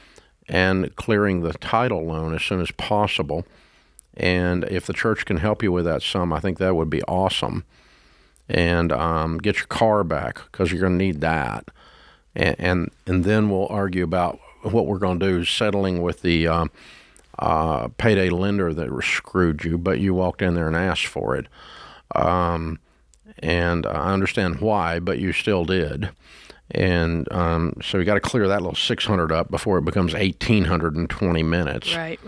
and clearing the title loan as soon as possible. And if the church can help you with that sum, I think that would be awesome. And get your car back because you're going to need that. And then we'll argue about what we're going to do, settling with the payday lender that screwed you, but you walked in there and asked for it. And I understand why, but you still did. And so you got to clear that little $600 up before it becomes $1,800 in 20 minutes. Right.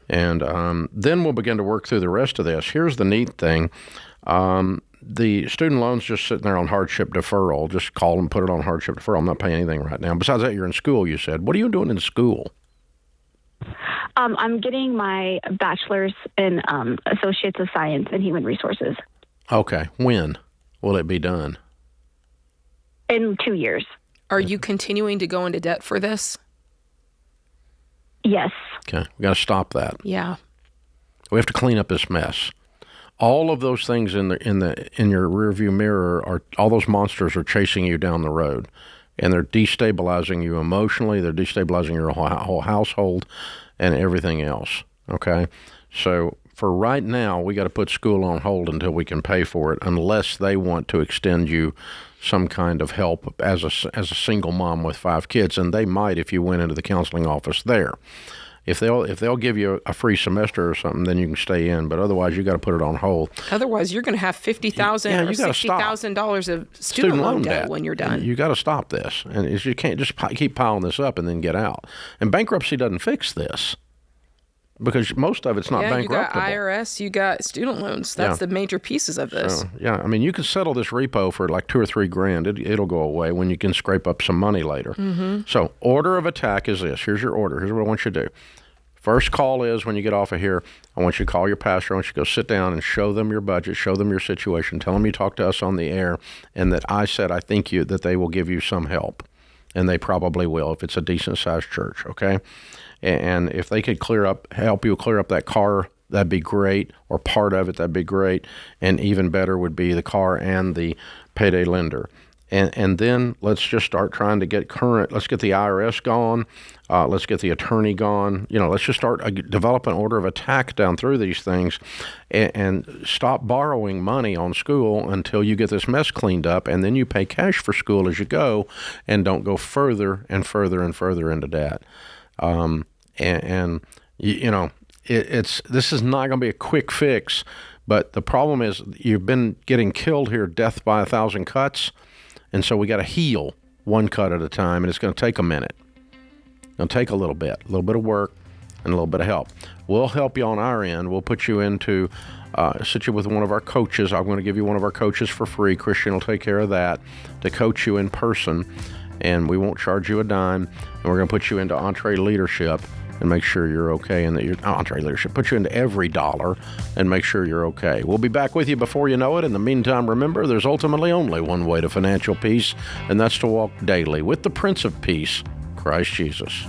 And then we'll begin to work through the rest of this. Here's the neat thing. The student loan's just sitting there on hardship deferral. Just call them, put it on hardship deferral. I'm not paying anything right now. Besides that, you're in school, you said. What are you doing in school? I'm getting my bachelor's in Associates of Science in Human Resources Okay. When will it be done? in 2 years. Are you continuing to go into debt for this? Yes. Okay. We got to stop that. Yeah. We have to clean up this mess. All of those things in your rearview mirror are all those monsters are chasing you down the road, and they're destabilizing you emotionally. They're destabilizing your whole household and everything else. Okay, so for right now, we got to put school on hold until we can pay for it, unless they want to extend you some kind of help as a single mom with 5 kids, and they might if you went into the counseling office there. If they'll give you a free semester or something, then you can stay in. But otherwise, you got to put it on hold. Otherwise, you're going to have $50,000 or $60,000 of student loan debt when you're done. You got to stop this, and you can't just keep piling this up and then get out. And bankruptcy doesn't fix this because most of it's not bankruptable. You got IRS, you got student loans. That's the major pieces of this. So, I mean, you can settle this repo for like $2,000 or $3,000. It'll go away when you can scrape up some money later. Mm-hmm. So, order of attack is this. Here's your order. Here's what I want you to do. First call is when you get off of here, I want you to call your pastor. I want you to go sit down and show them your budget, show them your situation, tell them you talked to us on the air, and that I said I think that they will give you some help. And they probably will if it's a decent-sized church, okay? And if they could help you clear up that car, that'd be great, or part of it, that'd be great. And even better would be the car and the payday lender. And then let's just start trying to get current. Let's get the IRS gone. Let's get the attorney gone. Let's just start develop an order of attack down through these things and stop borrowing money on school until you get this mess cleaned up. And then you pay cash for school as you go and don't go further and further and further into debt. This is not going to be a quick fix, but the problem is you've been getting killed here, death by 1,000 cuts. And so we got to heal one cut at a time, and it's going to take a minute. It'll take a little bit of work and a little bit of help. We'll help you on our end. We'll put you into, sit you with one of our coaches. I'm going to give you one of our coaches for free. Christian will take care of that to coach you in person, and we won't charge you a dime. And we're going to put you into Entree Leadership and make sure you're okay, and that your Entree Leadership put you into every dollar and make sure you're okay. We'll be back with you before you know it. In the meantime, remember, there's ultimately only one way to financial peace, and that's to walk daily with the Prince of Peace, Christ Jesus.